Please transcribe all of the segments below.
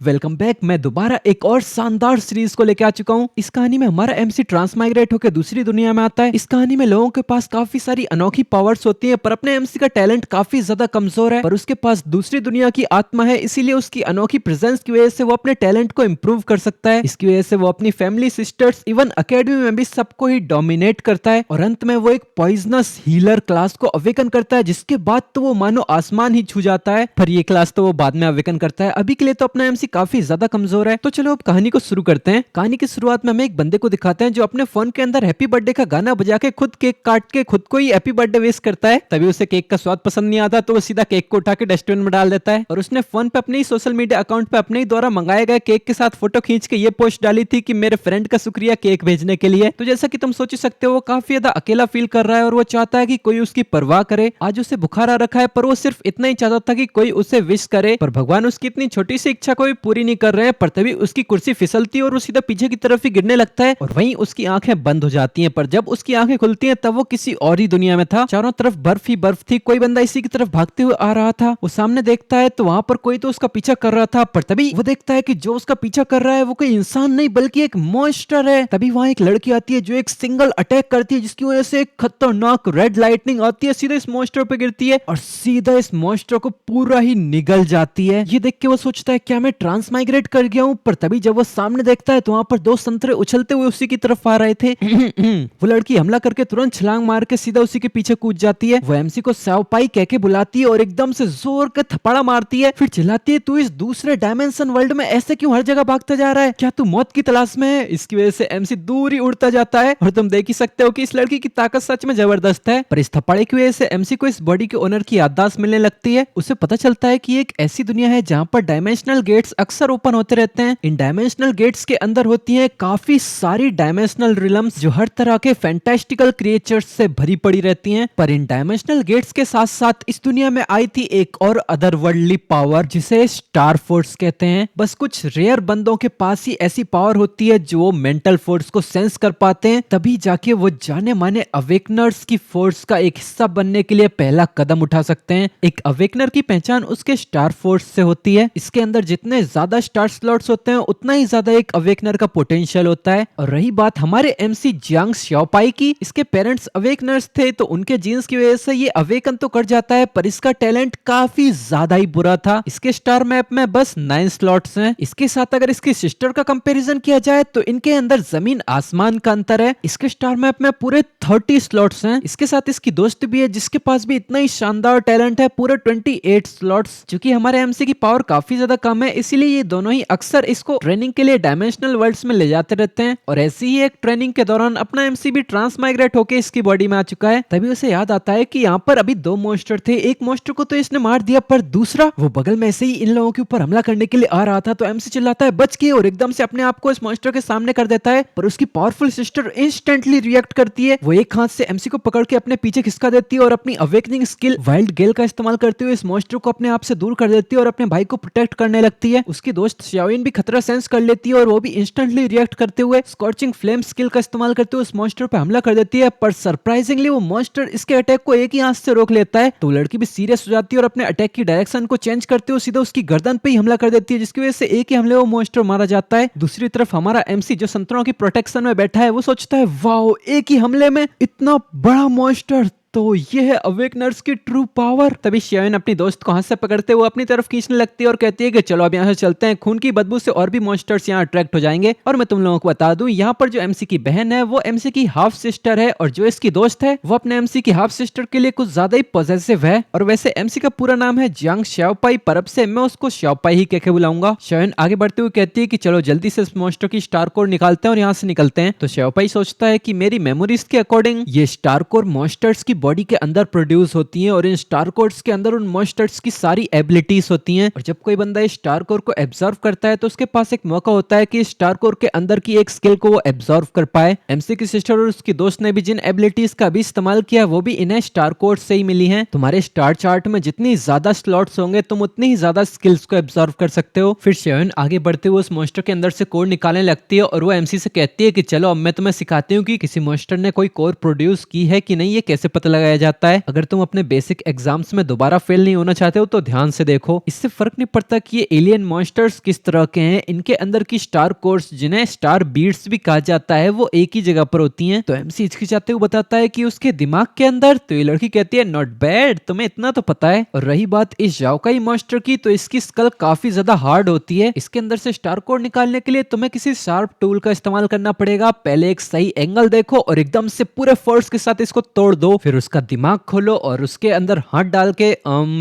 Welcome back. मैं दोबारा एक और शानदार सीरीज को लेके आ चुका हूँ। इस कहानी में हमारा एमसी ट्रांसमाइग्रेट होकर दूसरी दुनिया में आता है। इस कहानी में लोगों के पास काफी सारी अनोखी पावर्स होती हैं, पर अपने एमसी का टैलेंट काफी ज्यादा कमजोर है। पर उसके पास दूसरी दुनिया की आत्मा है, इसीलिए उसकी अनोखी प्रेजेंस की वजह से वो अपने टैलेंट को इम्प्रूव कर सकता है। इसकी वजह से वो अपनी फैमिली, सिस्टर्स, इवन अकेडमी में भी सबको ही डोमिनेट करता है। और अंत में वो एक पॉइजनस हीलर क्लास को अवेकन करता है, जिसके बाद तो वो मानो आसमान ही छू जाता है। पर ये क्लास तो वो बाद में अवेकन करता है। अभी के लिए तो अपना एमसी काफी ज्यादा कमजोर है। तो चलो अब कहानी को शुरू करते हैं। कहानी की शुरुआत में हमें एक बंदे को दिखाते हैं जो अपने फोन के अंदर हैप्पी बर्थडे का गाना बजा के खुद केक काट के खुद को ही हैप्पी बर्थडे विश करता है। तभी उसे केक का स्वाद पसंद नहीं आता, तो वो सीधा केक को उठा के डस्टबिन में डाल देता है। और उसने फोन पे अपने ही सोशल मीडिया अकाउंट पे अपने ही द्वारा मंगाए गए केक के साथ फोटो खींच के ये पोस्ट डाली थी कि मेरे फ्रेंड का शुक्रिया केक भेजने के लिए। तो जैसा कि तुम सोच ही सकते हो, वो काफी ज्यादा अकेला फील कर रहा है और वो चाहता है कि कोई उसकी परवाह करे। आज उसे बुखार आ रखा है, पर वो सिर्फ इतना ही चाहता था कि कोई उसे विश करे। पर भगवान उसकी इतनी छोटी सी इच्छा को भी पूरी नहीं कर रहे हैं। पर तभी उसकी कुर्सी फिसलती है और वो सीधा पीछे की तरफ ही गिरने लगता है और वहीं उसकी आंखें बंद हो जाती हैं। पर जब उसकी आंखें खुलती हैं तब वो किसी और ही दुनिया में था। चारों तरफ बर्फ ही बर्फ थी। कोई बंदा इसी की तरफ भागते हुए आ रहा था। वो सामने देखता है तो वहां पर कोई तो उसका पीछा कर रहा था। पर तभी वो देखता है कि जो उसका पीछा कर रहा है वो कोई इंसान नहीं बल्कि एक मॉन्स्टर है। तभी वहां एक लड़की आती है जो एक सिंगल अटैक करती है, जिसकी वजह से एक खतरनाक रेड लाइटनिंग आती है, सीधा इस मॉन्स्टर पे गिरती है और सीधा इस मॉन्स्टर को पूरा ही निगल जाती है। ये देख के वो सोचता है क्या मैं ट्रांसमाइग्रेट कर गया हूँ। पर तभी जब वो सामने देखता है तो वहां पर दो संतरे उछलते हुए उसी की तरफ आ रहे थे। वो लड़की हमला करके तुरंत छलांग मार के सीधा उसी के पीछे कूद जाती है। वो एमसी को सावपाई कह के बुलाती है और एकदम से जोर का थप्पड़ा मारती है। फिर चिल्लाती है, तू इस दूसरे डायमेंशन वर्ल्ड में ऐसे क्यों हर जगह भागता जा रहा है? क्या तू मौत की तलाश में है? इसकी वजह से एमसी दूर ही उड़ता जाता है और तुम देख ही सकते हो कि इस लड़की की ताकत सच में जबरदस्त है। पर इस थप्पड़े की वजह से एमसी को इस बॉडी के ओनर की याददाश्त मिलने लगती है। उसे पता चलता है कि एक ऐसी दुनिया है जहां पर डायमेंशनल गेट्स अक्सर ओपन होते रहते हैं। इन डायमेंशनल गेट्स के अंदर होती हैं काफी सारी डायमेंशनल रिलम्स जो हर तरह के फैंटास्टिकल क्रिएचर्स से भरी पड़ी रहती हैं। पर इन डायमेंशनल गेट्स के साथ साथ इस दुनिया में आई थी एक और अदरवर्ल्डली पावर जिसे स्टार फोर्स कहते हैं। बस कुछ रेयर बंदों के पास ही ऐसी पावर होती है जो मेंटल फोर्स को सेंस कर पाते हैं, तभी जाके वो जाने माने अवेकनर्स की फोर्स का एक हिस्सा बनने के लिए पहला कदम उठा सकते हैं। एक अवेकनर की पहचान उसके स्टार फोर्स से होती है। इसके अंदर जितने ज्यादा स्टार स्लॉट्स होते हैं उतना ही ज्यादा एक अवेकनर का पोटेंशियल होता है। और रही बात हमारे एमसी जियांग श्याओपाई की, इसके पेरेंट्स अवेकनर्स थे तो उनके जीन्स की वजह से ये अवेकन तो कर जाता है, पर इसका टैलेंट काफी ज्यादा ही बुरा था। इसके स्टार मैप में बस 9 स्लॉट्स हैं। इसके साथ अगर इसकी सिस्टर का कंपैरिजन किया जाए तो इनके अंदर जमीन आसमान का अंतर है। इसके स्टार मैप में पूरे 30 स्लॉट्स हैं। इसके साथ इसकी दोस्त भी है जिसके पास भी इतना ही शानदार टैलेंट है, पूरे 28 स्लॉट्स। क्योंकि हमारे एमसी की पावर काफी ज्यादा कम है, इसीलिए ये दोनों ही अक्सर इसको ट्रेनिंग के लिए डायमेंशनल वर्ल्ड्स में ले जाते रहते हैं। और ऐसी ही एक ट्रेनिंग के दौरान अपना एमसी भी ट्रांसमाइग्रेट होकर इसकी बॉडी में आ चुका है। तभी उसे याद आता है कि यहाँ पर अभी 2 मॉन्स्टर थे। एक मॉन्स्टर को तो इसने मार दिया, पर दूसरा वो बगल में ऐसे ही इन लोगों के ऊपर हमला करने के लिए आ रहा था। तो एमसी चिल्लाता है बच के, और एकदम से अपने आप को इस मॉन्स्टर के सामने कर देता है। पर उसकी पावरफुल सिस्टर इंस्टेंटली रिएक्ट करती है। वो एक हाथ से एमसी को पकड़ के अपने पीछे खिसका देती है और अपनी अवेकनिंग स्किल वाइल्ड गेल का इस्तेमाल करते हुए इस मॉन्स्टर को अपने आप से दूर कर देती है और अपने भाई को प्रोटेक्ट करने लगती है। उसकी दोस्त श्याओइन भी खतरा सेंस कर लेती है और वो भी इंस्टेंटली रिएक्ट करते हुए स्कॉर्चिंग फ्लेम स्किल का इस्तेमाल करते हुए उस मॉन्स्टर पे हमला कर देती है। पर सरप्राइजिंगली वो मॉन्स्टर इसके अटैक को एक ही हाथ से रोक लेता है। तो लड़की भी सीरियस हो जाती है और अपने अटैक की डायरेक्शन को चेंज करते हुए सीधा उसकी गर्दन पे ही हमला कर देती है, जिसकी वजह से एक ही हमले वो मॉन्स्टर मारा जाता है। दूसरी तरफ हमारा एमसी जो संतरों की प्रोटेक्शन में बैठा है वो सोचता है वाओ, एक ही हमले में इतना बड़ा मॉन्स्टर, तो ये है अवेकनर्स की ट्रू पावर। तभी श्याओइन अपनी दोस्त को हाथ से पकड़ते हुए अपनी तरफ खींचने लगती है और कहती है कि चलो अब यहाँ से चलते हैं, खून की बदबू से और भी मॉन्स्टर्स यहाँ अट्रैक्ट हो जाएंगे। और मैं तुम लोगों को बता दूं, यहाँ पर जो एमसी की बहन है वो एमसी की हाफ सिस्टर है, और जो इसकी दोस्त है वो अपने एमसी की हाफ सिस्टर के लिए कुछ ज्यादा ही पॉजेसिव है। और वैसे एमसी का पूरा नाम है जियांग श्याओपाई, पर अब से मैं उसको श्याओपाई ही कह के बुलाऊंगा। श्याओइन आगे बढ़ते हुए कहती है कि चलो जल्दी से इस मॉन्स्टर की स्टार कोर निकालते हैं और यहाँ से निकलते हैं। तो श्याओपाई सोचता है कि मेरी मेमोरीज के अकॉर्डिंग ये स्टार कोर मॉन्स्टर्स की बॉडी के अंदर प्रोड्यूस होती हैं और इन स्टार कोर्स के अंदर उन मॉन्स्टर्स की सारी एबिलिटीज होती हैं। और जब कोई बंदा इस स्टार कोर को एब्जॉर्व करता है तो उसके पास एक मौका होता है कि इस स्टार कोर के अंदर की एक स्किल को वो एब्जॉर्व कर पाए। एमसी की सिस्टर और उसकी दोस्त ने भी जिन एबिलिटीज का भी इस्तेमाल किया वो भी इन्हें स्टार कोर से ही मिली हैं। तुम्हारे स्टार चार्ट में जितनी ज्यादा स्लॉट्स होंगे तुम उतनी ही ज्यादा स्किल्स को एब्जॉर्व कर सकते हो। फिर श्याओइन आगे बढ़ते हुए उस मॉन्स्टर के अंदर से कोर निकालने लगती है और वो एमसी से कहती है कि चलो अब मैं तुम्हें सिखाती हूँ कि किसी मॉन्स्टर ने कोई कोर प्रोड्यूस की है कि नहीं, ये कैसे पता तुरंत लगाया जाता है। अगर तुम अपने बेसिक एग्जाम्स में दोबारा फेल नहीं होना चाहते हो तो ध्यान से देखो। इससे फर्क नहीं पड़ता कि ये एलियन मॉन्स्टर्स किस तरह के हैं, इनके अंदर की स्टार कोर्स जिन्हें स्टार बीट्स भी कहा जाता है वो एक ही जगह पर होती हैं। तो एमसी हिचकिचाते हुए बताता है कि उसके दिमाग के अंदर, तो ये लड़की कहती है नॉट बैड, तुम्हें इतना तो पता है। और रही बात इस जाओकाई मॉन्स्टर की, तो इसकी स्कल काफी ज्यादा हार्ड होती है। इसके अंदर से स्टार कोर निकालने के लिए तुम्हें किसी शार्प टूल का इस्तेमाल करना पड़ेगा। पहले एक सही एंगल देखो और एकदम से पूरे फोर्स के साथ इसको तोड़ दो, फिर उसका दिमाग खोलो और उसके अंदर हाथ डाल के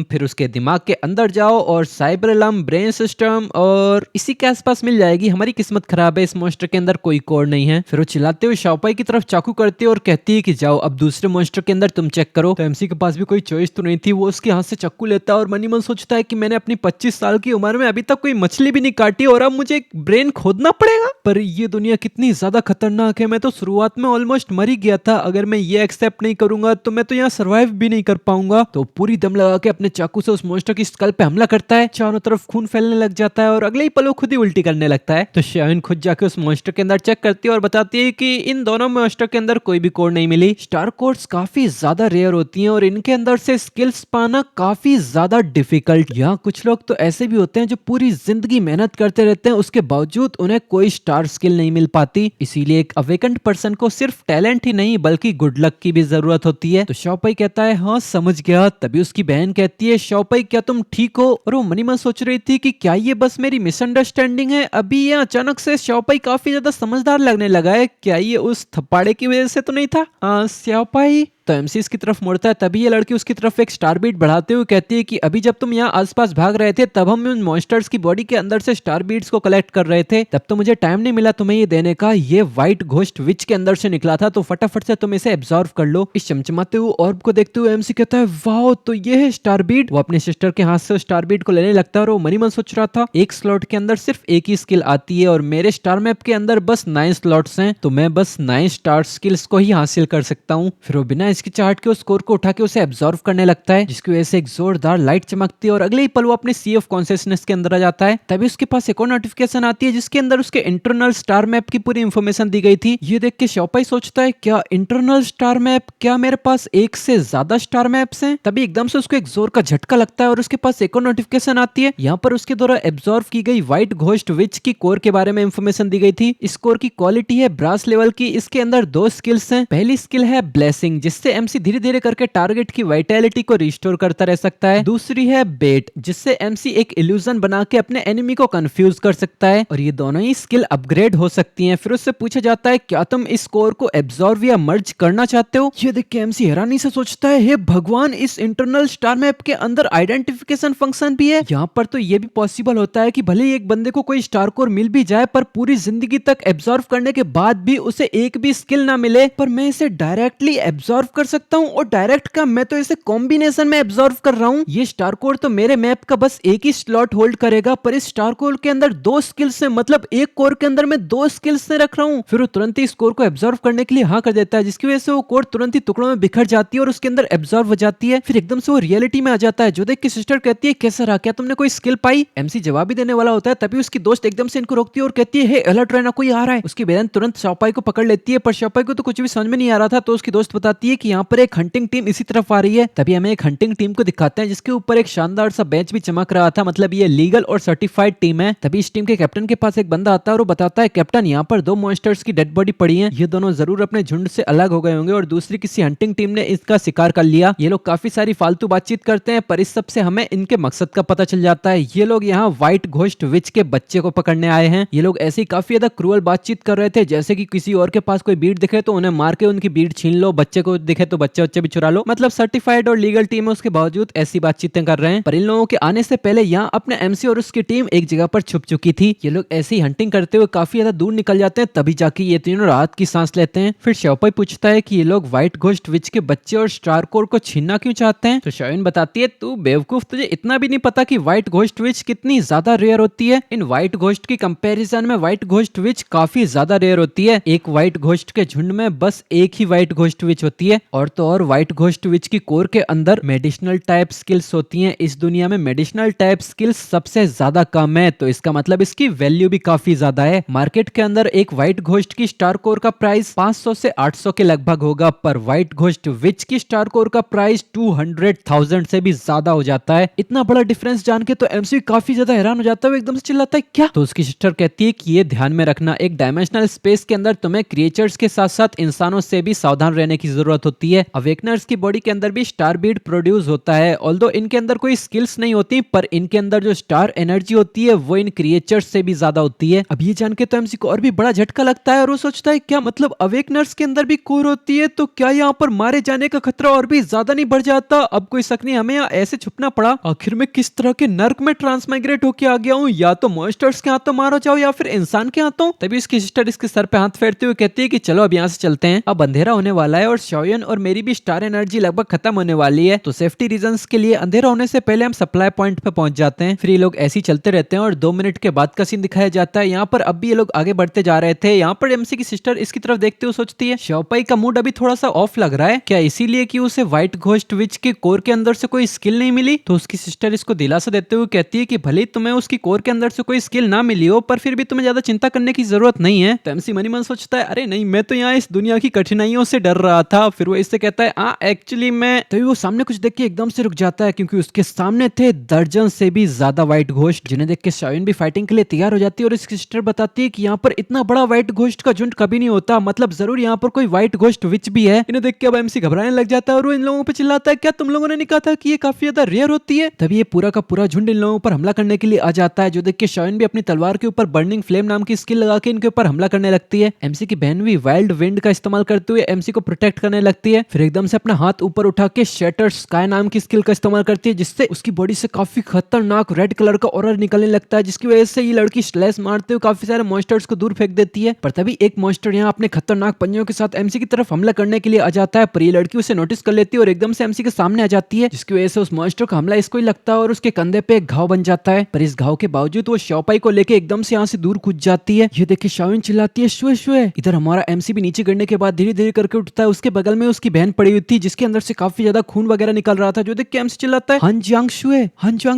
फिर उसके दिमाग के अंदर जाओ और साइबरलम ब्रेन सिस्टम, और इसी के आसपास मिल जाएगी। हमारी किस्मत खराब है, इस मॉन्स्टर के अंदर कोई कोर नहीं है। फिर वो चिल्लाते हुए शाओपाई की तरफ चाकू करती है और कहती है कि जाओ अब दूसरे मॉन्स्टर के अंदर तुम चेक करो। तो एमसी के पास भी कोई चॉइस तो नहीं थी, वो उसके हाथ से चाकू लेता है और मनी मन सोचता है कि मैंने अपनी 25 साल की उम्र में अभी तक कोई मछली भी नहीं काटी और अब मुझे एक ब्रेन खोदना पड़ेगा। पर ये दुनिया कितनी ज्यादा खतरनाक है, मैं तो शुरुआत में ऑलमोस्ट मर ही गया था। अगर मैं ये एक्सेप्ट नहीं करूंगा तो मैं तो यहाँ सर्वाइव भी नहीं कर पाऊंगा। तो पूरी दम लगा के अपने चाकू से उस मॉन्स्टर की स्कल पे हमला करता है। चारों तरफ खून फैलने लग जाता है और अगले ही पल वो खुद ही उल्टी करने लगता है। तो शाइन खुद जाके उस मॉन्स्टर के अंदर चेक करती है और बताती है कि इन दोनों मॉन्स्टर के अंदर कोई भी कोर नहीं मिली। स्टार कोर्स काफी ज्यादा रेयर होती हैं और इनके अंदर से स्किल्स पाना काफी ज्यादा डिफिकल्ट। यहाँ कुछ लोग तो ऐसे भी होते हैं जो पूरी जिंदगी मेहनत करते रहते हैं, उसके बावजूद उन्हें कोई स्टार स्किल नहीं मिल पाती। इसीलिए एक अवेकेंड पर्सन को सिर्फ टैलेंट ही नहीं बल्कि गुड लक की भी जरूरत होती है। तो शाओपाई कहता है हाँ समझ गया। तभी उसकी बहन कहती है शाओपाई क्या तुम ठीक हो? और वो मनी मन सोच रही थी कि क्या ये बस मेरी मिसअंडरस्टैंडिंग है। अभी ये अचानक से शाओपाई काफी ज्यादा समझदार लगने लगा है, क्या ये उस थप्पाड़े की वजह से तो नहीं था? शाओपाई तो एमसी की तरफ मुड़ता है। तभी ये लड़की उसकी तरफ एक स्टार बीट बढ़ाते हुए कहती है कि अभी जब तुम यहाँ आसपास भाग रहे थे तब हम उन मॉन्स्टर्स की बॉडी के अंदर से स्टार बीट्स को कलेक्ट कर रहे थे, तब तो मुझे टाइम नहीं मिला तुम्हें ये देने का। ये व्हाइट घोस्ट विच के अंदर से निकला था, तो फटाफट से तुम इसे एब्जॉर्व कर लो। इस चमचमाते हुए ऑर्ब को देखते हुए एमसी कहता है वाओ तो ये है स्टार बीट। वो अपने सिस्टर के हाथ से स्टार बीट को लेने लगता है और वो मनी मन सोच रहा था एक स्लॉट के अंदर सिर्फ एक ही स्किल आती है और मेरे स्टार मैप के अंदर बस 9 स्लॉट्स हैं, तो मैं बस 9 स्टार स्किल्स को ही हासिल कर सकता हूँ। फिर वो बिना इसकी चाहत के उस कोर को उठा के उसे एब्जॉर्व करने लगता है, जिसकी वजह से एक जोरदार लाइट चमकती है और अगले ही पल वो अपने सी ऑफ कॉन्शियसनेस के अंदर आ जाता है। तभी उसके पास एक और नोटिफिकेशन आती है जिसके अंदर उसके इंटरनल स्टार मैप की पूरी इंफॉर्मेशन दी गई थी। ये देख के शाओपाई सोचता है क्या इंटरनल स्टार मैप, क्या मेरे पास एक से ज्यादा स्टार मैप्स हैं? तभी एकदम से उसको एक जोर का झटका लगता है और उसके पास एक और नोटिफिकेशन आती है। यहाँ पर उसके द्वारा एब्जॉर्व की गई व्हाइट घोस्ट विच की कोर के बारे में इंफॉर्मेशन दी गई थी। इस कोर की क्वालिटी है ब्रास लेवल की। इसके अंदर 2 स्किल्स हैं। पहली स्किल है ब्लेसिंग, जिससे एमसी धीरे धीरे करके टारगेट की वाइटैलिटी को रिस्टोर करता रह सकता है। दूसरी है बेट, जिससे एमसी एक इल्यूजन बना के अपने एनिमी को कंफ्यूज कर सकता है और ये दोनों ही स्किल अपग्रेड हो सकती हैं। फिर उससे पूछा जाता है क्या तुम इस कोर को एब्जॉर्व या मर्ज करना चाहते हो? ये देख के एमसी हैरानी से सोचता है हे भगवान, इस इंटरनल स्टार मैप के अंदर आइडेंटिफिकेशन फंक्शन भी है। यहाँ पर तो ये भी पॉसिबल होता है कि भले ही एक बंदे को कोई स्टार कोर मिल भी जाए पर पूरी जिंदगी तक एब्जॉर्व करने के बाद भी उसे एक भी स्किल ना मिले, पर मैं इसे डायरेक्टली एब्जॉर्व कर सकता हूँ। और डायरेक्ट का मैं तो इसे कॉम्बिनेशन में एब्जॉर्व कर रहा हूँ। ये स्टार कोर तो मेरे मैप का बस एक ही स्लॉट होल्ड करेगा, पर इस स्टार कोर के अंदर 2 स्किल्स है, मतलब एक कोर के अंदर मैं 2 स्किल्स से रख रहा हूँ। फिर वो तुरंत ही इस कोर को एब्जॉर्व करने के लिए हाँ कर देता है, जिसकी वजह से वो कोर तुरंत ही टुकड़ों में बिखर जाती है और उसके अंदर एब्जॉर्व हो जाती है। फिर एकदम से वो रियलिटी में आ जाता है, जो देख के सिस्टर कहती है कैसा रहा, क्या तुमने कोई स्किल पाई? एमसी जवाब भी देने वाला होता है, तभी उसकी दोस्त एकदम से इनको रोकती है और कहती है हे अलर्ट रहना, कोई आ रहा है। उसकी बहन तुरंत शाओपाई को पकड़ लेती है, पर शाओपाई को तो कुछ भी समझ में नहीं आ रहा था। तो उसकी दोस्त बताती है कि यहाँ पर एक हंटिंग टीम इसी तरफ आ रही है। तभी हमें एक हंटिंग टीम को दिखाते हैं जिसके ऊपर एक शानदार सा बेंच भी चमक रहा था, मतलब ये लीगल और सर्टिफाइड टीम है। तभी इस टीम के कैप्टन के पास एक बंदा आता है और वो बताता है कैप्टन यहाँ पर 2 मॉन्स्टर्स की डेड बॉडी पड़ी है, ये दोनों जरूर अपने झुंड से अलग हो गए होंगे और दूसरी किसी हंटिंग टीम ने इसका शिकार कर लिया। ये लोग काफी सारी फालतू बातचीत करते हैं, पर इस सब से हमें इनके मकसद का पता चल जाता है। ये लोग यहाँ व्हाइट घोस्ट विच के बच्चे को पकड़ने आए हैं। ये लोग ऐसे ही काफी ज्यादा क्रूअल बातचीत कर रहे थे, जैसे कि किसी और के पास कोई बीट दिखे तो उन्हें मार के उनकी बीट छीन लो, बच्चे को दिखे तो बच्चे भी चुरा लो। मतलब सर्टिफाइड और लीगल टीम है, उसके बावजूद ऐसी बातचीतें कर रहे हैं। पर इन लोगों के आने से पहले यहाँ अपने एमसी और उसकी टीम एक जगह पर छुप चुकी थी। ये लोग ऐसी हंटिंग करते हुए काफी ज्यादा दूर निकल जाते हैं, तभी जाके ये तीनों राहत की सांस लेते हैं। फिर शाओपाई पूछता है कि ये लोग व्हाइट घोस्ट विच के बच्चे और स्टार कोर को छीनना क्यों चाहते हैं? तो शाइन बताती है तू बेवकूफ, तुझे इतना भी नहीं पता कि व्हाइट घोस्ट विच कितनी ज्यादा रेयर होती है। इन व्हाइट घोस्ट की कंपैरिजन में व्हाइट घोस्ट विच काफी ज्यादा रेयर होती है। एक व्हाइट घोस्ट के झुंड में बस एक ही व्हाइट घोस्ट विच होती है। और तो और व्हाइट घोस्ट विच की कोर के अंदर मेडिसिनल टाइप स्किल्स होती हैं। इस दुनिया में मेडिसिनल टाइप स्किल्स सबसे ज्यादा कम है, तो इसका मतलब इसकी वैल्यू भी काफी ज्यादा है। मार्केट के अंदर एक व्हाइट घोस्ट की स्टार कोर का प्राइस 500 से 800 के लगभग होगा, पर व्हाइट घोस्ट विच की स्टार कोर का प्राइस 200,000 से भी ज्यादा हो जाता है। इतना बड़ा डिफरेंस जान के तो एमसी काफी ज्यादा हैरान हो जाता है, एकदम से चिल्लाता है क्या। तो उसकी सिस्टर कहती है कि ये ध्यान में रखना, एक डायमेंशनल स्पेस के अंदर तुम्हें क्रिएचर्स के साथ साथ इंसानों से भी सावधान रहने की जरूरत होती है। अवेकनर्स की बॉडी के अंदर भी स्टार बीड प्रोड्यूस होता है, ऑल्दो इनके अंदर कोई स्किल्स नहीं होती, पर इनके अंदर जो स्टार एनर्जी होती है वो इन क्रिएचर्स से भी ज्यादा होती है। अब ये जान के तो एमसी को और भी बड़ा झटका लगता है और वो सोचता है क्या मतलब अवेकनर्स के अंदर भी कोर होती है, तो क्या यहाँ पर मारे जाने का खतरा और भी ज्यादा नहीं बढ़ जाता। अब कोई शक नहीं, हमें यहाँ ऐसे छुपना पड़ा। आखिर में किस तरह के नर्क में ट्रांसमाइग्रेट होके आ गया हूँ, या तो मॉन्स्टर्स के हाथों मारो जाओ या फिर इंसान के हाथों। तभी उसकी सिस्टर इसके सर पे हाथ फेरते हुए कहती है कि चलो अब यहाँ से चलते हैं, अब अंधेरा होने वाला है और शाओयन और मेरी भी स्टार एनर्जी लगभग खत्म होने वाली है, तो सेफ्टी रीजंस के लिए अंधेरा होने से पहले हम सप्लाई पॉइंट पे पहुंच जाते हैं। फिर ये लोग ऐसे ही चलते रहते हैं और 2 मिनट के बाद का सीन दिखाया जाता है। यहाँ पर अब भी ये लोग आगे बढ़ते जा रहे थे। यहाँ पर एमसी की सिस्टर इसकी तरफ देखते हुए सोचती है शाओपाई का मूड अभी थोड़ा सा ऑफ लग रहा है, क्या इसीलिए कि उसे व्हाइट घोस्ट विच के कोर के अंदर से कोई स्किल नहीं मिली। तो उसकी सिस्टर इसको दिलासा देते हुए कहती है कि भले ही तुम्हें उसकी कोर के अंदर से कोई स्किल ना मिली हो, पर फिर भी तुम्हें ज्यादा चिंता करने की जरूरत नहीं है। तो एमसी मनी मन सोचता है अरे नहीं, मैं तो यहाँ इस दुनिया की कठिनाइयों से डर रहा था। फिर वो इससे कहता है एक्चुअली मैं, तभी वो सामने कुछ देख के एकदम से रुक जाता है, क्योंकि उसके सामने थे दर्जन से भी ज्यादा व्हाइट घोस्ट, जिन्हें देख के शाओयन भी फाइटिंग के लिए तैयार हो जाती है। और इसकी सिस्टर बताती है कि यहाँ पर इतना बड़ा व्हाइट घोस्ट का झुंड कभी नहीं होता, मतलब जरूर यहाँ पर कोई व्हाइट घोस्ट विच भी है। इन्हें देख के अब एमसी घबराने लग जाता है और वो इन लोगों पे चिल्लाता है क्या तुम लोगों ने नहीं कहा था कि ये काफी ज्यादा रेयर होती है। तभी ये पूरा का पूरा झुंड इन लोगों पर हमला करने के लिए आ जाता है, जो देख के शाओयन भी अपनी तलवार के ऊपर बर्निंग फ्लेम नाम की स्किल लगा के इनके ऊपर हमला करने लगती है। एमसी की बहन भी वाइल्ड विंड का इस्तेमाल करते हुए एमसी को प्रोटेक्ट करने लगती है। फिर एकदम से अपना हाथ ऊपर उठा के शैटर स्काई नाम की स्किल का इस्तेमाल करती है, जिससे उसकी बॉडी से काफी खतरनाक रेड कलर का ऑरा निकलने लगता है, जिसकी वजह से ये लड़की स्लैश मारते हुए काफी सारे मॉन्स्टर्स को दूर फेंक देती है। पर तभी एक मॉन्स्टर यहाँ अपने खतरनाक पंजों के साथ एमसी की तरफ हमला करने के लिए आ जाता है, पर ये लड़की उसे नोटिस कर लेती है और एकदम से एमसी के सामने आ जाती है, जिसकी वजह से उस मॉन्स्टर का हमला इसको ही लगता है और उसके कंधे पे एक घाव बन जाता है। पर इस घाव के बावजूद वो शाओपाई को लेके एकदम से यहाँ से दूर कूद जाती है। ये देख शाओयन चिल्लाती है शुए शुए। इधर हमारा एमसी भी नीचे गिरने के बाद धीरे धीरे करके उठता है। उसके बगल में उसकी बहन पड़ी हुई थी, जिसके अंदर से काफी ज्यादा खून वगैरह निकल रहा था, जो देख के एमसी चिल्लाता है हन जियांग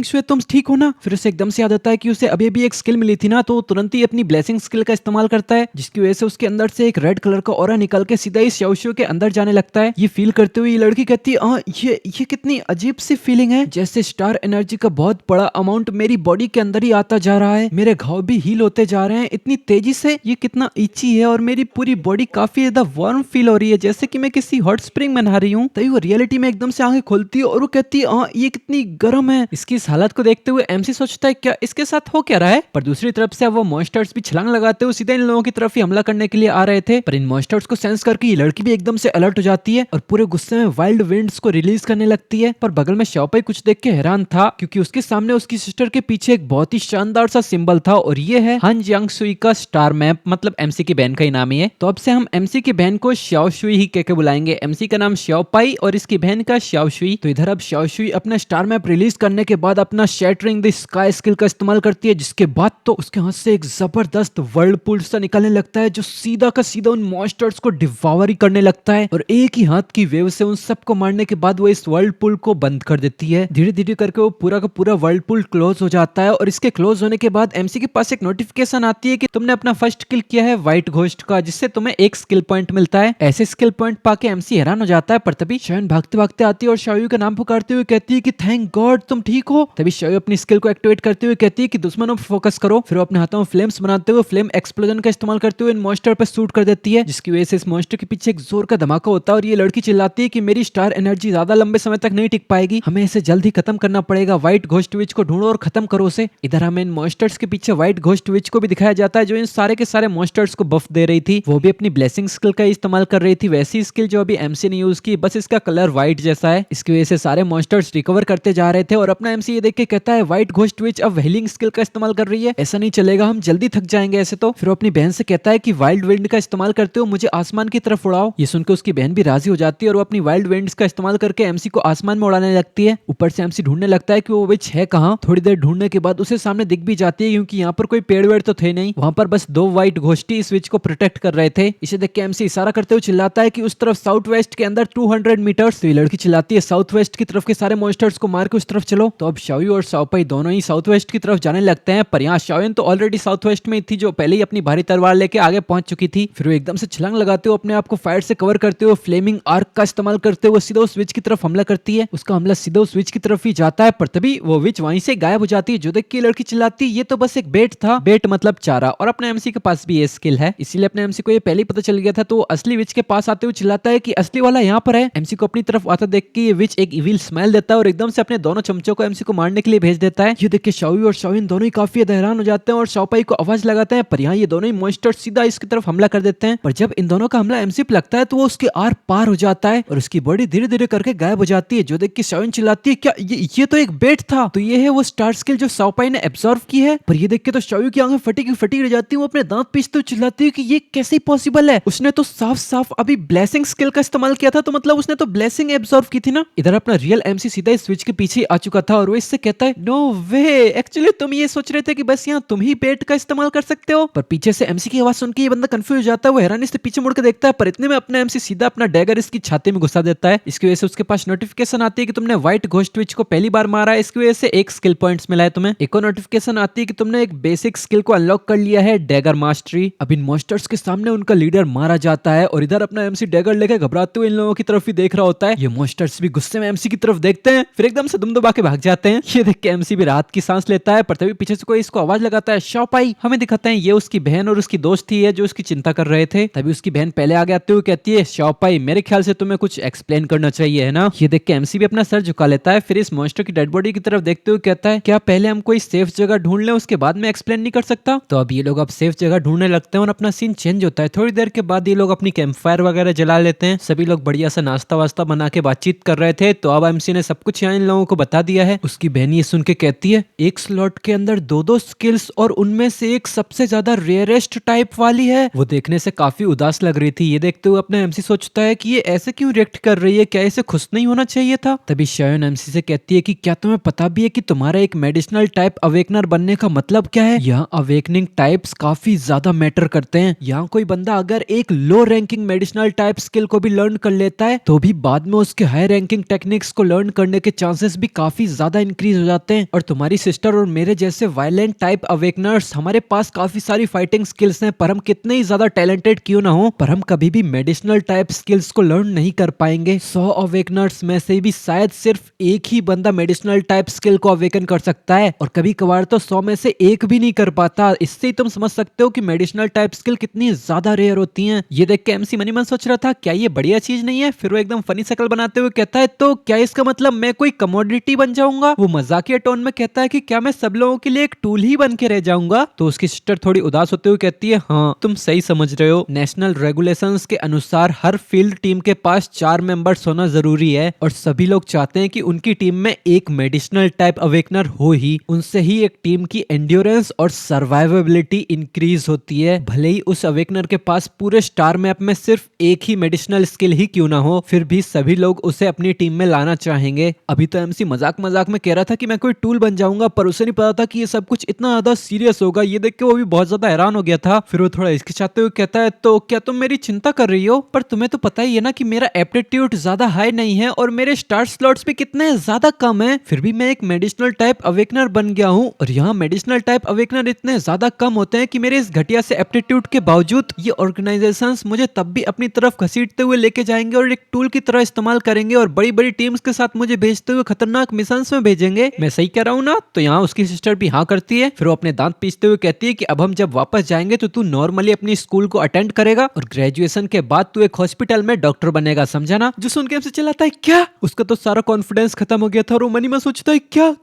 शुए तुम ठीक हो ना। फिर उसे एकदम से याद आता है कि उसे अभी भी एक स्किल मिली थी ना, तो तुरंत ही अपनी ब्लेसिंग स्किल का इस्तेमाल करता है, जिसकी वजह से उसके अंदर से एक रेड कलर का ऑरा निकल के सीधा ही शाओशुए के अंदर जाने लगता है। ये फील करते हुए ये लड़की कहती है ये कितनी अजीब सी फीलिंग है, जैसे स्टार एनर्जी का बहुत बड़ा अमाउंट मेरी बॉडी के अंदर ही आता जा रहा है, मेरे घाव भी हील होते जा रहे हैं इतनी तेजी से, ये कितना इची है और मेरी पूरी बॉडी काफी ज्यादा वार्म फील हो रही है, जैसे कि मैं किसी हॉट स्प्रिंग में नहा रही हूँ। तभी वो रियलिटी में एकदम से आंखें खोलती है और वो कहती है ये कितनी गर्म है। इसकी इस हालत को देखते हुए एमसी सोचता है क्या इसके साथ हो क्या रहा है। पर दूसरी तरफ से वो मॉन्स्टर्स भी छलांग लगाते हुए सीधे इन लोगों की तरफ ही हमला करने के लिए आ रहे थे। पर इन मॉन्स्टर्स को सेंस करके ये लड़की भी एकदम से अलर्ट हो जाती है और पूरे गुस्से में वाइल्ड विंड्स को रिलीज करने लगती है। पर बगल में शाओपाई कुछ देख के हैरान था, क्योंकि उसके सामने उसकी सिस्टर के पीछे एक बहुत ही शानदार सा सिंबल था और ये है हन जियांग शुई का स्टार मैप, मतलब एमसी की बहन का ही नाम ही है। तो अब से हम एमसी की बहन को श्याओ शुई ही कह के बुलाएंगे। एमसी का नाम शाओपाई और इसकी बहन का श्याओ शुई। तो इधर अब श्याओ शुई अपना स्टार मैप रिलीज करने के बाद अपना शैटरिंग द स्काई स्किल का इस्तेमाल करती है, जिसके बाद तो उसके हाथ से एक जबरदस्त वर्लपूल सा निकलने लगता है, जो सीधा का सीधा उन मॉन्स्टर्स को डिवावर ही करने लगता है और एक ही हाथ की वेव से उन सबको मारने के बाद वो इस वर्लपूल को बंद कर देती है। धीरे धीरे करके वो पूरा का पूरा वर्लपूल क्लोज हो जाता है और इसके क्लोज होने के बाद एमसी के पास एक नोटिफिकेशन आती है कि तुमने अपना फर्स्ट किल किया है व्हाइट घोस्ट का, जिससे तुम्हें एक स्किल पॉइंट मिलता है। ऐसे स्किल पॉइंट पाके एमसी हैरान हो जाता है, पर तभी शाओयन भागते भागते आती है और शाओयू का नाम पुकारते हुए कहती है कि थैंक गॉड तुम ठीक हो। तभी शाओयू अपनी स्किल को एक्टिवेट करते हुए कहती है कि दुश्मनों पर फोकस करो। फिर वो अपने हाथों में फ्लेम्स बनाते हुए फ्लेम एक्सप्लोजन का इस्तेमाल करते हुए इन मॉन्स्टर पर शूट कर देती है, जिसकी वजह से इस मॉन्स्टर के पीछे एक जोर का धमाका होता है और ये लड़की चिल्लाती है कि मेरी स्टार एनर्जी ज्यादा लंबे समय तक नहीं टिक पाएगी, हमें इसे जल्द ही खत्म करना पड़ेगा, व्हाइट घोस्ट विच को ढूंढो और खत्म करो उसे। इधर हमें इन मॉन्स्टर्स के पीछे व्हाइट घोस्ट विच को भी दिखाया जाता है, जो इन सारे के सारे मॉन्स्टर्स को बफ दे रही थी। वो भी अपनी ब्लेसिंग स्किल का इस्तेमाल कर रही थी, वैसी स्किल जो अभी एमसी ने यूज की, बस इसका कलर व्हाइट जैसा है। इसकी वजह से सारे मॉन्स्टर्स रिकवर करते जा रहे थे और अपना एमसी ये देख के कहता है व्हाइट घोस्ट विच अब हीलिंग स्किल का इस्तेमाल कर रही है, ऐसा नहीं चलेगा, हम जल्दी थक जाएंगे ऐसे तो। फिर अपनी बहन से कहता है कि वाइल्ड विंड का इस्तेमाल करते हो मुझे आसमान की तरफ उड़ाओ। ये सुनकर उसकी बहन भी राजी हो जाती है और वो अपनी वाइल्ड विंड्स का इस्तेमाल करके एमसी को आसमान में उड़ाने लगती है। ऊपर से एमसी ढूंढने लगता है कि वो विच है कहाँ। थोड़ी देर ढूंढने के बाद उसे सामने दिख भी जाती है, क्योंकि यहाँ पर कोई पेड़ वेड़ तो थे नहीं, वहां पर बस 2 व्हाइट घोस्टी इस विच को प्रोटेक्ट कर रहे थे। इसे देख के एमसी इशारा करते हुए चिल्लाता है कि उस तरफ साउथ वेस्ट के अंदर 200 मीटर्स। तो ये लड़की चिल्लाती है साउथ वेस्ट की तरफ के सारे मॉन्स्टर्स को मार के उस तरफ चलो। तो अब शाओयू और शाओपाई दोनों ही साउथ वेस्ट की तरफ जाने लगते हैं, पर यहाँ शाओयन तो ऑलरेडी साउथ वेस्ट में थी, जो पहले ही अपनी भारी तलवार लेके आगे पहुंच चुकी थी। फिर वो एकदम से छलांग लगाते हुए अपने आप को फायर से कवर करते हुए फ्लेमिंग आर्क का इस्तेमाल करते हुए सीधा उस स्विच की तरफ हमला करती है। उसका हमला सीधा उस स्विच की तरफ ही जाता है, पर तभी वो विच वहीं से गायब हो जाती है, जो देख के लड़की चिल्लाती है ये तो बस एक बेट था। बेट मतलब चारा, और अपने एमसी के पास भी ये स्किल है, इसीलिए अपने एमसी को ये पहले ही पता चल गया था। तो असली विच के पास आते हुए चिल्लाता है कि असली वाला यहाँ पर है। एमसी को अपनी तरफ आता देख के ये विच एक इविल स्माइल देता है और एकदम से अपने दोनों चमचों को एमसी को मारने के लिए भेज देता है। ये देख के शाओयू और शाओइन दोनों ही काफी हैरान हो जाते हैं और शाओपाई को आवाज लगाते हैं, पर यहाँ ये दोनों ही मॉन्स्टर सीधा इसकी तरफ हमला कर देते हैं। पर जब इन दोनों का हमला एमसी पे लगता है तो वो उसके आर पार हो जाता है और उसकी बॉडी धीरे धीरे करके गायब हो जाती है, जो देख के शाओइन चिल्लाती है क्या ये तो एक बेट था। तो ये है वो स्टार स्किल जो शाओपाई ने एब्जॉर्व की है। पर ये देख के तो शाओयू की आंखें फटी की फटी रह जाती है, वो अपने दांत पीसते हुए चिल्लाती है कि ये कैसे पॉसिबल है, उसने तो साफ साफ अभी ब्लेसिंग स्किल का इस्तेमाल किया था, तो मतलब उसने तो ब्लेसिंग एब्जॉर्व की थी ना। इधर अपना रियल एमसी सीधा इस स्विच के पीछे आ चुका था और वो इससे कहता है नो वे, एक्चुअली तुम ये सोच रहे थे कि बस यहाँ तुम ही बेट का इस्तेमाल कर सकते हो। पर पीछे से एमसी की आवाज सुन के ये बंदा कंफ्यूज हो जाता है, वो हैरानी से पीछे मुड़ के देखता है, पर इतने में अपना एमसी सीधा अपना डैगर इसकी छाती में घुसा देता है। इसकी वजह से उसके पास नोटिफिकेशन आती है कि तुमने व्हाइट घोस्ट विच को पहली बार मारा है, इसकी वजह से एक स्किल पॉइंट्स मिला है तुम्हें। एक और नोटिफिकेशन आती है कि तुमने एक बेसिक स्किल को अनलॉक कर लिया है, डैगर मास्टरी। अब इन मॉन्स्टर्स के सामने उनका लीडर मारा जाता है और इधर अपना एमसी डैगर लेकर घबराते हुए इन लोगों की तरफ ही देख रहा होता है। ये मॉन्स्टर्स भी गुस्से में एमसी की तरफ देखते हैं, फिर एकदम से दुम दबा के भाग जाते हैं। ये देख के एमसी भी राहत की सांस लेता है, पर तभी पीछे से कोई इसको आवाज लगाता है शाओपाई। हमें दिखाते हैं ये उसकी बहन और उसकी दोस्त थी जो उसकी चिंता कर रहे थे। तभी उसकी बहन पहले आगे आते हुए कहती है शाओपाई मेरे ख्याल से तुम्हें कुछ एक्सप्लेन करना चाहिए, है ना। ये देख के एमसी भी अपना सर झुका लेता है, फिर इस मॉन्स्टर की डेड बॉडी की तरफ देखते हुए कहता है क्या पहले हम कोई सेफ जगह ढूंढ लें, उसके बाद में एक्सप्लेन नहीं कर सकता। तो अब ये लोग अब सेफ जगह ढूंढने लगते हैं और अपना सीन चेंज होता है। थोड़ी देर के बाद ये लोग अपनी कैंप फायर वगैरह जला लेते हैं, सभी लोग बढ़िया सा नाश्ता वास्ता बना के बातचीत कर रहे थे। तो अब एमसी ने सब कुछ यहाँ इन लोगों को बता दिया है। उसकी बहन ये सुन के कहती है एक स्लॉट के अंदर दो स्किल्स और उनमें से एक सबसे ज्यादा रेयरेस्ट टाइप वाली है। वो देखने से काफी उदास लग रही थी। ये देखते हुए अपना एमसी सोचता है कि ये ऐसे क्यों रिएक्ट कर रही है, क्या इसे खुश नहीं होना चाहिए था। तभी शायोन एमसी से कहती है कि क्या तुम्हें पता भी है कि तुम्हारा एक मेडिसिनल टाइप अवेकनर बनने का मतलब क्या है। यहाँ अवेकनिंग टाइप्स काफी ज्यादा मैटर करते हैं। यहाँ कोई बंदा अगर एक लो रैंकिंग मेडिसिनल टाइप स्किल को भी लर्न कर लेता है तो भी बाद में उसके हाई रैंकिंग टेक्निक्स को लर्न करने के चांसेस भी काफी ज्यादा इंक्रीज हो जाते हैं। और तुम्हारी सिस्टर और मेरे जैसे वायलेंट टाइप अवेकनर्स, हमारे पास काफी सारी फाइटिंग स्किल्स हैं, पर हम कितने ही ज्यादा टैलेंटेड क्यों ना हो, पर हम कभी भी मेडिसिनल टाइप स्किल्स को लर्न नहीं कर पाएंगे। 100 अवेकनर्स में से भी शायद सिर्फ एक ही बंदा मेडिसिनल टाइप स्किल को अवेकन कर सकता है, और कभी कभार तो 100 में से एक भी नहीं कर पाता। इससे ही तुम समझ सकते हो कि मेडिसिनल टाइप स्किल कितनी ज्यादा रेयर होती हैं। ये देख के एमसी मनी मन सोच रहा था क्या ये बढ़िया चीज नहीं है। फिर वो एकदम फनी शक्ल बनाते हुए कहता है तो क्या इसका मतलब मैं कोई कमोडिटी बन जाऊंगा। वो मजाकिया टोन में कहता है कि क्या मैं सब लोगों के लिए एक टूल ही बन के रह जाऊंगा। तो उसकी सिस्टर थोड़ी उदास होते हुए कहती है हाँ तुम सही समझ रहे हो, नेशनल रेगुलेशंस के अनुसार हर फील्ड टीम के पास 4 मेंबर्स होना जरूरी है, और सभी लोग चाहते हैं कि उनकी टीम में एक मेडिसिनल टाइप अवेकनर हो ही, उनसे ही एक टीम की एंड्योरेंस और सर्वाइवेबिलिटी इंक्रीज होती है। भले ही उस अवेकनर के पास पूरे स्टार मैप में सिर्फ एक ही मेडिसिनल स्किल ही क्यों ना हो, फिर भी सभी लोग उसे अपनी टीम में लाना चाहेंगे। अभी तो एमसी मजाक मजाक में कह रहा था कि मैं कोई टूल बन जाऊंगा, पर उसे नहीं पता था कि ये सब कुछ इतना ज्यादा सीरियस होगा। ये देख के वो भी बहुत ज्यादा हैरान हो गया था। फिर वो थोड़ा हिचकिचाते हुए कहता है तो क्या तुम मेरी चिंता कर रही हो, पर तुम्हें तो पता ही है ना कि मेरा एप्टीट्यूड ज्यादा हाई नहीं है और मेरे स्टार स्लॉट्स भी कितने ज्यादा कम है, फिर भी मैं एक मेडिसिनल टाइप अवेकनर बन गया हूँ। और यहाँ मेडिसिनल टाइप अवेकनर इतने ज्यादा कम होते हैं कि मेरे इस घटिया से एप्टीट्यूड के बावजूद ये ऑर्गेनाइजेशंस मुझे तब भी अपनी तरफ घसीटते हुए लेके जाएंगे और एक टूल की तरह इस्तेमाल करेंगे और बड़ी बड़ी टीम्स के साथ मुझे भेजते हुए खतरनाक मिशंस में भेजेंगे। मैं सही कह रहा हूँ ना। तो यहाँ उसकी सिस्टर भी हाँ करती है। फिर वो अपने दांत पीसते हुए कहती है कि अब हम जब वापस जाएंगे तो तू नॉर्मली अपनी स्कूल को अटेंड करेगा और ग्रेजुएशन के बाद तू एक हॉस्पिटल में डॉक्टर बनेगा, समझा ना। जो सुन के हमसे चिल्लाता है क्या, उसका तो सारा कॉन्फिडेंस खत्म हो गया था और वो मनी में सोचता है क्या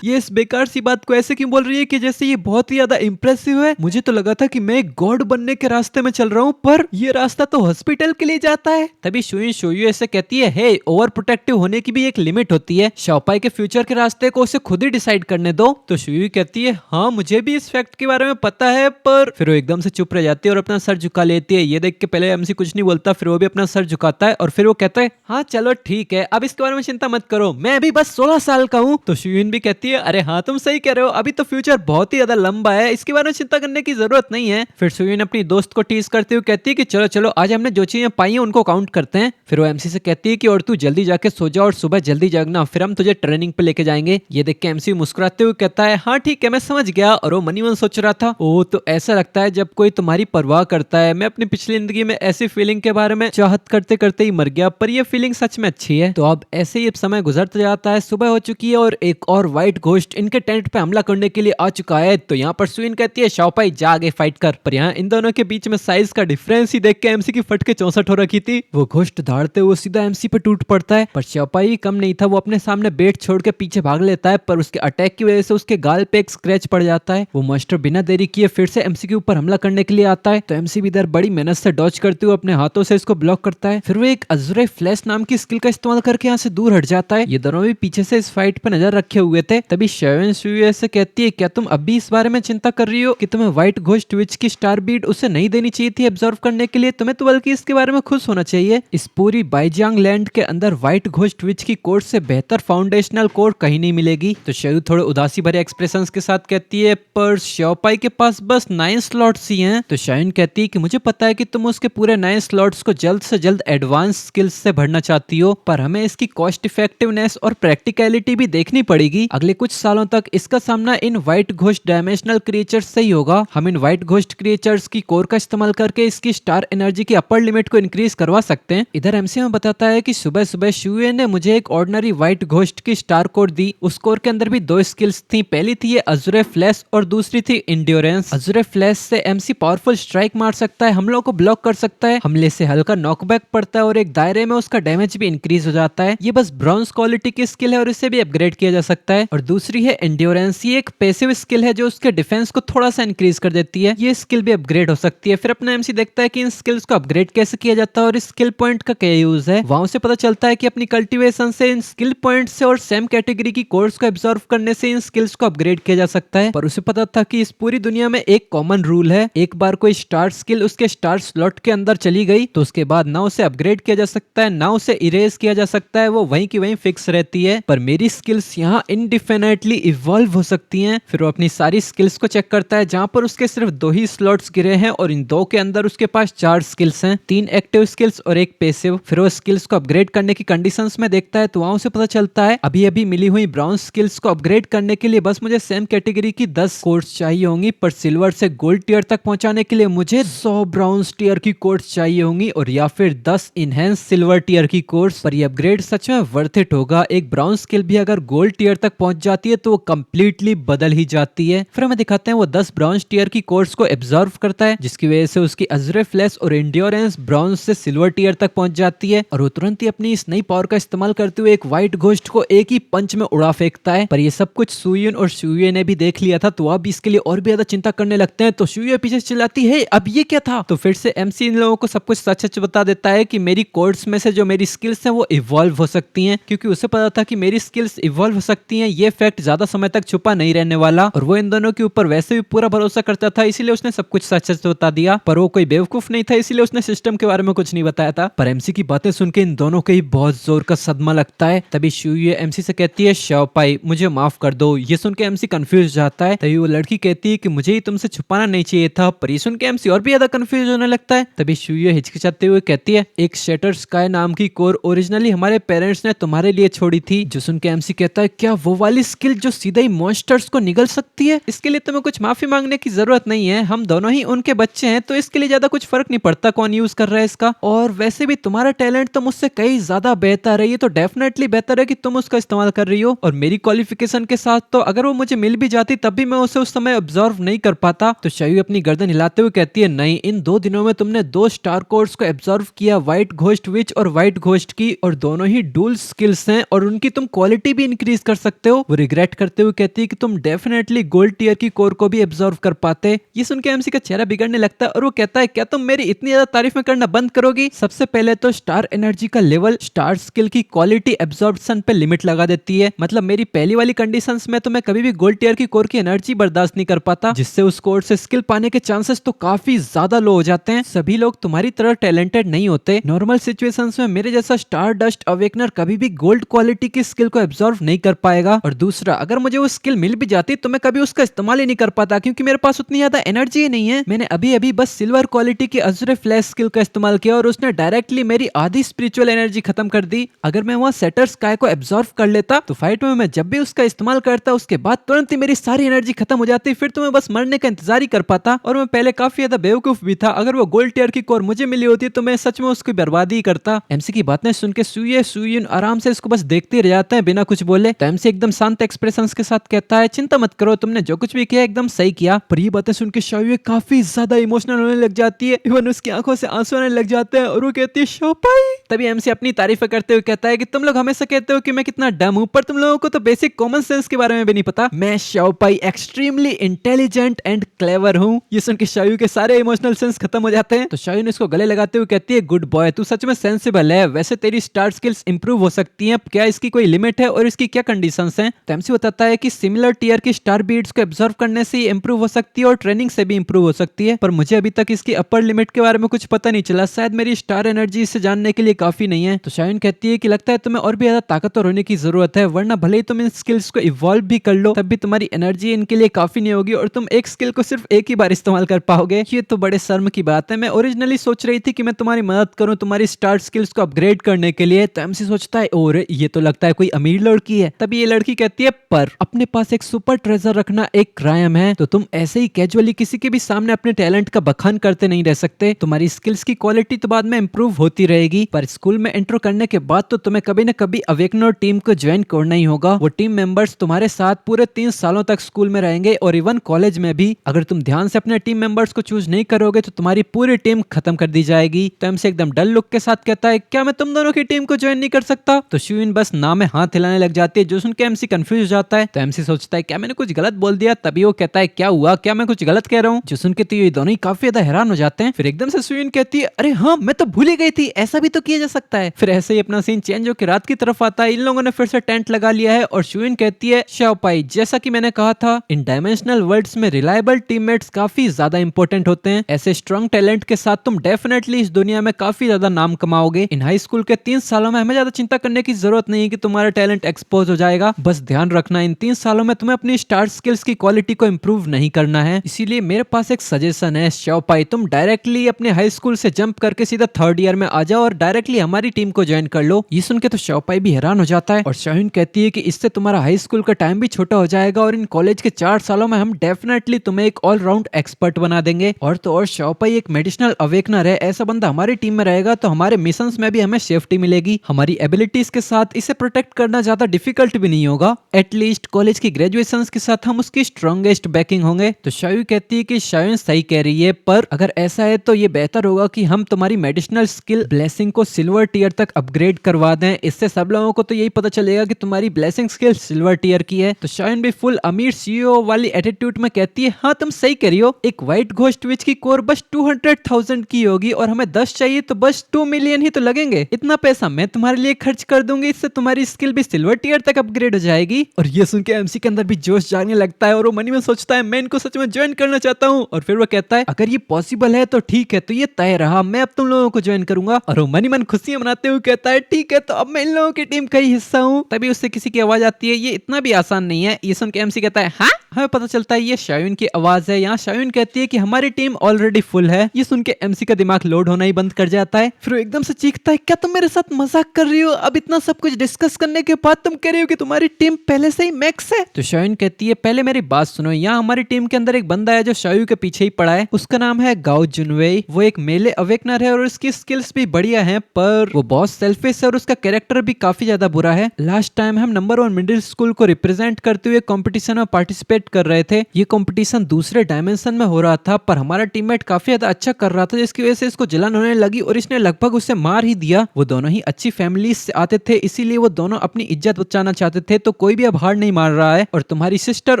ये इस बेकार सी बात को ऐसे क्यों बोल रही है कि जैसे ये बहुत ही ज्यादा इंप्रेसिव है। मुझे तो लगा था कि मैं एक गॉड बनने के रास्ते में चल रहा हूँ, पर ये रास्ता तो हॉस्पिटल के लिए जाता है। तभी शोयू ऐसे कहती है हे ओवर प्रोटेक्टिव होने की भी एक लिमिट होती है, शाओपाई के फ्यूचर के रास्ते को उसे खुद ही डिसाइड करने दो। तो शोयू कहती है हाँ मुझे भी इस फैक्ट के बारे में पता है, पर फिर वो एकदम से चुप रह जाती है और अपना सर झुका लेती है। ये देख के पहले एमसी कुछ नहीं बोलता, फिर वो भी अपना सर झुकाता है और फिर वो कहता है हाँ चलो ठीक है, अब इसके बारे में चिंता मत करो, मैं अभी बस 16 साल का हूँ। तो शोयू भी कहती है अरे हाँ तुम सही कह रहे हो, अभी तो फ्यूचर बहुत ही ज्यादा लंबा है, इसके बारे में चिंता करने की जरूरत नहीं है। फिर सुयुन अपनी दोस्त को टीज करते हुए कहती है कि चलो चलो आज हमने जो चीजें पाई हैं उनको काउंट करते हैं। फिर वो एमसी से कहती है कि और तू जल्दी जाके सो जा और सुबह जल्दी जागना, फिर हम तुझे ट्रेनिंग पे लेके जाएंगे। ये देख के एमसी मुस्कुराते हुए कहता है हाँ ठीक है मैं समझ गया। और वो मनी मन सोच रहा था ओ तो ऐसा लगता है जब कोई तुम्हारी परवाह करता है। मैं अपनी पिछली जिंदगी में ऐसी फीलिंग के बारे में चाहत करते करते ही मर गया, पर ये फीलिंग सच में अच्छी है। तो अब ऐसे ही समय गुजरता जाता है, सुबह हो चुकी है और एक और व्हाइट घोस्ट इनके टेंट पे हमला करने के लिए आ चुका है। तो यहाँ पर सुइन कहती है शाओपाई जा आगे फाइट कर, पर यहाँ इन दोनों के बीच में साइज का डिफरेंस ही देख के एमसी की फट के 64 हो रखी थी। वो घोस्ट धाड़ते हुए सीधा एमसी पे टूट पड़ता है, पर शाओपाई कम नहीं था, वो अपने सामने बेट छोड़ के पीछे भाग लेता है, पर उसके अटैक की वजह से उसके गाल पे एक स्क्रैच पड़ जाता है। वो मास्टर बिना देरी किए फिर से एमसी के ऊपर हमला करने के लिए आता है। तो एमसी भी इधर बड़ी मेहनत से डॉज करते हुए अपने हाथों से इसको ब्लॉक करता है। फिर वो एक अज़ुरे फ्लैश नाम की स्किल का इस्तेमाल करके यहाँ से दूर हट जाता है। ये दोनों भी पीछे से इस फाइट पे नजर रखे हुए थे। तभी शेवन सुयुए से कहती है क्या तुम अभी इस बारे में चिंता कर रही हो कि तुम्हें व्हाइट घोस्ट विच की स्टार बीट उसे नहीं देनी चाहिए थी एब्जॉर्व करने के लिए? तुम्हें तो बल्कि इसके बारे में खुश होना चाहिए। इस पूरी बाइजियांग लैंड के अंदर व्हाइट घोस्ट विच की कोर से बेहतर फाउंडेशनल कोर कहीं नहीं मिलेगी। तो शेयू थोड़े उदासी भरे एक्सप्रेशंस के साथ कहती है पर शाओपाई के पास बस 9 स्लॉट्स ही हैं। तो शाइन कहती है कि मुझे पता है कि तुम उसके पूरे 9 स्लॉट्स को जल्द से जल्द एडवांस स्किल्स से भरना चाहती हो, पर हमें इसकी कॉस्ट इफेक्टिवनेस और प्रैक्टिकलिटी भी देखनी पड़ेगी। अगले कुछ सालों तक इसका सामना इन व्हाइट घोस्ट डायमेंशनल क्रिएचर्स से ही होगा। हम इन व्हाइट घोस्ट क्रिएचर्स की कोर का इस्तेमाल करके इसकी स्टार एनर्जी की अपर लिमिट को इंक्रीज करवा सकते हैं। इधर एमसी में बताता है कि सुबह सुबह शुए ने मुझे एक ऑर्डिनरी व्हाइट घोस्ट की स्टार कोर दी। उस कोर के अंदर भी 2 स्किल्स थी, पहली थी ये अज़ुरे फ्लैश और दूसरी थी इंड्योरेंस। अज़ुरे फ्लैश से एमसी पावरफुल स्ट्राइक मार सकता है, हमलों को ब्लॉक कर सकता है, हमले से हल्का नॉकबैक पड़ता है और एक दायरे में उसका डैमेज भी इंक्रीज हो जाता है। ये बस ब्रॉन्ज क्वालिटी की स्किल है और इसे भी अपग्रेड किया जा सकता है। और दूसरी है एंड्योरेंस, ये एक पैसिव स्किल है जो उसके डिफेंस को थोड़ा सा इंक्रीज कर देती है। ये स्किल भी अपग्रेड हो सकती है। फिर अपना एमसी देखता है कि इन स्किल्स को अपग्रेड कैसे किया जाता है और इस स्किल पॉइंट का क्या यूज है। वहां से पता चलता है कि अपनी कल्टीवेशन से इन स्किल पॉइंट से और सेम कैटेगरी की कोर्स को एब्जॉर्व करने से इन स्किल्स को अपग्रेड किया जा सकता है। पर उसे पता था कि इस पूरी दुनिया में एक कॉमन रूल है, एक बार कोई स्टार स्किल उसके स्टार स्लॉट के अंदर चली गई तो उसके बाद ना उसे अपग्रेड किया जा सकता है ना उसे इरेज किया जा सकता है, वो वहीं की वहीं फिक्स रहती है। पर मेरी स्किल्स यहाँ इनडिफिनिटली इवॉल्व हो सकती हैं। फिर वो अपनी सारी स्किल्स को चेक करता है जहां पर उसके सिर्फ 2 ही स्लॉट्स गिरे हैं और इन 2 के अंदर उसके पास 4 स्किल्स हैं, 3 एक्टिव स्किल्स और 1 पैसिव। फिर वो स्किल्स को अपग्रेड करने की कंडीशंस में देखता है तो वहां उसे पता चलता है अभी अभी मिली हुई ब्राउन स्किल्स को अपग्रेड करने के लिए बस मुझे सेम कैटेगरी की 10 कोर्स चाहिए होंगी, पर सिल्वर से गोल्ड टियर तक पहुंचाने के लिए मुझे 100 ब्राउन टियर की कोर्स चाहिए होंगी और या फिर 10 इनहेंस सिल्वर टियर की कोर्स। पर ये अपग्रेड सच में वर्थ इट होगा। एक ब्राउन स्किल भी अगर गोल्ड टियर तक पहुंच जाती है तो वो कंप्लीटली बदल ही जाती है। फिर हमें दिखाते हैं वो 10 ब्राउन टियर की कोर्स को एब्जॉर्व करता है, जिसकी वजह से उसकी अज़ुरे फ्लैश और एंड्योरेंस ब्राउन से सिल्वर टियर तक पहुंच जाती है और वो तुरंत ही अपनी इस नई पावर का इस्तेमाल करते हुए एक व्हाइट घोस्ट को एक ही पंच में उड़ा फेंकता है। पर ये सब कुछ सुयुन और शुए ने भी देख लिया था, तो अब इसके लिए और भी ज्यादा चिंता करने लगते हैं। तो शुए पीछे चिल्लाती है अब ये क्या था? तो फिर से एमसी इन लोगों को सब कुछ सच सच बता देता है कि मेरी कोर्स में से जो मेरी स्किल्स हैं वो इवॉल्व हो सकती हैं, क्योंकि उसे पता था कि मेरी स्किल्स इवॉल्व हो सकती हैं। ये फैक्ट ज्यादा समय तक छुपा नहीं रहने वाला और वो इन दोनों के ऊपर वैसे भी पूरा भरोसा करता था, इसीलिए उसने सब कुछ सच सच बता दिया। पर वो कोई बेवकूफ नहीं था, इसीलिए उसने सिस्टम के बारे में कुछ नहीं बताया था। पर एमसी की बातें सुन के इन दोनों के ही बहुत जोर का सदमा लगता है। तभी शुए एमसी से कहती है शाओपाई मुझे माफ कर दो। ये सुन के एमसी कंफ्यूज जाता है। तभी वो लड़की कहती है कि मुझे ही तुमसे छुपाना नहीं चाहिए था। पर ये सुन के एमसी और भी ज्यादा कंफ्यूज होने लगता है। तभी शुए हिचकिचाते हुए कहती है एक शटर स्काई नाम की कोर ओरिजिनली हमारे पेरेंट्स ने तुम्हारे लिए छोड़ी थी। जो सुन के एमसी कहता है क्या वो वाली स्किल जो सीधे ही मॉन्स्टर्स को निगल सकती है? इसके लिए तुम्हें कुछ माफी मांगने की जरूरत नहीं है, हम दोनों ही उनके बच्चे हैं, तो इसके लिए ज्यादा कुछ फर्क नहीं पड़ता कौन यूज कर रहा है इसका। और वैसे भी तुम्हारा टैलेंट तो मुझसे कई ज्यादा बेहतर है, ये तो डेफिनेटली बेहतर है कि तुम उसका इस्तेमाल कर रही हो। और मेरी क्वालिफिकेशन के साथ तो अगर वो मुझे मिल भी जाती तब भी मैं उसे उस समय ऑब्जर्व नहीं कर पाता। तो शायू अपनी गर्दन हिलाते हुए कहती है नहीं, इन 2 दिनों में तुमने 2 स्टार कोर्स को ऑब्जर्व किया, व्हाइट घोस्ट विच और व्हाइट घोस्ट की, और दोनों ही डुअल स्किल्स हैं और उनकी तुम क्वालिटी भी इंक्रीज कर सकते हो। वो रिग्रेट करते हुए कहती है कि तुम डेफिनेटली गोल्ड टियर की कोर को भी ऑब्जर्व कर पाते। ये सुन के एमसी का चेहरा बिगड़ने लगता है और वो कहता है क्या तुम मेरी इतनी ज्यादा तारीफ में करना बंद करोगी? सबसे पहले तो स्टार एनर्जी का लेवल स्टार स्किल की क्वालिटी एब्जॉर्प्शन पे लिमिट लगा देती है। मतलब मेरी पहली वाली कंडीशंस में तो मैं कभी भी गोल्ड टियर की कोर की एनर्जी बर्दाश्त नहीं कर पाता, जिससे उस कोर से स्किल पाने के चांसेस तो काफी ज्यादा लो हो जाते हैं। सभी लोग तुम्हारी तरह टैलेंटेड नहीं होते। नॉर्मल सिचुएशंस में मेरे जैसा स्टार डस्ट अवेकनर कभी भी गोल्ड क्वालिटी की स्किल को एब्जॉर्व नहीं कर पाएगा। जाएगा, और दूसरा अगर मुझे वो स्किल मिल भी जाती तो मैं कभी उसका इस्तेमाल ही नहीं कर पाता क्योंकि मेरे पास उतनी ज्यादा एनर्जी ही नहीं है। मैंने अभी अभी बस सिल्वर क्वालिटी की अज़ुरे फ्लैश स्किल का इस्तेमाल किया और उसने डायरेक्टली मेरी आधी स्पिरिचुअल एनर्जी खत्म कर दी। अगर मैं वहाँ सेटर स्काई को एब्जॉर्व कर लेता तो फाइट में मैं जब भी उसका इस्तेमाल करता उसके बाद तुरंत ही मेरी सारी एनर्जी खत्म हो जाती, फिर तो मैं बस मरने का इंतजार ही कर पाता। और मैं पहले काफी ज्यादा बेवकूफ भी था, अगर वो गोल्ड टियर की कोर मुझे मिली होती तो मैं सच में उसकी बर्बादी ही करता। एमसी की बातें सुन के सुयुन आराम से इसको बस देखते रह जाते हैं बिना कुछ बोले। तो एमसी एकदम शांत एक्सप्रेशन के साथ कहता है, चिंता मत करो, तुमने जो कुछ भी किया एकदम सही किया। पर ये बातें सुन के शाओये काफी ज्यादा इमोशनल होने लग जाती है, इवन उसकी आंखों से आंसू आने लग जाते हैं और वो कहती है शोपाई। तभी एमसी अपनी तारीफ करते हुए कहता है कि तुम लोग हमेशा कहते हो कि मैं कितना डम हूँ, पर तुम लोगों को तो बेसिक कॉमन सेंस के बारे में भी नहीं पता। मैं शाओपाई एक्सट्रीमली इंटेलिजेंट एंड क्लेवर हूँ। ये सुन के शायू के सारे इमोशनल सेंस खत्म हो जाते हैं। तो शायू ने इसको गले लगाते हुए कहती है, गुड बॉय, तू सच में सेंसिबल है। वैसे तेरी स्टार स्किल्स इंप्रूव हो सकती हैं, क्या इसकी कोई लिमिट है और इसकी क्या कंडीशंस हैं? तो एमसी बताता है कि सिमिलर टीयर की स्टार बीड्स को एब्जॉर्व करने से इंप्रूव हो सकती है और ट्रेनिंग से भी इंप्रूव हो सकती है, पर मुझे अभी तक इसकी अपर लिमिट के बारे में कुछ पता नहीं चला। शायद मेरी स्टार एनर्जी इसे जानने के लिए काफी नहीं है। तो शायन कहती है कि लगता है तुम्हें और भी ज्यादा ताकतवर होने की जरूरत है, वरना भले ही तुम इन स्किल्स को इवॉल्व भी कर लो तब भी तुम्हारी एनर्जी इनके लिए काफी नहीं होगी और तुम एक स्किल को सिर्फ एक ही बार इस्तेमाल कर पाओगे। ये तो बड़े शर्म की बात है। मैं ओरिजिनली सोच रही थी कि मैं तुम्हारी मदद करूं तुम्हारी स्टार स्किल्स को अपग्रेड करने के लिए। तो एमसी सोचता है, और ये तो लगता है कोई अमीर लड़की है। तभी ये लड़की कहती है, पर अपने पास एक सुपर ट्रेजर रखना एक क्राइम है, तो तुम ऐसे ही कैजुअली किसी के भी सामने अपने टैलेंट का बखान करते नहीं रह सकते। तुम्हारी स्किल्स की क्वालिटी तो बाद में इंप्रूव होती रहेगी, पर स्कूल में एंटर करने के बाद तो तुम्हें कभी न कभी अवेकनर टीम को ज्वाइन करना ही होगा। वो टीम मेंबर्स तुम्हारे साथ पूरे 3 सालों तक स्कूल में रहेंगे और इवन कॉलेज में भी। अगर तुम ध्यान से अपने टीम मेंबर्स को चूज नहीं करोगे तो तुम्हारी पूरी टीम खत्म कर दी जाएगी। तो एमसी एकदम डल लुक के साथ कहता है, क्या मैं तुम दोनों की टीम को ज्वाइन नहीं कर सकता? तो शुइन बस ना में हाथ हिलाने लग जाती है, जो सुन के एमसी कंफ्यूज हो जाता है। तो एमसी सोचता है, क्या मैंने कुछ गलत बोल दिया? तभी वो कहता है, क्या हुआ, क्या मैं कुछ गलत कह रहा हूँ? जो सुन के तो ये दोनों ही काफी ज्यादा हैरान हो जाते हैं। फिर एकदम से शुइन कहती है, अरे हाँ, मैं तो भूल ही गई थी, ऐसा भी तो किया जा सकता है। फिर ऐसे ही अपना सीन चेंज होकर रात की तरफ आता है। इन लोगों ने फिर से टेंट लगा लिया है और शुइन कहती है, शाओपाई, जैसा कि मैंने कहा था, इन डायमेंशनल वर्ल्ड्स में रिलायबल टीममेट्स काफी ज्यादा इंपॉर्टेंट होते हैं। ऐसे स्ट्रॉन्ग टैलेंट के साथ तुम डेफिनेटली इस दुनिया में काफी ज्यादा नाम कमाओगे। इन हाई स्कूल के 3 सालों में हमें ज्यादा चिंता करने की जरूरत नहीं है कि तुम्हारा टैलेंट एक्सपोज हो जाएगा। बस ध्यान रखना, इन 3 सालों में तुम्हें अपनी स्टार स्किल्स की क्वालिटी को इंप्रूव नहीं करना है। इसीलिए मेरे पास एक सजेशन है शाओपाई, तुम डायरेक्टली अपने हाई स्कूल से जंप करके सीधा 3rd ईयर में आ जाओ और डायरेक्टली हमारी टीम को ज्वाइन कर लो। ये सुन के तो शाओपाई भी हैरान हो जाता है और शाहीन कहती है कि इससे तुम्हारा हाई स्कूल का टाइम भी छोटा हो जाएगा और इन कॉलेज के 4 सालों में हम डेफिनेटली तुम्हें एक ऑलराउंड एक्सपर्ट बना देंगे। और तो और शाओपाई एक मेडिसिनल अवेकनर है, ऐसा बंदा हमारी टीम में रहेगा तो हमारे मिशंस में भी हमें सेफ्टी मिलेगी। हमारी एबिलिटीज के साथ इसे प्रोटेक्ट करना ज्यादा डिफिकल्ट भी नहीं होगा। एटलीस्ट कॉलेज की ग्रेजुएशन के साथ हम उसकी स्ट्रॉन्गेस्ट बैकिंग होंगे। तो शायू कहती है कि शायन सही कह रही है, पर अगर ऐसा है तो ये बेहतर होगा कि हम तुम्हारी मेडिसिनल स्किल ब्लेसिंग को सिल्वर टियर तक अपग्रेड करवा दें। इससे सब लोगों को तो यही पता चलेगा कि तुम्हारी ब्लेसिंग स्किल सिल्वर टियर की है। तो शायन भी फुल अमीर सीईओ वाली एटीट्यूड में कहती है, हाँ तुम सही कह रही हो, एक व्हाइट घोस्ट विच की कोर बस 200,000 की होगी और हमें 10 चाहिए तो बस 2 मिलियन ही तो लगेंगे। इतना पैसा मैं तुम्हारे लिए खर्च कर दूंगी, इससे तुम्हारी स्किल भी सिल्वर टियर तक अपग्रेड हो जाएगी। और ये सुन के एमसी के अंदर भी जोश जागने लगता है और वो मनी में सोचता है, मैं इनको सच में ज्वाइन करना चाहता हूँ। और फिर वो कहता है, अगर ये पॉसिबल है तो ठीक है, तो ये तय रहा, मैं अब तुम लोगों को ज्वाइन करूंगा। और वो मनी मन खुशियां मनाते हुए कहता है, ठीक है, तो अब मैं इन लोगों की टीम का ही हिस्सा हूँ। तभी उससे किसी की आवाज आती है, ये इतना भी आसान नहीं है। ये सुन के एमसी कहता है, हाँ, हमें पता चलता है ये शायून की आवाज है। यहाँ शायून कहती है कि हमारी टीम ऑलरेडी फुल है। ये सुन के एमसी का दिमाग लोड होना ही बंद कर जाता है। फिर वो एकदम से चीखता है, क्या तुम मेरे साथ मजाक कर रही हो? अब इतना सब कुछ डिस्कस करने के बाद तुम कह रही हो कि तुम्हारी टीम पहले से ही मैक्स है? तो शायून कहती है, पहले मेरी बात सुनो, यहाँ हमारी टीम के अंदर एक बंदा है जो शायू के पीछे ही पड़ा है। उसका नाम है गाओ जुनवेई। वो एक मेले अवेकनर है और उसकी स्किल्स भी बढ़िया है, पर वो बहुत सेल्फिश है और उसका कैरेक्टर भी काफी ज्यादा बुरा है। लास्ट टाइम हम नंबर 1 मिडिल स्कूल को रिप्रेजेंट करते हुए कंपटीशन में पार्टिसिपेट कर रहे थे। ये कंपटीशन दूसरे डायमेंशन में हो रहा था, पर हमारा टीममेट काफी ज्यादा अच्छा कर रहा था, जिसकी वजह से इसको जलन होने लगी और इसने लगभग उसे मार ही दिया। वो दोनों ही अच्छी फैमिली से आते थे, इसीलिए वो दोनों अपनी इज्जत बचाना चाहते थे, तो कोई भी अब हार नहीं मार रहा है। और तुम्हारी सिस्टर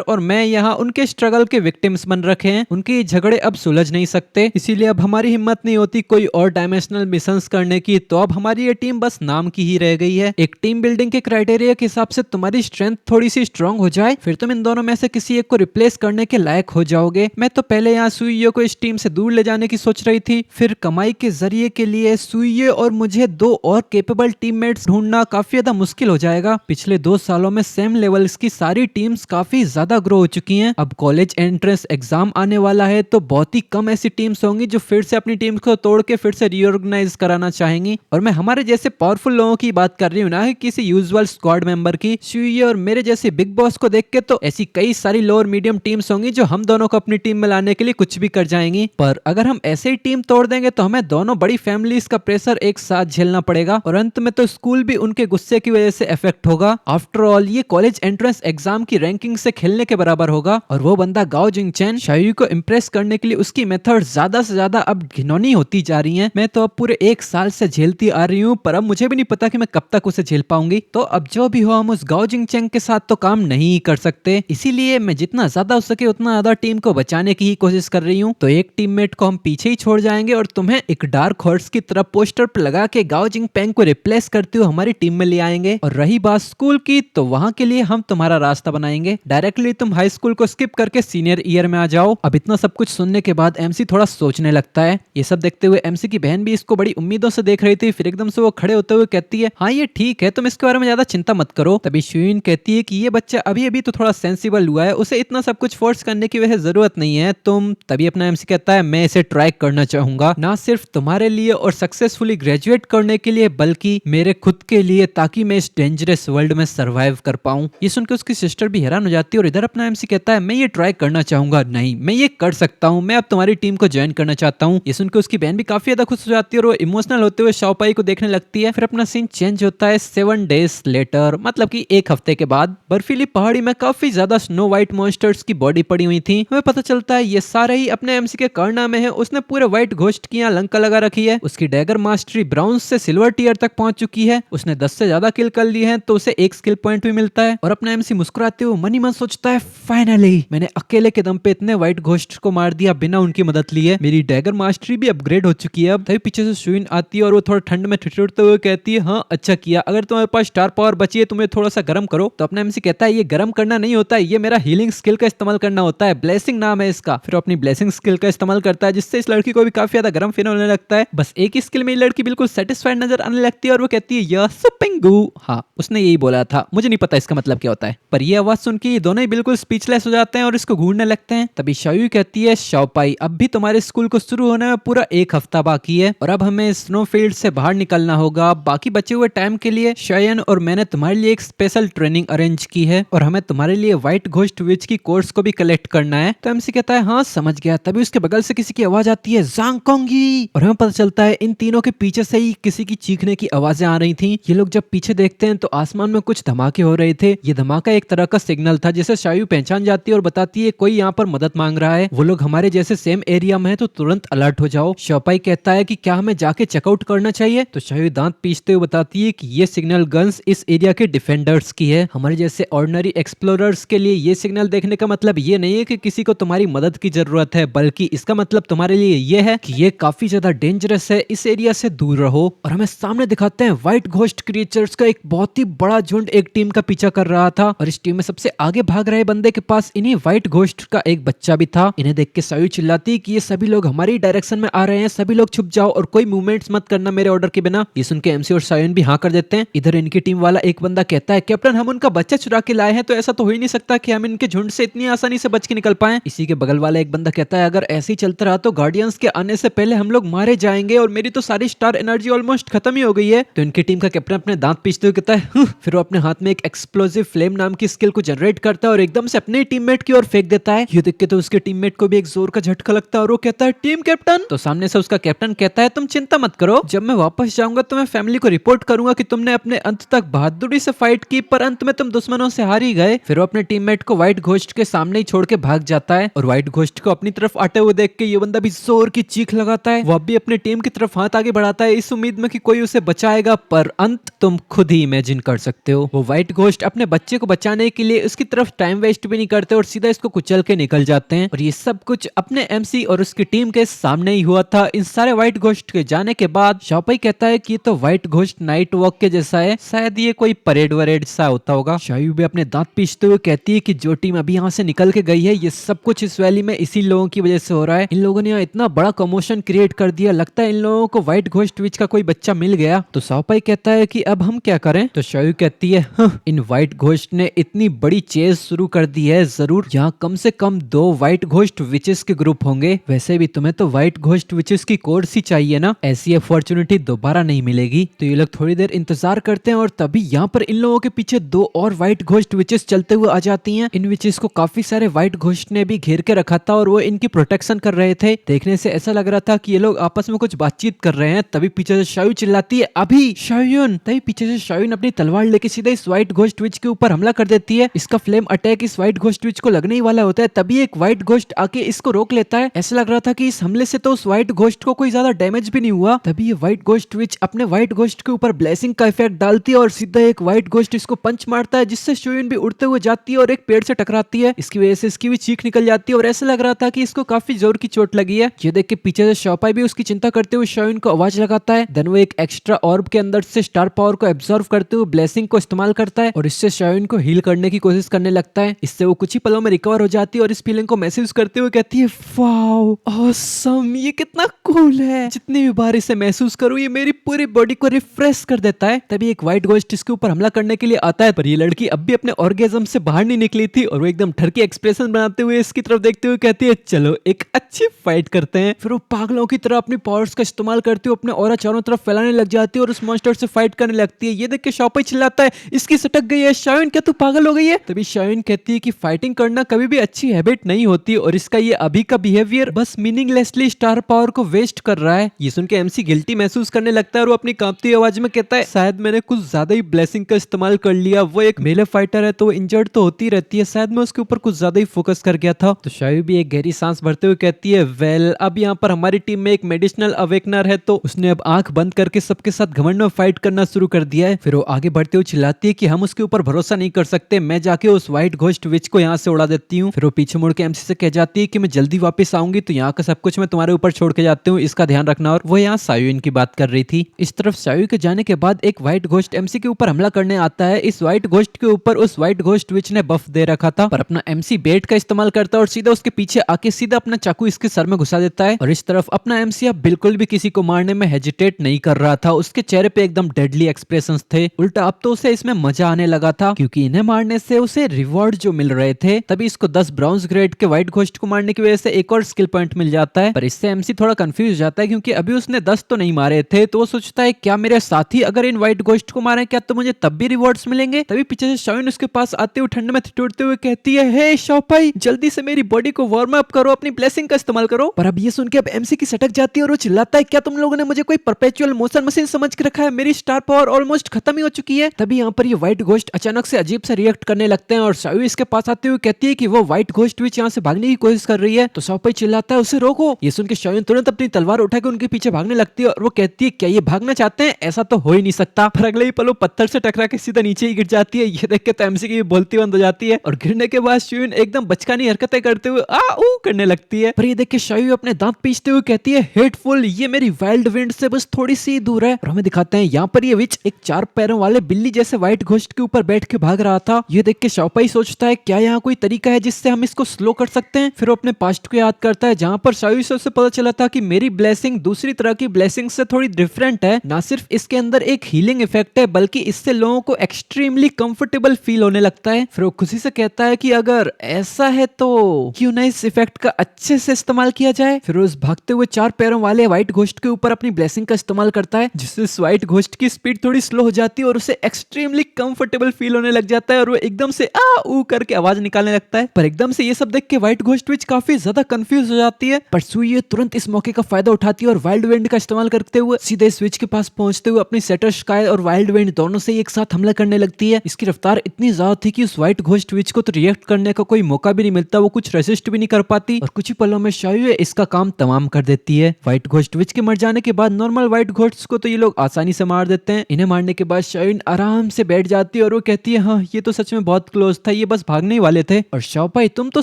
और मैं यहाँ उनके स्ट्रगल के विक्टिम्स बन रखे हैं। उनके झगड़े अब सुलझ नहीं सकते, इसीलिए अब हमारी हिम्मत नहीं होती कोई और डायमेंशनल मिशंस करने की। तो अब हमारी ये टीम बस नाम की ही रह गई है। एक टीम बिल्डिंग के क्राइटेरिया के हिसाब से तुम्हारी स्ट्रेंथ थोड़ी सी स्ट्रांग हो जाए, फिर तुम इन दोनों में से किसी एक को रिप्लेस करने के लायक हो जाओगे। मैं तो पहले यहाँ सुइयो को इस टीम से दूर ले जाने की सोच रही थी, फिर कमाई के जरिए के लिए सुइयो और मुझे 2 और केपेबल टीममेट्स ढूंढना काफी ज्यादा मुश्किल हो जाएगा। पिछले 2 साल सालों में सेम लेवल्स की सारी टीम्स काफी ज्यादा ग्रो हो चुकी हैं। अब कॉलेज एंट्रेंस एग्जाम आने वाला है तो बहुत ही कम ऐसी टीम्स होंगी जो फिर से अपनी टीम को तोड़ के फिर से रीऑर्गेनाइज कराना चाहेंगी। और मैं हमारे जैसे पावरफुल लोगों की बात कर रही हूँ ना, किसी यूजुअल स्क्वाड मेंबर की। शुई और मेरे जैसे बिग बॉस को देख के तो ऐसी कई सारी लोअर मीडियम टीम्स होंगी जो हम दोनों को अपनी टीम में लाने के लिए कुछ भी कर जाएंगी। पर अगर हम ऐसे ही टीम तोड़ देंगे तो हमें दोनों बड़ी फैमिलीज का प्रेशर एक साथ झेलना पड़ेगा और अंत में तो स्कूल भी उनके गुस्से की वजह से इफेक्ट होगा। आफ्टर ऑल ये कॉलेज एंट्रेंस एग्जाम की रैंकिंग से खेलने के बराबर होगा। और वो बंदा गाओ जिंगचैन, शायरी को इम्प्रेस करने के लिए उसकी मेथड ज्यादा से ज्यादा अब घिनौनी होती जा रही है। मैं तो अब पूरे 1 साल से झेलती आ रही हूँ, पर अब मुझे भी नहीं पता कि मैं कब तक उसे झेल पाऊंगी। तो अब जो भी हो, हम उस गाओ जिंगचैन के साथ तो काम नहीं कर सकते। इसीलिए मैं जितना ज्यादा हो सके उतना ज्यादा टीम को बचाने की ही कोशिश कर रही हूँ। तो एक टीममेट को हम पीछे ही छोड़ जाएंगे और तुम्हें एक डार्क हॉर्स की तरफ पोस्टर पर लगा के गाओ जिंगपेंग को रिप्लेस करते हुए हमारी टीम में ले आएंगे। और रही बात स्कूल की, तो वहां के लिए हम तुम्हारा रास्ता बनाएंगे। डायरेक्टली तुम हाई स्कूल को स्किप करके सीनियर ईयर में आ जाओ। अब इतना सब कुछ सुनने के बाद एमसी थोड़ा सोचने लगता है। ये सब देखते हुए एमसी की बहन भी इसको बड़ी उम्मीदों से देख रही थी। फिर एकदम से वो खड़े होते हुए कहती है, हाँ ये ठीक है, तुम इसके बारे में ज्यादा चिंता मत करो। तभी शुइन कहती है कि ये बच्चा अभी अभी तो थोड़ा सेंसिबल हुआ है, उसे इतना सब कुछ फोर्स करने की वैसे जरूरत नहीं है। तभी अपना एमसी कहता है, मैं इसे ट्राई करना चाहूंगा, ना सिर्फ तुम्हारे लिए और सक्सेसफुली ग्रेजुएट करने के लिए, बल्कि मेरे खुद के लिए, ताकि मैं इस डेंजरस वर्ल्ड में सर्वाइव कर पाऊं। ये सुनकर उसकी सिस्टर भी हैरान हो जाती है और इधर अपना एमसी कहता है, मैं ये ट्राई करना चाहूंगा, नहीं मैं ये कर सकता हूँ, मैं अब तुम्हारी टीम को ज्वाइन करना चाहता हूँ। ये सुनकर उसकी बहन भी काफी ज्यादा खुश हो जाती है और वो इमोशनल होते हुए शाओपाई को देखने लगती है। फिर अपना सीन चेंज होता है 7 डेज लेटर, मतलब कि 1 हफ्ते के बाद। बर्फीली पहाड़ी में काफी ज्यादा स्नो व्हाइट मॉन्स्टर्स की बॉडी पड़ी हुई थी। हमें पता चलता है ये सारे ही अपने एमसी के कारनामे हैं। उसने पूरे व्हाइट घोस्ट की यहाँ लंका लगा रखी है। उसकी डैगर मास्टरी ब्राउन से सिल्वर टियर तक पहुंच चुकी है। उसने 10 से ज्यादा किल कर लिए हैं तो उसे 1 स्किल पॉइंट भी मिलता है। और अपना एमसी मुस्कुराते हुए मन ही मन सोचता है, फाइनली मैंने अकेले के दम पे इतने व्हाइट घोस्ट को मार दिया बिना उनकी मदद लिए। मेरी डैगर मास्टरी भी अपग्रेड हो चुकी है। अब तभी पीछे से शुइन आती है और वो थोड़ा ठंड में ठिठुरते हुए कहती है, हाँ अच्छा किया, अगर तुम्हारे पास स्टार पावर बची है तुम्हें थोड़ा सा गर्म करो। तो अपना एमसी कहता है, ये गर्म करना नहीं होता है, ये मेरा हीलिंग स्किल का इस्तेमाल करना होता है, ब्लेसिंग नाम है इसका। फिर अपनी ब्लेसिंग स्किल का इस्तेमाल करता है जिससे इस लड़की को भी काफी ज्यादा गर्म फील होने लगता है। बस एक ही स्किल में ये लड़की बिल्कुल सेटिस्फाइड नजर आने लगती है और वो कहती है, यह सुपिंगू। हाँ उसने यही बोला था, मुझे नहीं पता इसका मतलब क्या होता है। पर ये आवाज सुन के ये दोनों ही बिल्कुल स्पीचलेस हो जाते हैं और इसको घूरने लगते हैं। तभी शाओयू कहती है, शाओपाई अब भी तुम्हारे स्कूल को शुरू होने में पूरा 1 हफ्ता बाकी है और अब हमें स्नोफील्ड से बाहर निकलना होगा। बाकी बचे हुए टाइम के लिए शायन और मैंने तुम्हारे लिए एक स्पेशल ट्रेनिंग अरेंज की है और हमें तुम्हारे लिए व्हाइट घोस्ट विच की कोर्स को भी कलेक्ट करना है। तो एमसी कहता है, हाँ समझ गया। तभी उसके बगल से किसी की आवाज आती है, ज़ांगकोंगी। और हमें पता चलता है इन तीनों के पीछे से ही किसी की चीखने की आवाजें आ रही थी। ये लोग जब पीछे देखते हैं तो आसमान में कुछ धमाके हो रहे थे। ये धमाका एक तरह का सिग्नल था जिसे शायू पहचान जाती है और बताती है कोई यहाँ पर मदद मांग रहा है। वो लोग हमारे जैसे सेम एरिया में है तो तुरंत अलर्ट हो जाओ। शाओपाई कहता है कि क्या हमें जाके चेकआउट करना चाहिए। तो शायू दांत पीसते हुए बताती है कि ये सिग्नल गन्स इस एरिया के डिफेंडर्स की है। हमारे जैसे ऑर्डिनरी एक्सप्लोरर्स के लिए ये सिग्नल देखने का मतलब ये नहीं है कि किसी को तुम्हारी मदद की जरूरत है, बल्कि इसका मतलब तुम्हारे लिए ये है कि ये काफी ज्यादा डेंजरस है, इस एरिया से दूर रहो। और हमें सामने दिखाते हैं व्हाइट घोस्ट क्रिएचर्स का एक बहुत ही बड़ा झुंड एक टीम का पीछा कर रहा था और इस टीम में सबसे आगे भाग रहे बंदे के पास इन्हीं व्हाइट घोस्ट का एक बच्चा भी था। इन्हें देख के शायू चिल्लाती कि ये सभी लोग हमारी डायरेक्शन में आ रहे हैं, सभी लोग छुप जाओ और कोई मूवमेंट्स मत करना मेरे ऑर्डर के बिना। ये सुन के एमसी और शायन भी हाँ कर देते हैं। इधर इनकी टीम वाला एक बंदा कहता है, कैप्टन हम उनका बच्चा चुरा के लाए हैं तो ऐसा तो हो ही नहीं सकता कि हम इनके झुंड से इतनी आसानी से बच के निकल पाए। इसी के बगल वाला एक बंदा कहता है, अगर ऐसे ही चलता रहा तो गार्डियंस के आने से पहले हम लोग मारे जाएंगे और मेरी तो सारी स्टार एनर्जी ऑलमोस्ट खत्म ही हो गई है। तो इनकी टीम का कैप्टन अपने दांत पीसते हुए कहता है, फिर वो अपने हाथ में एक एक्सप्लोसिव फ्लेम नाम की स्किल को जनरेट करता है और एकदम से अपने टीममेट की ओर फेंक देता है। ये देख के तो उसके टीममेट को भी एक जोर का झटका लगता है और वो कहता है, टीम कैप्टन। तो सामने से उसका कैप्टन कहता है, तुम चिंता मत करो, जब मैं वापस जाऊंगा तो मैं फैमिली को रिपोर्ट करूंगा कि तुमने अपने अंत तक बहादुरी से फाइट की, पर अंत में तुम दुश्मनों से हार ही गए। फिर वो अपने टीममेट को व्हाइट घोस्ट के सामने ही छोड़ के भाग जाता है और व्हाइट घोस्ट को अपनी तरफ आते हुए देख के ये बंदा भी जोर की चीख लगाता है। वो भी अपनी टीम की तरफ हाथ आगे बढ़ाता है इस उम्मीद में कि कोई उसे बचाएगा, पर अंत तुम खुद ही इमेजिन कर सकते हो। वो व्हाइट घोस्ट अपने बच्चे को बचाने के लिए उसकी तरफ टाइम वेस्ट भी नहीं करते और सीधा इसको कुचल के निकल जाते हैं। और ये सब कुछ अपने एमसी और उसकी टीम के सामने ही हुआ था। इन सारे व्हाइट घोस्ट के जाने के बाद शाओपाई कहता है कि ये तो व्हाइट घोस्ट नाइट वॉक के जैसा है, शायद ये कोई परेड वरेड सा होता होगा। शायू भी अपने दांत पीसते हुए कहती है कि जो टीम अभी यहाँ से निकल के गई है ये सब कुछ इस वैली में इसी लोगों की वजह से हो रहा है। इन लोगों ने यहाँ इतना बड़ा कमोशन क्रिएट कर दिया, लगता है इन लोगों को व्हाइट घोस्ट विच का कोई बच्चा मिल गया। तो शाओपाई कहता है कि अब हम क्या करें। तो शायू कहती है, इन व्हाइट घोस्ट ने इतनी बड़ी चेज शुरू कर दी है, जरूर यहाँ कम से कम 2 व्हाइट घोस्ट विचेस के ग्रुप होंगे। वैसे भी तुम्हें तो व्हाइट घोस्ट विचेस की कोर्स ही चाहिए ना, ऐसी अपॉर्चुनिटी दोबारा नहीं मिलेगी। तो ये लोग थोड़ी देर इंतजार करते हैं और तभी यहाँ पर इन लोगों के पीछे 2 और व्हाइट घोस्ट विचेस चलते हुए आ जाती हैं। इन विचेस को काफी सारे व्हाइट घोस्ट ने भी घेर के रखा था और वो इनकी प्रोटेक्शन कर रहे थे। देखने से ऐसा लग रहा था कि ये लोग आपस में कुछ बातचीत कर रहे हैं। तभी पीछे से शायू चिल्लाती है, अभी शायून। तभी पीछे से शायून अपनी तलवार लेके सीधे इस व्हाइट घोस्ट विच के ऊपर हमला कर देती है। इसका फ्लेम अटैक इस व्हाइट घोस्ट विच को लगने ही वाला होता है, तभी एक व्हाइट घोस्ट आके इसको रोक लेता है। ऐसा लग रहा था कि इस हमले से तो उस व्हाइट घोस्ट को कोई ज्यादा डैमेज भी नहीं हुआ। तभी ये व्हाइट घोस्ट विच अपने व्हाइट घोस्ट के ऊपर ब्लेसिंग का इफेक्ट डालती है और सीधा एक व्हाइट घोस्ट इसको पंच मारता है, जिससे शायून भी उड़ते हुए जाती है और एक पेड़ से टकराती है। इसकी वजह से इसकी भी चीख निकल जाती है और ऐसा लग रहा था कि इसको काफी जोर की चोट लगी है। ये देख के पीछे से शॉपाई भी उसकी चिंता करते हुए शायून को आवाज लगाता है। देन वो एक एक्स्ट्रा ऑर्ब के अंदर से स्टार पावर को एब्जॉर्व करते हुए ब्लेसिंग को इस्तेमाल करता है और इससे शायून को हील करने की कोशिश करने लगता है। इससे वो कुछ ही पलों में रिकवर हो जाती है और इस फीलिंग को महसूस करते हुए कहती है, वाओ ऑसम, ये कितना कूल है। जितनी भी बार इसे महसूस करूं ये मेरी पूरी बॉडी को रिफ्रेश कर देता है। तभी एक व्हाइट घोस्ट इसके ऊपर हमला करने के लिए आता है, पर ये लड़की अब भी अपने ऑर्गेज्म से बाहर नहीं निकली थी और वो एकदम डर के एक्सप्रेशन बनाते हुए इसकी तरफ देखते हुए कहती है, चलो एक अच्छी फाइट करते हैं। फिर वो पागलों की तरह अपनी पावर्स का इस्तेमाल करती हुए अपने ऑरा चारों तरफ फैलाने लग जाती है और उस मॉन्स्टर से फाइट करने लगती है। ये देख के शॉपाई चिल्लाता है, इसकी सटक गई है शायून, क्या तू पागल हो गई है? तभी शायून कहती है कि फाइटिंग करना कभी भी अच्छी हैबिट नहीं होती और इसका ये अभी का बिहेवियर बस मीनिंगलेसली स्टार पावर को वेस्ट कर रहा है। ये सुन के एमसी गिल्टी महसूस करने लगता है और वो अपनी कांपती आवाज में कहता है, शायद मैंने कुछ ज्यादा ही ब्लेसिंग का इस्तेमाल कर लिया। वो एक मेले फाइटर है तो इंजर्ड तो होती रहती है, शायद मैं उसके ऊपर कुछ ज्यादा ही फोकस कर गया था। तो शायू भी एक गहरी सांस भरते हुए कहती है, वेल अब यहाँ पर हमारी टीम में एक मेडिसिनल अवेकनर है तो उसने अब आंख बंद करके सबके साथ घमंड में फाइट करना शुरू कर दिया है। फिर वो आगे बढ़ते हुए चिल्लाती है कि हम उसके ऊपर भरोसा नहीं कर सकते, मैं जाके उस व्हाइट घोस्ट विच को यहाँ से उड़ा देती हूँ। फिर वो पीछे मुड़ के एमसी से कह जाती है कि मैं जल्दी वापस आऊंगी तो यहाँ का सब कुछ मैं तुम्हारे ऊपर छोड़ के जाती हूँ, इसका ध्यान रखना। और वो यहाँ शायून की बात कर रही थी। इस तरफ शायू के जाने के बाद एक व्हाइट घोस्ट एमसी के ऊपर हमला करने आता है। इस व्हाइट घोस्ट के ऊपर उस व्हाइट घोस्ट विच ने बफ दे रखा था, पर अपना एमसी बेट का इस्तेमाल करता है और सीधा उसके पीछे आके सीधा अपना चाकू इसके सर में घुसा देता है। और इस तरफ अपना एमसी अब बिल्कुल भी किसी को मारने में हेजिटेट नहीं कर रहा था, उसके चेहरे पे एकदम डेडली एक्सप्रेशंस थे। उल्टा अब तो उसे इसमें मजा आने लगा था क्योंकि इन्हें मारने से उसे रिवॉर्ड जो मिल रहे थे। तभी इसको 10 ब्राउन्स ग्रेड के व्हाइट घोस्ट को मारने की वजह से एक और स्किल पॉइंट मिल जाता है, पर इससे एमसी थोड़ा कंफ्यूज हो जाता है क्योंकि अभी उसने 10 तो नहीं मारे थे। तो वो सोचता है क्या मेरे साथी अगर इन व्हाइट घोस्ट को मारे क्या तो मुझे तब भी रिवॉर्ड्स मिलेंगे। तभी पीछे से शायून उसके पास आते हुए ठंड में ठिठुरते हुए कहती है, हे शॉपाई जल्दी से मेरी बॉडी को वार्म अप करो, अपनी ब्लेसिंग का इस्तेमाल करो। पर अब ये सुन के अब एमसी की सटक जाती है और वो चिल्लाता है, क्या तुम लोगों ने मुझे कोई परपेचुअल मोशन मशीन समझ के रखा है? मेरी स्टार पावर ऑलमोस्ट खत्म ही हो चुकी है। तभी यहाँ पर ये व्हाइट घोस्ट अचानक से अजीब से रिएक्ट करने लगते हैं और शायू इसके पास आते हुए कहती है कि वो व्हाइट घोस्ट विच यहाँ से भागने की कोशिश कर रही है। तो शॉपाई चिल्लाता है, उसे रोको। ये सुन के शायू तुरंत अपनी तलवार उठा के उनके पीछे भागने लगती है और वो कहती है, क्या ये भागना चाहते हैं? ऐसा तो हो ही नहीं सकता। पर अगले ही पल वो पत्थर से टकरा के सीधा नीचे ही गिर जाती है। ये देख के तो एमसी की बोलती बंद हो जाती है और गिरने के बाद शायू एकदम बचकानी हरकतें करते हुए आ ऊ करने लगती है। पर ये देख के शायू अपने दांत पीसते हुए कहती है, हेटफुल, ये मेरी वाइल्ड विंड से बस थोड़ी सी दूर है। और हमें दिखाते हैं यहाँ पर ये विच एक 4 पैरों वाले बिल्ली जैसे व्हाइट घोस्ट के ऊपर बैठ के भाग रहा था। ये देख के शॉपाई सोचता है, क्या यहाँ कोई तरीका है जिससे हम इसको स्लो कर सकते हैं? फिर वो अपने पास्ट को याद करता है जहाँ पर शायू से उसे पता चला था कि मेरी ब्लेसिंग दूसरी तरह की ब्लेसिंग से थोड़ी डिफरेंट है। ना सिर्फ इसके अंदर एक हीलिंग इफेक्ट है बल्कि इससे लोगों को एक्सट्रीमली कंफर्टेबल फील होने लगता है। फिर वो खुशी से कहता है कि अगर ऐसा है तो क्यों ना इस इफेक्ट का अच्छे से इस्तेमाल किया जाए। फिर उस भागते हुए 4 पैरों वाले व्हाइट घोस्ट के ऊपर अपनी ब्लेसिंग का इस्तेमाल करता है जिससे इस व्हाइट घोस्ट की स्पीड थोड़ी स्लो हो जाती है और उसे एक्सट्रीमली कंफर्टेबल फील होने लग जाता है और वो एकदम से आ ऊ करके आवाज निकालने लगता है। पर एकदम से ये सब देख के व्हाइट घोस्ट विच काफी ज्यादा कंफ्यूज हो जाती है। पर सुई तुरंत इस मौके का फायदा उठाती है और वाइल्ड विंड का इस्तेमाल करते हुए सीधे स्विच के पास पहुंचते हुए अपनी सेटर स्काई और वाइल्ड विंड दोनों से एक साथ हमला करने लगती है। इसकी रफ्तार इतनी ज्यादा थी कि उस व्हाइट घोस्ट विच को तो रिएक्ट करने का कोई मौका भी नहीं मिलता, वो कुछ रेसिस्ट भी नहीं कर पाती और कुछ ही पलों में शायू इसका काम तमाम कर देती है। व्हाइट घोस्ट विच के मर जाने के बाद नॉर्मल व्हाइट घोस्ट को तो ये लोग आसानी से मार देते हैं। इन्हें मारने के बाद शायू आराम से बैठ जाती है और वो कहती है, हाँ ये तो सच में बहुत क्लोज था, ये बस भागने ही वाले थे। और शॉपाई तुम तो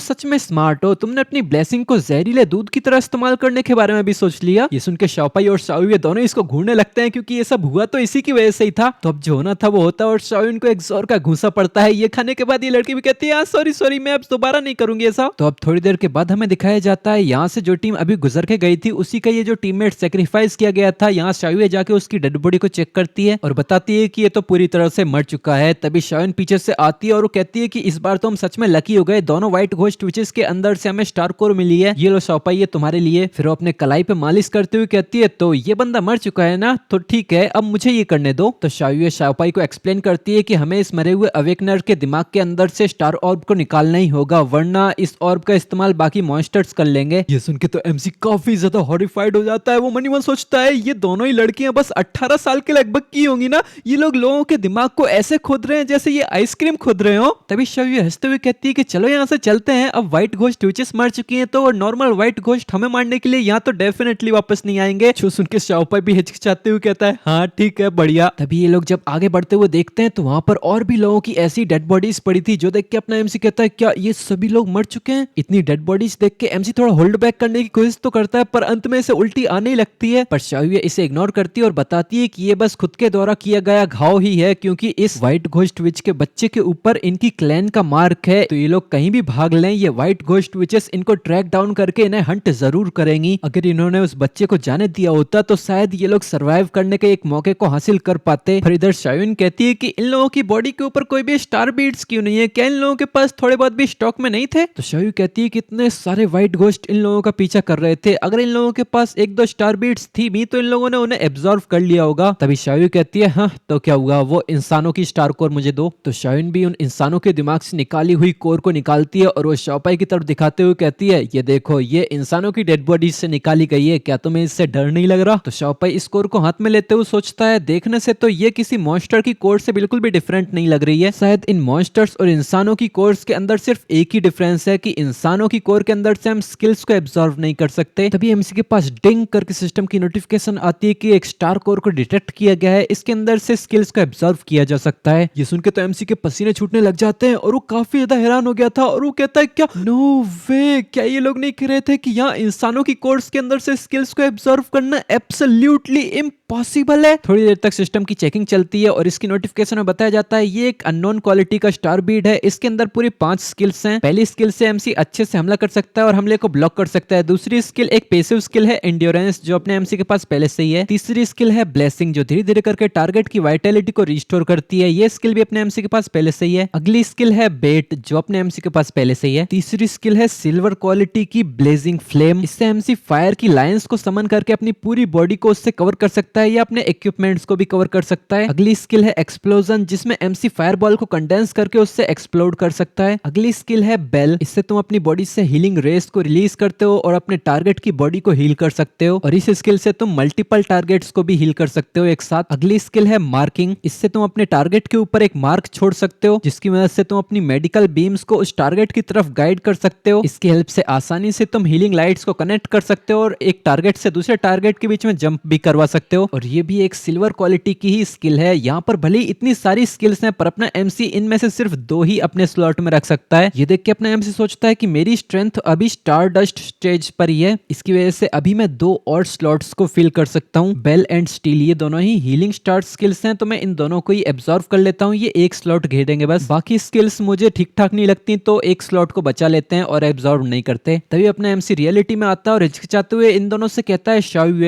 सच में स्मार्ट हो, तुमने अपनी ब्लेसिंग को जहरीले दूध की तरह इस्तेमाल करने के बारे में भी सोच लिया। ये सुन के शॉपाई और शायू ये दोनों इसको घूरने लगते हैं क्योंकि ये सब हुआ तो इसी की वजह से ही था। तो अब जो होना था वो होता है और शायू को एक जोर का घूंसा पड़ता है। ये खाने के बाद ये लड़की भी कहती है, सॉरी मैं अब दोबारा नहीं करूंगी ऐसा। तो अब थोड़ी देर के बाद हमें दिखाया जाता है यहाँ से जो टीम अभी गुजर के गई थी उसी का ये जो टीममेट सेक्रीफाइस किया गया था। यहाँ शायू जाके उसकी डेड बॉडी को चेक करती है और बताती है कि ये तो पूरी तरह से मर चुका है। तभी शाओन पीछे से आती है और वो कहती है कि इस बार तो हम सच में लकी हो गए, दोनों व्हाइट घोस्ट विचेस के अंदर से हमें स्टार कोर मिली है, ये लो शाओपाई ये तुम्हारे लिए। फिर वो अपने कलाई पे मालिश करते हुए कहती है तो ये बंदा मर चुका है ना, तो ठीक है अब मुझे ये करने दो। तो शाओयू शाओपाई को एक्सप्लेन करती है कि हमें इस मरे हुए अवेकनर के दिमाग के अंदर से स्टार ऑर्ब को निकालना ही होगा, वरना इस ऑर्ब का इस्तेमाल बाकी मॉन्स्टर्स कर लेंगे। ये सुन के तो एमसी काफी ज्यादा हॉरिफाइड हो जाता है। वो मनी मन सोचता है ये दोनों ही लड़कियां बस 18 साल के लगभग की होंगी ना, ये लोग लोगों के दिमाग को ऐसे खोद रहे हैं जैसे ये आइसक्रीम खोद रहे हो। तभी शाओयू हंसते हुए कहती है कि चलो यहाँ से चलते हैं, अब व्हाइट घोस्ट विचेस मर चुकी हैं तो नॉर्मल व्हाइट घोस्ट हमें मारने के लिए यहाँ तो डेफिनेटली वापस नहीं आएंगे। जो सुन के शाओपाई भी हिचकिचाते हुए कहता है हाँ ठीक है बढ़िया। तभी ये लोग जब आगे बढ़ते हुए देखते हैं तो वहां पर और भी लोगों की ऐसी डेड बॉडीज पड़ी थी, जो देख के अपना एमसी कहता है क्या ये सभी लोग मर चुके हैं। इतनी डेड बॉडीज देख के एमसी थोड़ा होल्ड बैक करने की कोशिश तो करता है, पर अंत में इसे उल्टी आने ही लगती है। पर शाओयू इसे इग्नोर करती है और बताती है कि ये बस खुद के द्वारा किया गया घाव ही है, क्योंकि इस व्हाइट घोस्ट विच के बच्चे के ऊपर इनकी क्लैन का मार्क है, तो ये लोग कहीं भी भाग लें ये व्हाइट घोस्ट विचेस इनको ट्रैक डाउन करके इन्हें हंट जरूर करेंगी। अगर इन्होंने उस बच्चे को जाने दिया होता तो शायद ये लोग सरवाइव करने के एक मौके को हासिल कर पाते। फिर इधर शाओयू कहती है कि इन लोगों की बॉडी के ऊपर कोई भी स्टार बीड्स क्यों नहीं है, क्या इन लोगों के पास थोड़े बहुत भी स्टॉक में नहीं थे। तो शाओयू कहती है कि इतने सारे व्हाइट घोस्ट इन लोगों का पीछा कर रहे थे, अगर इन लोगों के पास एक दो स्टार बीड्स थी भी तो इन लोगों ने उन्हें एब्जॉर्व कर लिया होगा। तभी शाओयू कहती है हाँ तो क्या हुआ, वो इंसानों की स्टार कोर मुझे दो। तो शाओयू भी उन इंसानों के दिमाग से निकाली हुई कोर को निकालती है और वो शाओपाई की तरफ दिखाते हुए कहती है ये देखो ये इंसानों की डेड बॉडी से निकाली गई है, क्या तुम्हें इससे डर नहीं लग रहा। तो शाओपाई इस कोर को हाथ में लेते हुए सोचता है देखने से तो ये किसी मॉन्स्टर की कोर से बिल्कुल भी डिफरेंट नहीं लग रही है, शायद इन मॉन्स्टर्स और इंसानों की कोर्स के अंदर सिर्फ एक ही डिफरेंस है कि इंसानों की कोर के अंदर से हम स्किल्स को एब्जॉर्व नहीं कर सकते। तभी एमसी के पास डिंग करके सिस्टम की नोटिफिकेशन आती है कि एक स्टार कोर को डिटेक्ट किया गया है, इसके अंदर से स्किल्स को एब्जॉर्व किया जा सकता है। ये सुन के तो एमसी के पसीने छूटने लग जाते हैं और वो काफी ज्यादा हैरान हो गया था और वो कहता है क्या नो वे, क्या ये लोग नहीं कह रहे थे कि यहाँ इंसानों की कोर्स के अंदर से स्किल्स को एब्जॉर्व करना एब्सोल्युटली इम्पॉसिबल है। थोड़ी देर तक सिस्टम की चेकिंग चलती है और इसकी नोटिफिकेशन में बताया जाता है ये एक अननोन क्वालिटी का स्टार बीड है, इसके अंदर पूरी 5 स्किल्स हैं। पहली स्किल से एमसी अच्छे से हमला कर सकता है और हमले को ब्लॉक कर सकता है। दूसरी स्किल एक पैसिव स्किल है एंड्योरेंस, जो अपने एमसी के पास पहले से ही है। तीसरी स्किल है ब्लेसिंग, जो धीरे धीरे करके टारगेट की वाइटलिटी को रिस्टोर करती है, ये स्किल भी अपने एमसी के पास पहले से ही है। अगली स्किल है बेट, जो अपने एमसी के पास पहले से ही है। तीसरी स्किल है सिल्वर क्वालिटी की ब्लेजिंग फ्लेम, इससे एमसी फायर की लाइंस को समन करके अपनी पूरी बॉडी को उससे कवर कर सकता है या अपने इक्विपमेंट्स को भी कवर कर सकता है। अगली स्किल है एक्सप्लोजन, जिसमें एमसी फायरबॉल को कंडेंस करके उससे एक्सप्लोड कर सकता है। अगली स्किल है बेल, इससे तुम अपनी बॉडी से हीलिंग रेस को रिलीज करते हो और अपने टारगेट की बॉडी को हील कर सकते हो, और इस स्किल से तुम मल्टीपल टारगेट्स को भी हील कर सकते हो एक साथ। अगली स्किल है मार्किंग, इससे तुम अपने टारगेट के ऊपर एक मार्क छोड़ सकते हो, जिसकी मदद से तुम अपनी मेडिकल बीम्स को उस टारगेट की तरफ गाइड कर सकते हो। इसकी हेल्प से आसानी से तुम हीलिंग लाइट्स को कनेक्ट कर सकते हो और एक टारगेट से दूसरे टारगेट के बीच में जंप भी करवा सकते हो। और ये भी एक सिल्वर क्वालिटी की ही स्किल है। यहाँ पर भले ही इतनी सारी स्किल्स हैं पर अपना एमसी इनमें से सिर्फ 2 ही अपने स्लॉट में रख सकता है। ये देख के अपना एमसी सोचता है कि मेरी स्ट्रेंथ अभी स्टार डस्ट स्टेज पर ही है, इसकी वजह से अभी मैं 2 और स्लॉट्स को फिल कर सकता हूँ। बेल एंड स्टील ये दोनों ही हीलिंग स्टार स्किल्स हैं, तो मैं इन दोनों को ही एब्जॉर्व कर लेता हूँ। ये एक स्लॉट घेरेंगे बस, बाकी स्किल्स मुझे ठीक ठाक नहीं लगती तो एक स्लॉट को बचा लेते हैं और एब्जॉर्व नहीं करते। तभी अपना एमसी रियलिटी में आता है और हिचकिचाते हुए इन दोनों से कहता है शाओयू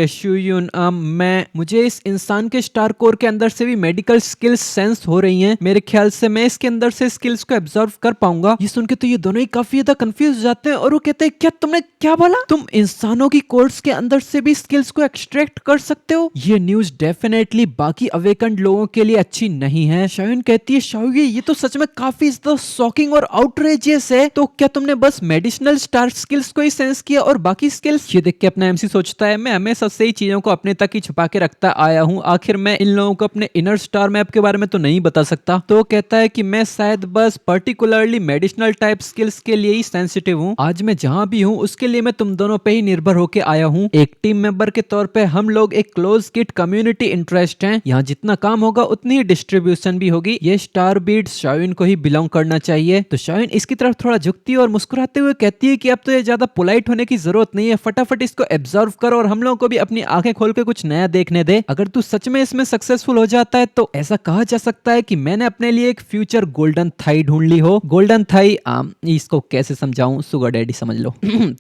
मुझे इस इंसान के स्टार कोर के अंदर से भी मेडिकल स्किल्स सेंस हो रही हैं, मेरे ख्याल से मैं इसके अंदर से स्किल्स को एब्जॉर्व कर पाऊंगा। ये सुन के तो ये दोनों ही काफी ज्यादा कंफ्यूज हो जाते हैं और वो कहते हैं क्या तुमने क्या बोला, तुम इंसानों की कोर्स के अंदर से भी स्किल्स को एक्सट्रैक्ट कर सकते हो। ये न्यूज डेफिनेटली बाकी अवेकन्ड लोगों के लिए अच्छी नहीं है। शाओयू कहती है शाओयू ये तो सच में काफी ज्यादा शॉकिंग और आउटरेजियस है, तो क्या तुमने बस मेडिसिनल स्टार स्किल्स को ही सेंस किया और बाकी स्किल्स। ये देख के अपना एमसी सोचता है मैं हमेशा से ही चीजों को अपने तक ही छुपा के रखता आया हूँ, आखिर मैं इन लोगों को अपने इनर स्टार मैप के बारे में तो नहीं बता सकता। तो कहता है कि मैं शायद बस पर्टिकुलरली मेडिसिनल टाइप स्किल्स के लिए ही सेंसिटिव हूँ। आज मैं जहाँ भी हूँ उसके लिए मैं तुम दोनों पे ही निर्भर होके आया हूँ। एक टीम मेंबर के तौर पे हम लोग एक क्लोज किट कम्युनिटी इंटरेस्ट हैं, यहाँ जितना काम होगा उतनी ही डिस्ट्रीब्यूशन भी होगी। ये स्टार बीड्स शाओयू को ही बिलोंग करना चाहिए। तो शाओयू इसकी तरफ थोड़ा झुकती है और मुस्कुराते हुए कहती है कि अब तो ये ज्यादा पोलाइट होने की जरूरत नहीं है, फटाफट इसको एब्जॉर्व करो और हम लोगों को भी अपनी आंखें खोल के कुछ नया देखने दे, अगर तू सच में इसमें सक्सेसफुल हो जाता है तो ऐसा कहा जा सकता है कि मैंने अपने लिए एक फ्यूचर गोल्डन थाई ढूंढ ली हो। गोल्डन थाई इसको कैसे समझाऊं, सुगर डैडी समझ लो।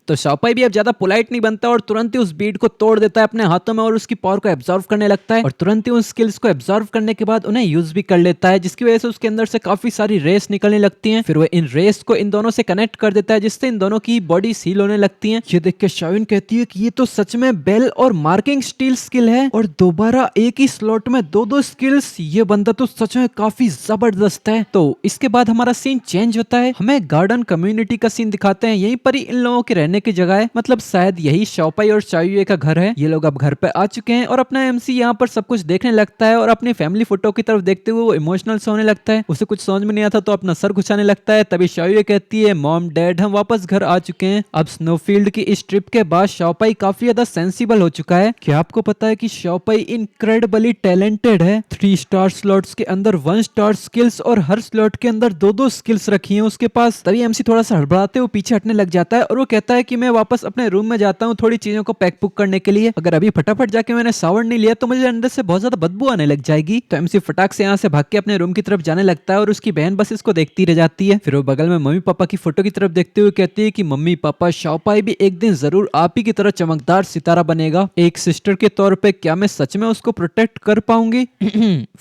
तो शाओपाई भी अब ज्यादा पोलाइट नहीं बनता और तुरंत ही उस बीड को तोड़ देता है अपने हाथों में और उसकी पावर को एब्जॉर्व करने लगता है और तुरंत ही उन स्किल्स को एब्जॉर्व करने के बाद उन्हें यूज भी कर लेता है, जिसकी वजह से उसके अंदर से काफी सारी रेस निकलने लगती हैं। फिर वो इन रेस को इन दोनों से कनेक्ट कर देता है, जिससे इन दोनों की बॉडी सील होने लगती है। ये देख के शाओन कहती है कि ये तो सच में बेल और मार्किंग स्टील स्किल है और दोबारा एक ही स्लॉट में दो दो स्किल्स, ये बंदा तो सच में काफी जबरदस्त है। तो इसके बाद हमारा सीन चेंज होता है, हमें गार्डन कम्युनिटी का सीन दिखाते हैं। यहीं पर ही इन लोगों के रहने की जगह है, मतलब शायद यही शाओपाई और चायुए का घर है। ये लोग अब घर पे आ चुके हैं और अपना एमसी यहाँ पर सब कुछ देखने लगता है और अपनी फैमिली फोटो की तरफ देखते हुए वो इमोशनल से होने लगता है। उसे कुछ समझ में नहीं आता तो अपना सर घुसाने लगता है। तभी शाओयुए कहती है मॉम डैड हम वापस घर आ चुके हैं। अब स्नोफील्ड की इस ट्रिप के बाद शाओपाई काफी ज्यादा सेंसिबल हो चुका है। क्या आपको पता है कि शाओपाई इनक्रेडिबली टैलेंटेड है। 3 स्टार स्लॉट्स के अंदर 1 स्टार स्किल्स और हर स्लॉट के अंदर 2-2 स्किल्स रखी हैं उसके पास। तभी एमसी थोड़ा सा हड़बड़ाते हुए पीछे हटने लग जाता है और वो कहता है कि मैं वापस अपने रूम में जाता हूँ थोड़ी चीजों को पैक पुक करने के लिए। अगर अभी फटाफट जाके मैंने शावर नहीं लिया तो मुझे अंदर से बहुत ज्यादा बदबू आने लग जाएगी। तो एमसी फटाक से यहाँ से भाग के अपने रूम की तरफ जाने लगता है और उसकी बहन बस इसको देखती रह जाती है। फिर वो बगल में मम्मी पापा की फोटो की तरफ देखते हुए कहती है कि मम्मी पापा शाओपाई भी एक दिन जरूर आप ही की तरह चमकदार सितारा बनेगा। एक सिस्टर के तौर पे क्या मैं सच में उसको प्रोटेक्ट कर पाऊंगी?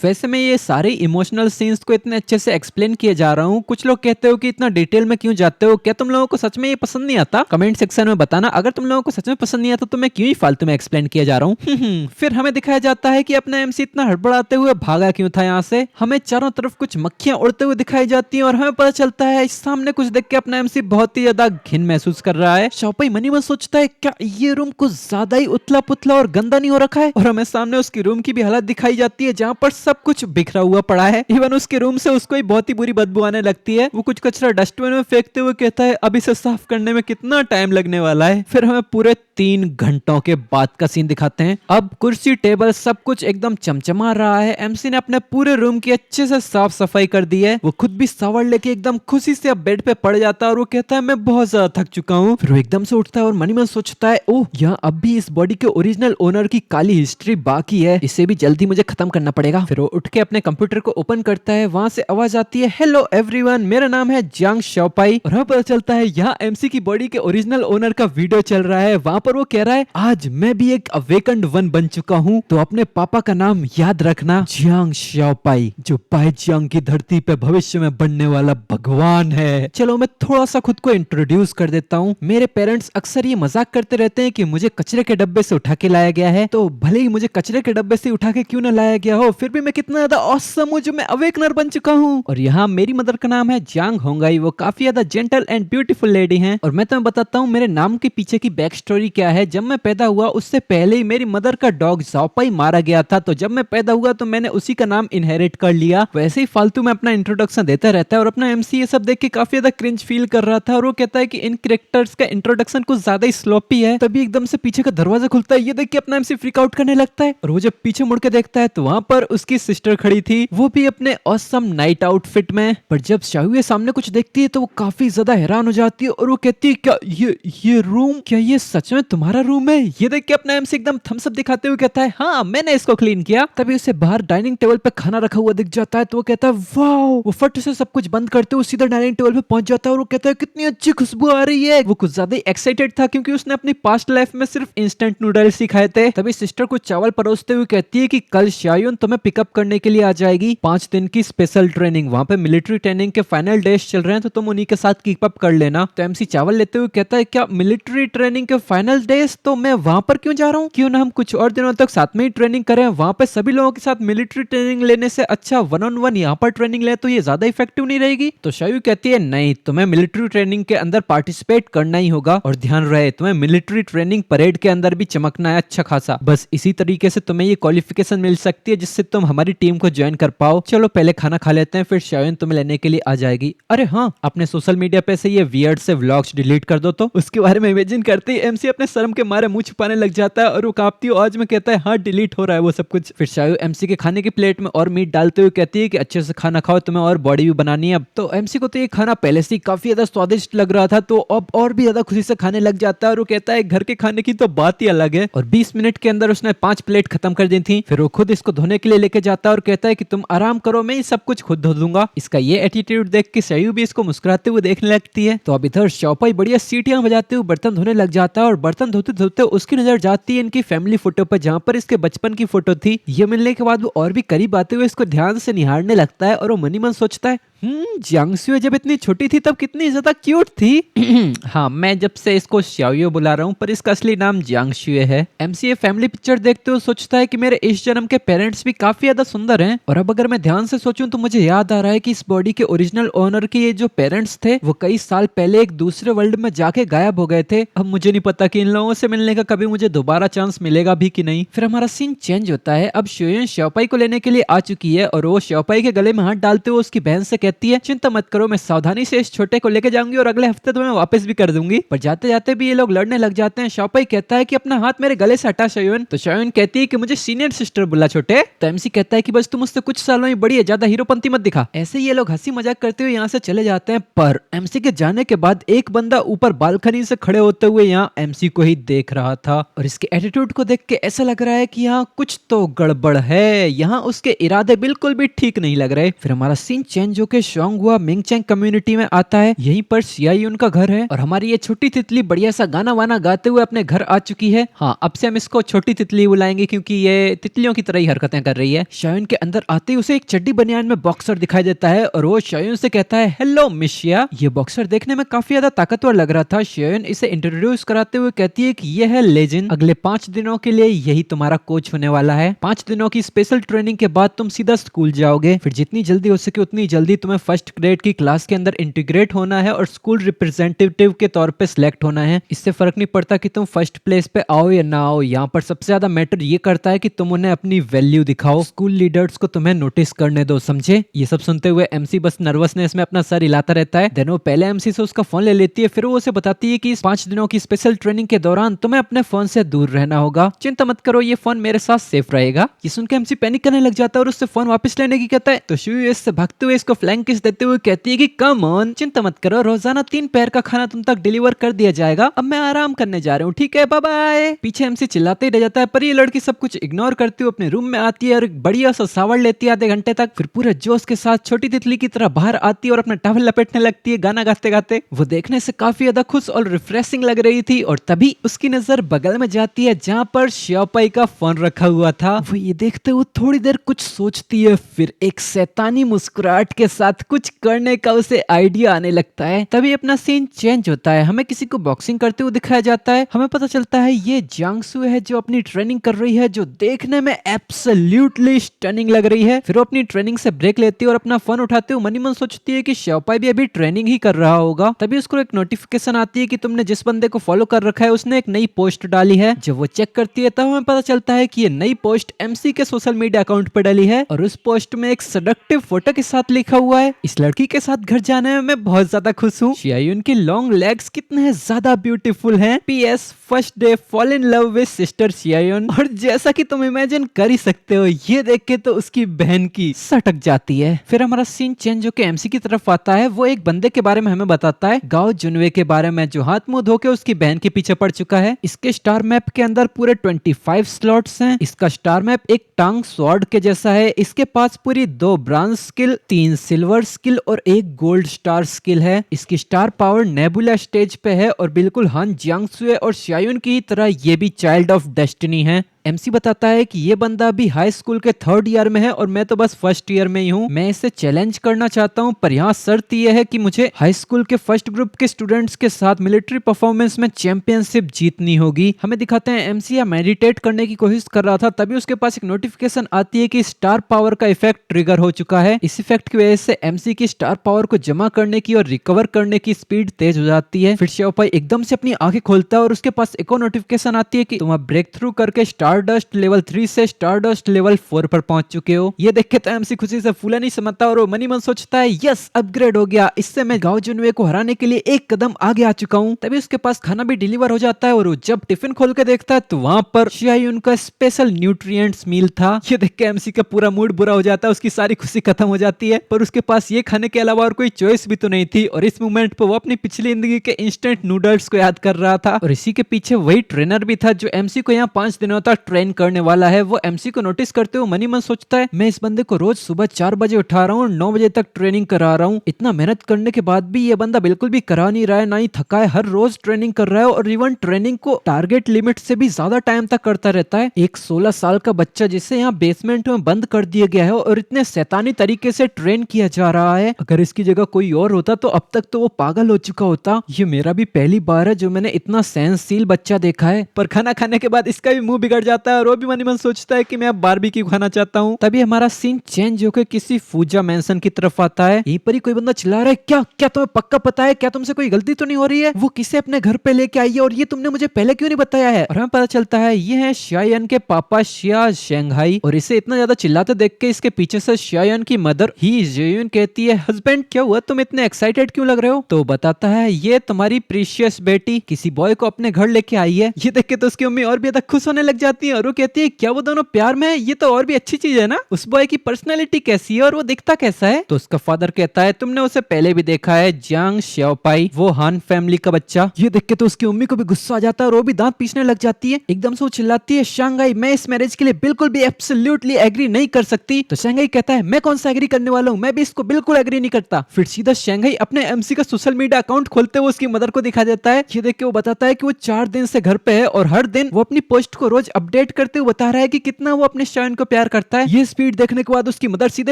वैसे मैं ये सारे इमोशनल सीन्स को इतने अच्छे से एक्सप्लेन किए जा रहा हूँ, कुछ लोग कहते हो कि इतना डिटेल में क्यों जाते हो, क्या तुम लोगों को सच में ये पसंद नहीं आता? कमेंट सेक्शन में बताना। अगर तुम लोगों को सच में पसंद नहीं आता तो मैं क्यों ही फालतू में एक्सप्लेन किया जा रहा हूँ। फिर हमें दिखाया जाता है कि अपना एमसी इतना हड़बड़ाते हुए भागा क्यों था यहाँ से। हमें चारों तरफ कुछ मक्खियां उड़ते हुए दिखाई जाती हैं और हमें पता चलता है सामने कुछ देख के अपना एमसी बहुत ही ज्यादा घिन महसूस कर रहा है। शाओपाई मनी मन सोचता है क्या ये रूम कुछ ज्यादा ही उथला पुथला और गंदा नहीं हो रखा है? और हमें सामने उसकी रूम की भी हालत दिखाई जाती है जहाँ पर सब कुछ बिखरा हुआ पड़ा है। इवन उसके रूम से उसको ही बहुत ही बुरी बदबू आने लगती है। वो कुछ कचरा डस्टबिन में फेंकते हुए कहता है अब इसे साफ करने में कितना टाइम लगने वाला है। फिर हमें पूरे 3 घंटों के बाद का सीन दिखाते हैं। अब कुर्सी टेबल सब कुछ एकदम चमचमा रहा है। एमसी ने अपने पूरे रूम की अच्छे से साफ सफाई कर दी है। वो खुद भी शावर लेके एकदम खुशी से अब बेड पे पड़ जाता है और वो कहता है मैं बहुत ज्यादा थक चुका हूँ। फिर वो एकदम से उठता है और मनी मन सोचता है ओह यहाँ अब भी इस बॉडी के ओरिजिनल ओनर की काली हिस्ट्री बाकी है, इसे भी जल्दी मुझे खत्म करना पड़ेगा। फिर वो उठ के अपने कंप्यूटर को ओपन करता है, वहां से आवाज आती है हेलो एवरीवन मेरा नाम है जियांग शाओपाई। और हमें पता चलता है यहाँ एमसी की बॉडी के ओरिजिनल ओनर का वीडियो चल रहा है। वहां पर वो कह रहा है आज मैं भी एक अवेकन्ड वन बन चुका हूँ, तो अपने पापा का नाम याद रखना जियांग शाओपाई, जो पाइजियांग की धरती पे भविष्य में बनने वाला भगवान है। चलो मैं थोड़ा सा खुद को इंट्रोड्यूस कर देता हूँ। मेरे पेरेंट्स अक्सर ये मजाक करते रहते हैं कि मुझे कचरे के डब्बे से उठा के लाया गया है, तो भले ही मुझे कचरे के डब्बे से उठा के क्यों न लाया गया हो, फिर भी मैं कितना ज्यादा ऑसम हूँ जो मैं अवेकनर बन चुका हूँ। और यहाँ मेरी मदर का नाम है जियांग होंगाई, वो काफी ज्यादा जेंटल एंड ब्यूटीफुल लेडी हैं। और मैं तुम्हें बताता हूँ मेरे नाम के पीछे की बैक स्टोरी क्या है। जब मैं पैदा हुआ उससे पहले ही मेरी मदर का डॉग शाओपाई मारा गया था, तो जब मैं पैदा हुआ तो मैंने उसी का नाम इनहेरिट कर लिया। वैसे ही फालतू में अपना इंट्रोडक्शन देता रहता है और अपना एमसी ये सब देख के काफी ज्यादा क्रिंज फील कर रहा था और वो कहता है कि इन कैरेक्टर्स का इंट्रोडक्शन कुछ ज्यादा ही स्लोपी है। तभी एकदम से पीछे का दरवाजा खुलता है, ये देख के अपना एमसी फ्रीक आउट करने लगता है और वो जब पीछे मुड़ के देखता है तो वहां पर उसकी सिस्टर खड़ी थी, वो भी अपने ऑसम नाइट आउटफिट में। पर जब शाओयुए सामने कुछ देखती है तो वो काफी ज्यादा हैरान हो जाती है और वो कहती है क्या ये रूम, क्या ये सच में तुम्हारा रूम है? ये देख के अपना एमसी एकदम थम्स अप दिखाते हुए कहता है हाँ मैंने इसको क्लीन किया। तभी उसे बाहर डाइनिंग टेबल पे खाना रखा हुआ दिख जाता है तो वो कहता है वाओ। वो फट से सब कुछ बंद करते हुए सीधा डाइनिंग टेबल पे पहुंच जाता है और वो कहता है कितनी अच्छी खुशबू आ रही है। वो कुछ ज्यादा एक्साइटेड था क्योंकि उसने अपनी पास्ट लाइफ में सिर्फ इंस्टेंट नूडल्स ही खाए थे। तभी सिस्टर को चावल परोसते हुए कहती है कि कल शायुन तुम्हें पिकअप करने के लिए आ जाएगी, 5 दिन की स्पेशल ट्रेनिंग, वहां पे मिलिट्री ट्रेनिंग के फाइनल डेज चल रहे हैं तो तुम उन्हीं के साथ कीप अप कर लेना। तो एमसी चावल लेते हुए कहता है क्या मिलिट्री ट्रेनिंग के फाइनल डेज, तो मैं वहां पर क्यों जा रहा हूँ, क्यों ना हम कुछ और दिनों तक साथ में ही ट्रेनिंग करें, वहां पे सभी लोगों के साथ मिलिट्री ट्रेनिंग लेने से अच्छा 1-on-1 यहाँ पर ट्रेनिंग ले तो ये ज्यादा इफेक्टिव नहीं रहेगी। तो शायु कहती है नहीं तुम्हें मिलिट्री ट्रेनिंग के अंदर पार्टिसिपेट करना ही होगा और ध्यान रहे तुम्हें मिलिट्री ट्रेनिंग परेड के अंदर भी चमकना है अच्छा खासा, बस इसी तरीके से तुम्हें ये क्वालिफिकेशन मिल सकती है जिससे तुम हमारी टीम को ज्वाइन कर पाओ। चलो पहले खाना खा लेते हैं फिर शायन तुम्हें लेने के लिए आ जाएगी। अरे हाँ अपने सोशल मीडिया पे से ये वियर्ड से व्लॉग्स डिलीट कर दो। तो उसके बारे में इमेजिन करते ही एमसी अपने शर्म के मारे मुंह छुपाने लग जाता है और वो कांपती हुई आवाज में कहता है हाँ डिलीट हो रहा है वो सब कुछ। फिर शायु एमसी के खाने की प्लेट में और मीट डालते हुए कहती है कि अच्छे से खाना खाओ तुम्हें और बॉडी भी बनानी है। अब तो एमसी को तो ये खाना पहले से काफी ज्यादा स्वादिष्ट लग रहा था तो अब और भी ज्यादा खुशी से खाने लग जाता है और वो कहता है घर के खाने की तो बात ही अलग है। और 20 मिनट के अंदर उसने उसमें 5 प्लेट खत्म कर दी थी। फिर वो खुद इसको धोने के लिए लेके जाता है और कहता है कि तुम आराम करो, मैं ये सब कुछ खुद धो दूंगा। इसका ये एटीट्यूड देख के शयू भी इसको मुस्कुराते हुए देखने लगती है। तो अब इधर शॉपाई बढ़िया सीटियां बजाते हुए बर्तन धोने लग जाता है और बर्तन धोते धोते उसकी नजर जाती है इनकी फैमिली फोटो पर, जहाँ पर इसके बचपन की फोटो थी। ये मिलने के बाद वो और भी करीब आते हुए इसको ध्यान से निहारने लगता है और वो मनी मन सोचता है, जियांगशुए जब इतनी छोटी थी तब कितनी ज्यादा क्यूट थी। हाँ, मैं जब से इसको श्याओयो बुला रहा हूँ, पर इसका असली नाम जियांगशुए है। एमसी फैमिली पिक्चर देखते हुए सोचता है कि मेरे इस जन्म के पेरेंट्स भी काफी ज्यादा सुंदर हैं। और अब अगर मैं ध्यान से सोचूं तो मुझे याद आ रहा है कि इस बॉडी के ओरिजिनल ओनर के ये जो पेरेंट्स थे वो कई साल पहले एक दूसरे वर्ल्ड में जाके गायब हो गए थे। अब मुझे नहीं पता कि इन लोगों से मिलने का कभी मुझे दोबारा चांस मिलेगा भी कि नहीं। फिर हमारा सीन चेंज होता है। अब शुयन श्याओपाई को लेने के लिए आ चुकी है और वो श्याओपाई के गले में हाथ डालते हुए उसकी बहन से कहती है, चिंता मत करो, मैं सावधानी से इस छोटे को लेके जाऊंगी और अगले हफ्ते तुम्हें वापस भी कर दूंगी। पर जाते जाते भी ये लोग लड़ने लग जाते हैं। श्याओपाई कहता है कि अपना हाथ मेरे गले से हटा शयुन। तो शयुन कहती है कि मुझे सीनियर सिस्टर बुला छोटे। तो एमसी कहता है कि बस तुम मुझसे कुछ सालों में बड़ी है, ज्यादा हीरोपंती मत दिखा। ऐसे ये लोग हंसी मजाक करते हुए यहाँ से चले जाते हैं। पर एमसी के जाने के बाद एक बंदा ऊपर बालकनी से खड़े होते हुए यहाँ एमसी को ही देख रहा था और इसके एटीट्यूड को देख के ऐसा लग रहा है कि यहाँ कुछ तो गड़बड़ है। यहाँ उसके इरादे बिल्कुल भी ठीक नहीं लग रहे। फिर हमारा सीन चेंज होकर शोंगहुआ मिंगचेंग कम्युनिटी में आता है। यहीं पर सियायुन का घर है और हमारी ये छोटी तितली बढ़िया सा गाना वाना गाते हुए अपने घर आ चुकी है। हाँ, अब से हम इसको छोटी तितली बुलाएंगे क्योंकि ये तितलियों की तरह ही हरकतें कर रही है। शायुन के अंदर आते ही उसे एक चड्डी बनियान में बॉक्सर दिखाई देता है और वो शायुन से कहता है, हेलो मिशिया। ये बॉक्सर देखने में काफी ज्यादा ताकतवर लग रहा था। शायुन इसे इंट्रोड्यूस कराते हुए कहती है कि ये है लेजेंड, अगले 5 दिनों के लिए यही तुम्हारा कोच होने वाला है। 5 दिनों की स्पेशल ट्रेनिंग के बाद तुम सीधा स्कूल जाओगे। फिर जितनी जल्दी हो सके उतनी जल्दी तुम्हें फर्स्ट ग्रेड की क्लास के अंदर इंटीग्रेट होना है और स्कूल रिप्रेजेंटेटिव के तौर पे सिलेक्ट होना है। इससे फर्क नहीं पड़ता कि तुम फर्स्ट प्लेस पे आओ या ना आओ, यहाँ पर सबसे ज्यादा मैटर ये करता है कि तुम उन्हें अपनी वैल्यू दिखाओ, स्कूल लीडर्स को तुम्हें नोटिस करने दो, समझे। ये सब सुनते हुए एमसी बस नर्वसनेस में अपना सर हिलाता रहता है। देन वो पहले एमसी से उसका फोन ले लेती है, फिर वो उसे बताती है कि इस 5 दिनों की स्पेशल ट्रेनिंग के दौरान तुम्हें अपने फोन से दूर रहना होगा। चिंता मत करो, ये फोन मेरे साथ सेफ रहेगा। ये सुनकर एमसी पैनिक करने लग जाता है और उससे फोन वापस लेने की कहता है। तो शिव इससे भागते हुए इसको फ्लैंक किस देते हुए कहती है कि कम ऑन, चिंता मत करो, रोजाना 3 पैर का खाना तुम तक डिलीवर कर दिया जाएगा। अब मैं आराम करने जा रहा हूँ, ठीक है, बाय बाय। पीछे एमसी चिल्लाते ही रह जाता है पर ये लड़की सब कुछ इग्नोर करती हुए अपने रूम में आती है और एक बढ़िया सा सावड़ लेती है आधे घंटे तक। फिर पूरे जोश के साथ छोटी तितली की तरह बाहर आती है और अपना टॉवल लपेटने लगती है गाना गाते गाते। वो देखने से काफी ज्यादा खुश और रिफ्रेशिंग लग रही थी और तभी उसकी नजर बगल में जाती है जहाँ पर श्याओपाई का फोन रखा हुआ था। वो ये देखते हुए थोड़ी देर कुछ सोचती है, फिर एक शैतानी मुस्कुराहट के साथ कुछ करने का उसे आइडिया आने लगता है। तभी अपना सीन चेंज होता है। हमें किसी को बॉक्सिंग करते हुए दिखाया जाता है। हमें पता चलता है ये जियांगशुए है जो अपनी ट्रेनिंग कर रही है, जो देखने में एब्सोल्युटली स्टनिंग लग रही है। फिर वो अपनी ट्रेनिंग से ब्रेक लेती है और अपना फोन उठाते हुए मनी मन सोचती है कि श्याओपाई भी अभी ट्रेनिंग ही कर रहा होगा। तभी उसको एक नोटिफिकेशन आती है कि तुमने जिस बंदे को फॉलो कर रखा है उसने एक नई पोस्ट डाली है। जब वो चेक करती है तब हमें पता चलता है कि ये नई पोस्ट एमसी के सोशल मीडिया अकाउंट पर डाली है और उस पोस्ट में एक सेडक्टिव फोटो के साथ लिखा हुआ है, इस लड़की के साथ घर जाने में मैं बहुत ज्यादा खुश हूँ। शियायुन की लॉन्ग लेग्स कितने ज्यादा ब्यूटीफुल हैं। PS first day fall in love with sister शियायुन। और जैसा कि तुम इमेजिन कर ही सकते हो, ये देख के तो उसकी बहन की सटक जाती है। फिर हमारा सीन चेंज होकर एमसी की तरफ आता है। वो एक बंदे के बारे में हमें बताता है, गाओ जुनवे के बारे में, जो हाथ मुंह धो के उसकी बहन के पीछे पड़ चुका है। इसके स्टार मैप के अंदर पूरे 25 स्लॉट्स हैं। इसका स्टार मैप एक टांग स्वॉर्ड के जैसा है। इसके पास पूरी 2 ब्रॉन्ज स्किल, 3 सिल्वर स्किल और 1 गोल्ड स्टार स्किल है। इसकी स्टार पावर नेबुला स्टेज पे है और बिल्कुल हान जियांगशुए और शियायुन की तरह ये भी चाइल्ड ऑफ डेस्टिनी है। एमसी बताता है कि ये बंदा अभी हाई स्कूल के 3rd ईयर में है और मैं तो बस फर्स्ट ईयर में ही हूँ। मैं इसे चैलेंज करना चाहता हूँ, पर यहाँ शर्त यह है कि मुझे हाई स्कूल के फर्स्ट ग्रुप के स्टूडेंट्स के साथ मिलिट्री परफॉर्मेंस में चैंपियनशिप जीतनी होगी। हमें दिखाते हैं एमसी या मेडिटेट करने की कोशिश कर रहा था, तभी उसके पास एक नोटिफिकेशन आती है कि स्टार पावर का इफेक्ट ट्रिगर हो चुका है। इस इफेक्ट की वजह से एमसी की स्टार पावर को जमा करने की और रिकवर करने की स्पीड तेज हो जाती है। फिर श्याओपाई एकदम से अपनी आंखें खोलता है और उसके पास एक और नोटिफिकेशन आती है कि तुम अब ब्रेक थ्रू करके स्टारडस्ट लेवल 3 से स्टारडस्ट लेवल 4 पर पहुंच चुके हो। ये देख के तो एमसी खुशी से फूला नहीं समझता और वो मनी मन सोचता है, यस अपग्रेड हो गया, इससे मैं गाओ जुनवे को हराने के लिए एक कदम आगे आ चुका हूँ। तभी उसके पास खाना भी डिलीवर हो जाता है और वो जब टिफिन खोल के देखता है तो वहां पर शियायुन का स्पेशल न्यूट्रिएंट्स मील था। ये देख के एमसी का पूरा मूड बुरा हो जाता है, उसकी सारी खुशी खत्म हो जाती है। पर उसके पास ये खाने के अलावा और कोई चॉइस भी तो नहीं थी और इस मोमेंट पर वो अपनी पिछली जिंदगी के इंस्टेंट नूडल्स को याद कर रहा था। और इसी के पीछे वही ट्रेनर भी था जो एमसी को यहाँ 5 दिनों तक ट्रेन करने वाला है। वो एमसी को नोटिस करते हुए मनी मन सोचता है मैं इस बंदे को रोज सुबह 4 बजे उठा रहा हूँ, 9 बजे तक ट्रेनिंग करा रहा हूँ। इतना मेहनत करने के बाद भी ये बंदा बिल्कुल भी करा नहीं रहा है, ना ही थका है, हर रोज ट्रेनिंग कर रहा है और इवन ट्रेनिंग को टारगेट लिमिट से भी ज्यादा टाइम तक करता रहता है। एक 16 साल का बच्चा जिसे यहाँ बेसमेंट में बंद कर दिया गया है और इतने शैतानी तरीके से ट्रेन किया जा रहा है, अगर इसकी जगह कोई और होता तो अब तक तो वो पागल हो चुका होता। ये मेरा भी पहली बार है जो मैंने इतना सहनशील बच्चा देखा है। पर खाना खाने के बाद इसका भी मुंह बिगड़ जाता है और वो भी मन ही मन सोचता है कि मैं अब बारबेक्यू खाना चाहता हूँ। तभी हमारा सीन चेंज होकर किसी फूजा मैंसन की तरफ आता है। यहीं पर ही कोई बंदा चिल्ला रहा है क्या क्या तुम्हें पक्का पता है, क्या तुमसे कोई गलती तो नहीं हो रही है, वो किसे अपने घर पे लेके आई है और ये तुमने मुझे पहले क्यों नहीं बताया है। और हमें पता चलता है ये है शायन के पापा शिया शेंघाई। और इसे इतना ज्यादा चिल्लाते देख के इसके पीछे से शायन की मदर ही जेयुन कहती है हस्बैंड क्या हुआ, तुम इतने एक्साइटेड क्यों लग रहे हो। तो बताता है ये तुम्हारी प्रीशियस बेटी किसी बॉय को अपने घर लेके आई है। ये देख के तो उसकी मम्मी और भी ज्यादा खुश होने लग जाती है और वो कहती है क्या वो दोनों प्यार में है, ये तो और भी अच्छी चीज है ना। उस बॉय की पर्सनैलिटी कैसी है और वो दिखता कैसा है। तो उसका फादर कहता है तुमने उसे पहले भी देखा है, जियांग श्याओपाई, वो हान फैमिली का बच्चा। ये देख के तो उसकी मम्मी को भी गुस्सा आ जाता है और वो भी दांत पीसने लग जाती है। एकदम से वो चिल्लाती है शांघाई मैं इस मैरिज के लिए बिल्कुल भी एब्सोल्युटली एग्री नहीं कर सकती। तो शांघाई कहता है मैं कौन सा एग्री करने वाला हूँ, मैं भी इसको बिल्कुल एग्री नहीं करता। फिर सीधा शांघाई अपने एमसी का सोशल मीडिया अकाउंट खोलते हुए उसकी मदर को दिखा देता है। ये देख के वो बताता है कि वो 4 दिन से घर पे है और हर दिन वो अपनी पोस्ट को रोज अपडेट करते हुए बता रहा है कि कितना वो अपने शायन को प्यार करता है। ये स्पीड देखने के बाद उसकी मदर सीधे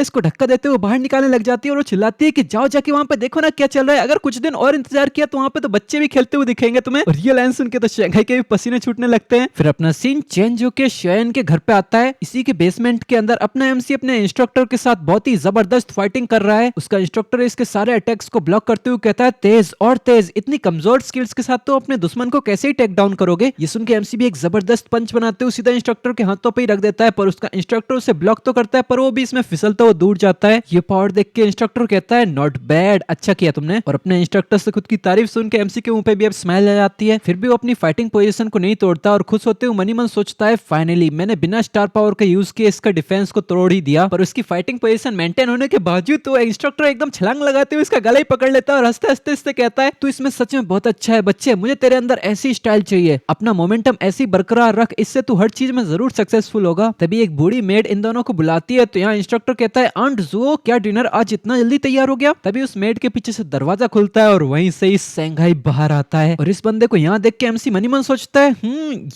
इसको धक्का देते हुए बाहर निकालने लग जाती है और वो चिल्लाती है कि जाओ जाके वहां पे देखो ना क्या चल रहा है, अगर कुछ दिन और इंतजार किया तो वहां पे तो बच्चे भी खेलते हुए दिखेंगे तुम्हें। और ये लाइन सुन के तो शांघाई के भी पसीने छूटने लगते हैं। फिर अपना सीन चेंज होकर शायन के घर पे आता है। इसी के बेसमेंट के अंदर अपना एमसी अपने इंस्ट्रक्टर के साथ बहुत ही जबरदस्त फाइटिंग कर रहा है। उसका इंस्ट्रक्टर इसके सारे अटैक्स को ब्लॉक करते हुए कहता है तेज और तेज, इतनी कमजोर स्किल्स के साथ तो अपने दुश्मन को कैसे ही टेक डाउन करोगे। ये सुन के एमसी भी एक जबरदस्त पंच बनाते हुए सीधा इंस्ट्रक्टर के हाथों पे ही रख देता है, पर उसका इंस्ट्रक्टर उसे ब्लॉक तो करता है पर वो भी इसमें फिसलता हुआ दूर जाता है। ये पावर देख के इंस्ट्रक्टर कहता है नॉट बैड, अच्छा किया तुमने। और अपने इंस्ट्रक्टर से खुद की तारीफ सुन के एमसी के मुंह पे भी अब स्माइल आ जाती है। फिर भी वो अपनी फाइटिंग पोजीशन को नहीं तोड़ता और खुश होते हुए मनी मन सोचता है फाइनली मैंने बिना स्टार पावर का यूज किए इसका डिफेंस को तोड़ ही दिया। पर उसकी फाइटिंग पोजीशन मेंटेन होने के बावजूद तो इंस्ट्रक्टर एकदम छलांग लगाते हुए इसका गला ही पकड़ लेता है और हंसते हंसते इससे कहता है तू इसमें सच में बहुत अच्छा है बच्चे, मुझे तेरे अंदर ऐसी स्टाइल चाहिए, अपना मोमेंटम ऐसी बरकरार रख, इससे तू हर चीज में जरूर सक्सेसफुल होगा। तभी एक बूढ़ी मेड इन दोनों को बुलाती है तो यहाँ इंस्ट्रक्टर कहता है आंट जुओ क्या डिनर आज इतना जल्दी तैयार हो गया। तभी उस मेड के पीछे से दरवाजा खुलता है और वहीं से ही शांघाई बाहर आता है। और इस बंदे को यहाँ देख के एमसी मनी मन सोचता है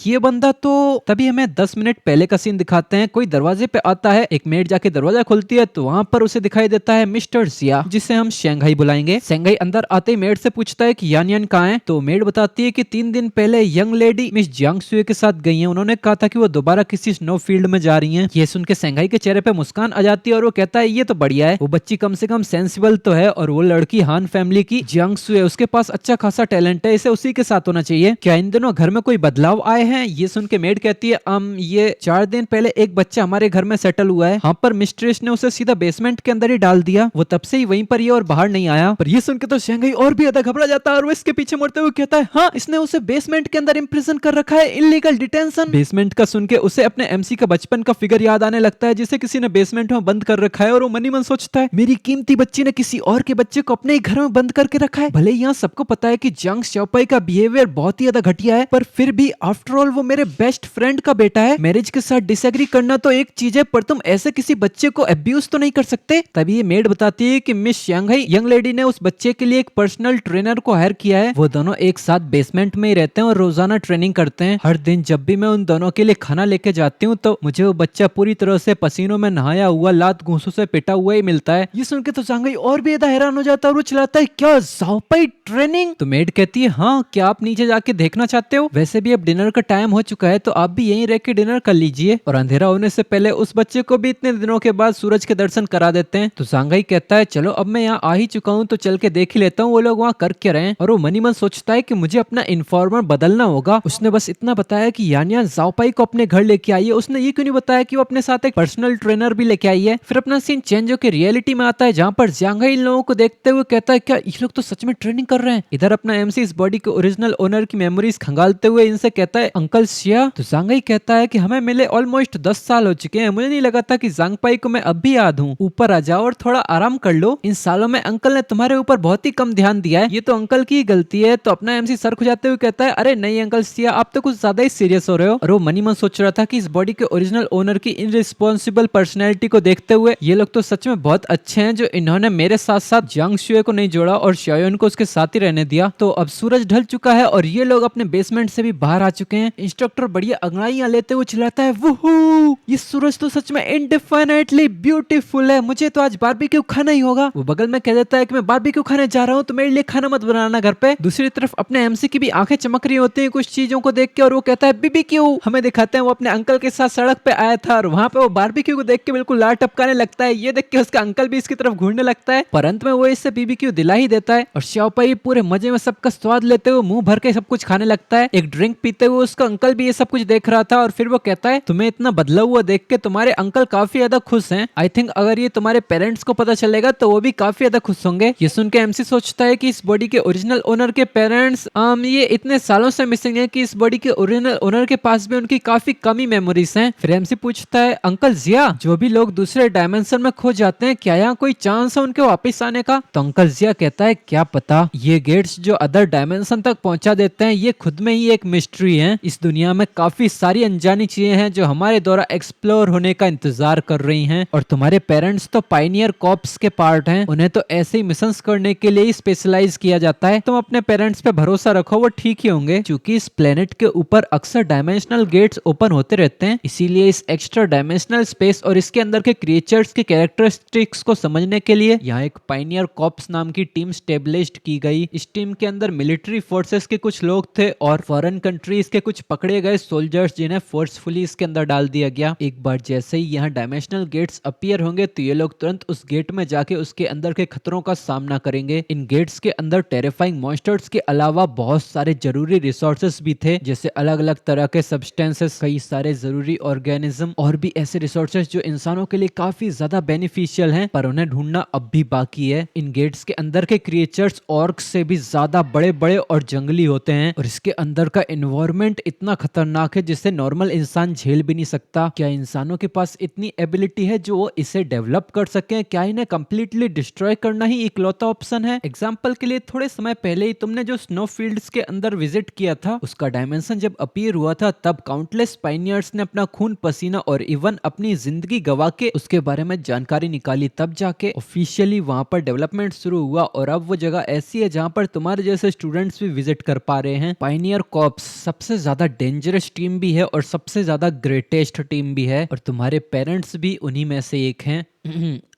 ये बंदा तो। तभी हमें 10 मिनट पहले का सीन दिखाते हैं। कोई दरवाजे पे आता है, एक मेड जाके दरवाजा खोलती है तो वहाँ पर उसे दिखाई देता है मिस्टर सिया, जिसे हम शांघाई बुलाएंगे। शांघाई अंदर आते ही मेड से पूछता है कि यान यान कहाँ है। तो मेड बताती है कि 3 दिन पहले यंग लेडी मिस जियांग सुए के साथ गई है, उन्होंने कहा था कि वो दोबारा किसी स्नो फील्ड में जा रही हैं। ये सुन के शांघाई के चेहरे पे मुस्कान आ जाती है और वो कहता है ये तो बढ़िया है, वो बच्ची कम से कम सेंसिबल तो है और वो लड़की हान फैमिली की जियांग सुए, उसके पास अच्छा खासा टैलेंट है, इसे उसी के साथ होना चाहिए। क्या इन दिनों घर में कोई बदलाव आए हैं। ये सुन के मेड कहती है ये 4 दिन पहले एक बच्चा हमारे घर में सेटल हुआ है। हाँ पर मिस्ट्रेस ने उसे सीधा बेसमेंट के अंदर ही डाल दिया, वो तब से ही वहीं पर ही और बाहर नहीं आया। पर ये सुन के तो शांघाई और भी ज्यादा घबरा जाता है और वो इसके पीछे मुड़ते हुए कहता है हाँ इसने उसे बेसमेंट के अंदर इम्प्रिजन कर रखा है, इलीगल डिटेंशन। बेसमेंट का सुन के उसे अपने एमसी का बचपन का फिगर याद आने लगता है जिसे किसी ने बेसमेंट में बंद कर रखा है और वो मनी मन सोचता है मेरी कीमती बच्ची ने किसी और के बच्चे को अपने ही घर में बंद करके रखा है। भले यहाँ सबको पता है कि जियांग श्याओपाई का बिहेवियर बहुत ही ज्यादा घटिया है, पर फिर भी आफ्टर ऑल वो मेरे बेस्ट फ्रेंड का बेटा है। मैरिज के साथ डिसएग्री करना तो एक चीज है, पर तुम ऐसे किसी बच्चे को अब्यूज तो नहीं कर सकते। तभी ये मेड बताती है कि मिस शांघाई यंग लेडी ने उस बच्चे के लिए एक पर्सनल ट्रेनर को हायर किया है। वो दोनों एक साथ बेसमेंट में ही रहते हैं और रोजाना ट्रेनिंग करते हैं। हर दिन जब भी मैं उन दोनों के लिए खाना लेके जाती हूँ तो मुझे वो बच्चा पूरी तरह से पसीनों में नहाया हुआ, लात घूंसों से पिटा हुआ ही मिलता है। ये सुन के तो शांघाई और भी ज्यादा हैरान हो जाता है और वो चिल्लाता है क्या ज़ाओपाई ट्रेनिंग। तो मेड कहती है हाँ क्या आप नीचे जाके देखना चाहते हो, वैसे भी अब डिनर का टाइम हो चुका है तो आप भी यहीं रह के डिनर कर लीजिए और अंधेरा होने से पहले उस बच्चे को भी इतने दिनों के बाद सूरज के दर्शन करा देते हैं। तो शांघाई कहता है चलो अब मैं यहाँ आ ही चुका हूँ तो चल के देख ही लेता हूँ वो लोग वहाँ कर क्या रहे हैं। और वो मनी मन सोचता है कि मुझे अपना इन्फॉर्मर बदलना होगा। उसने बस इतना बताया कि यान यान ज़ाओपाई को अपने घर लेके आई है, उसने ये क्यों नहीं बताया कि वो अपने साथ एक पर्सनल ट्रेनर भी लेके आई है। फिर अपना सीन चेंज होकर रियलिटी में आता है जहाँ पर शांघाई इन लोगों को देखते हुए कहता है क्या ये लोग तो सच में ट्रेनिंग कर रहे हैं। इधर अपना एमसी इस बॉडी के ओरिजिनल ओनर की मेमोरीज खंगालते हुए इनसे कहता है अंकल शिया। तो शांघाई कहता है कि हमें मिले ऑलमोस्ट 10 साल हो चुके हैं, मुझे नहीं लगा था कि ज़ांगपाई को मैं अब भी याद हूँ। ऊपर आ जाओ और थोड़ा आराम कर लो, इन सालों में अंकल ने तुम्हारे ऊपर बहुत ही कम ध्यान दिया है, ये तो अंकल की गलती है। तो अपना एमसी सर खुजाते हुए कहता है अरे नहीं अंकल शिया आप तो कुछ ज्यादा ही सीरियस हो रहे हो। और वो मनी मन सोच रहा था कि इस बॉडी के ओरिजिनल ओनर की इनरिस्पॉन्सिबल पर्सनैलिटी को देखते हुए ये लोग तो सच में बहुत अच्छे हैं जो इन्होंने मेरे साथ साथ जियांग शुए को नहीं जोड़ा और शाओयुन को उसके साथ ही रहने दिया। तो अब सूरज ढल चुका है और ये लोग अपने बेसमेंट से भी बाहर आ चुके हैं। इंस्ट्रक्टर बढ़िया अंगड़ाइयां लेते हुए चिल्लाता है, वूहू, ये सूरज तो सच में इनडिफिनिटली ब्यूटीफुल है, मुझे तो आज बारबेक्यू खाना ही होगा। वो बगल में कह देता है कि मैं बारबेक्यू खाने जा रहा हूँ तो मेरे लिए खाना मत बनाना घर पे। दूसरी तरफ अपने एमसी की भी आंखें चमक रही होती हैं कुछ चीजों को देख के और वो कहता है बीबीक्यू। हमें दिखाते हैं वो अपने अंकल के साथ सड़क पे आया था और वहां पे वो बारबेक्यू को देख के बिल्कुल लार टपकाने लगता है। ये देख के उसका अंकल भी इसकी तरफ घूरने लगता है पर अंत में वो इससे बीबीक्यू दिला ही देता है और शाओपाई पूरे मजे में सबका स्वाद लेते हुए मुंह भर के सब कुछ खाने लगता है। एक ड्रिंक पीते हुए उसका अंकल भी ये सब कुछ देख रहा था और फिर वो कहता है, तुम्हें इतना बदला हुआ देख के तुम्हारे अंकल काफी ज्यादा खुश हैं। आई थिंक अगर ये तुम्हारे पेरेंट्स को पता चलेगा तो वो भी काफी ज्यादा खुश होंगे। ये सुन के एमसी सोचता है कि इस बॉडी के ओरिजिनल ओनर के पेरेंट्स ये इतने सालों से मिसिंग है कि इस बॉडी के ओरिजिनल ओनर के पास भी उनकी काफी कमी मेमोरीज हैं। फिर एमसी पूछता है, अंकल जिया, जो भी लोग दूसरे डायमेंशन में खो जाते हैं क्या यहाँ कोई चांस है उनके वापस आने का? तो अंकल जिया कहता है, क्या पता, ये गेट्स जो अदर डायमेंशन तक पहुंचा देते हैं ये खुद में ही एक मिस्ट्री है। इस दुनिया में काफी सारी अनजानी चीजें हैं जो हमारे द्वारा एक्सप्लोर होने का इंतजार कर रही हैं और तुम्हारे पेरेंट्स तो पायनियर कॉर्प्स के पार्ट हैं, उन्हें तो ऐसे ही मिशंस करने के लिए स्पेशलाइज किया जाता है। तुम अपने पेरेंट्स पे भरोसा रखो, वो ठीक ही होंगे। क्योंकि इस प्लेनेट के ऊपर अक्सर डायमेंशनल गेट्स ओपन होते रहते हैं, इसीलिए इस एक्स्ट्रा डायमेंशनल स्पेस और इसके अंदर के क्रिएचर्स के कैरेक्टरिस्टिक्स को समझने के लिए यहाँ एक पायनियर कॉर्प्स नाम की टीम स्टेब्लिश्ड की गई। इस टीम के अंदर मिलिट्री फोर्सेस के कुछ लोग थे और फॉरेन कंट्रीज के कुछ पकड़े गए सोल्जर्स जिन्हें फोर्सफुली इसके अंदर डाल दिया गया। एक बार जैसे ही यहाँ डायमेंशनल गेट्स अपीयर होंगे तो ये लोग तुरंत उस गेट में जाके उसके अंदर के खतरों का सामना करेंगे। इन गेट्स के अंदर टेरिफाइंग मॉन्स्टर्स के अलावा बहुत सारे जरूरी रिसोर्सेस भी थे, जैसे अलग अलग तरह के सब्सटेंसेस, कई सारे जरूरी ऑर्गेनिज्म और भी ऐसे रिसोर्सेस जो इंसानों के लिए काफी ज्यादा बेनिफिशियल हैं, पर उन्हें ढूंढना अब भी बाकी है। इन गेट्स के अंदर के क्रिएचर्स ऑर्क्स से भी ज्यादा बड़े बड़े और जंगली होते हैं और इसके अंदर का एनवायरनमेंट इतना खतरनाक है जिसे नॉर्मल इंसान झेल भी नहीं सकता। क्या इंसानों के पास इतनी एबिलिटी है जो वो इसे डेवलप कर सके? क्या इन्हें कंप्लीटली डिस्ट्रॉय करना ही इकलौता ऑप्शन है? एग्जाम्पल के लिए थोड़े समय पहले ही तुमने जो स्नो फील्ड्स के अंदर विजिट किया था, उसका डायमेंशन जब अपीयर हुआ था तब काउंटलेस पायनियर्स ने अपना खून पसीना और इवन अपनी जिंदगी गवा के उसके बारे में जानकारी निकाली, तब जाके ऑफिशियली वहां पर डेवलपमेंट शुरू हुआ और अब वो जगह ऐसी है जहां पर तुम्हारे जैसे स्टूडेंट्स भी विजिट कर पा रहे हैं। पायनियर कॉर्प्स सबसे ज्यादा डेंजरस टीम भी है और सबसे ज्यादा ग्रेटेस्ट टीम भी है और तुम्हारे पेरेंट्स भी उन्हीं में से एक हैं।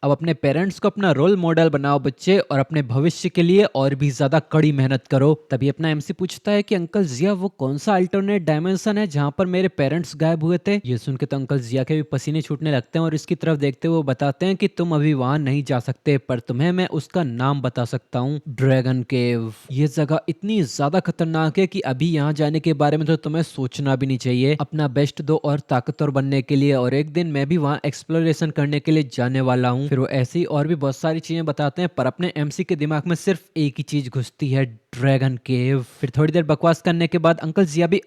अब अपने पेरेंट्स को अपना रोल मॉडल बनाओ बच्चे और अपने भविष्य के लिए और भी ज्यादा कड़ी मेहनत करो। तभी अपना एमसी पूछता है कि अंकल जिया, वो कौन सा अल्टरनेट डायमेंशन है जहां पर मेरे पेरेंट्स गायब हुए थे? ये सुन के तो अंकल जिया के भी पसीने छूटने लगते हैं और इसकी तरफ देखते हुए बताते हैं कि तुम अभी वहां नहीं जा सकते, पर तुम्हें मैं उसका नाम बता सकता हूँ, ड्रैगन केव। ये जगह इतनी ज्यादा खतरनाक है कि अभी यहाँ जाने के बारे में तो तुम्हें सोचना भी नहीं चाहिए। अपना बेस्ट दो और ताकतवर बनने के लिए, और एक दिन मैं भी वहाँ एक्सप्लोरेशन करने के लिए जाने वाला हूँ। फिर वो ऐसी और भी बहुत सारी चीजें बताते हैं पर अपने एमसी के दिमाग में सिर्फ एक ही चीज घुसती है, ड्रैगन केव। फिर थोड़ी देर बकवास करने के बाद अंकल जिया भी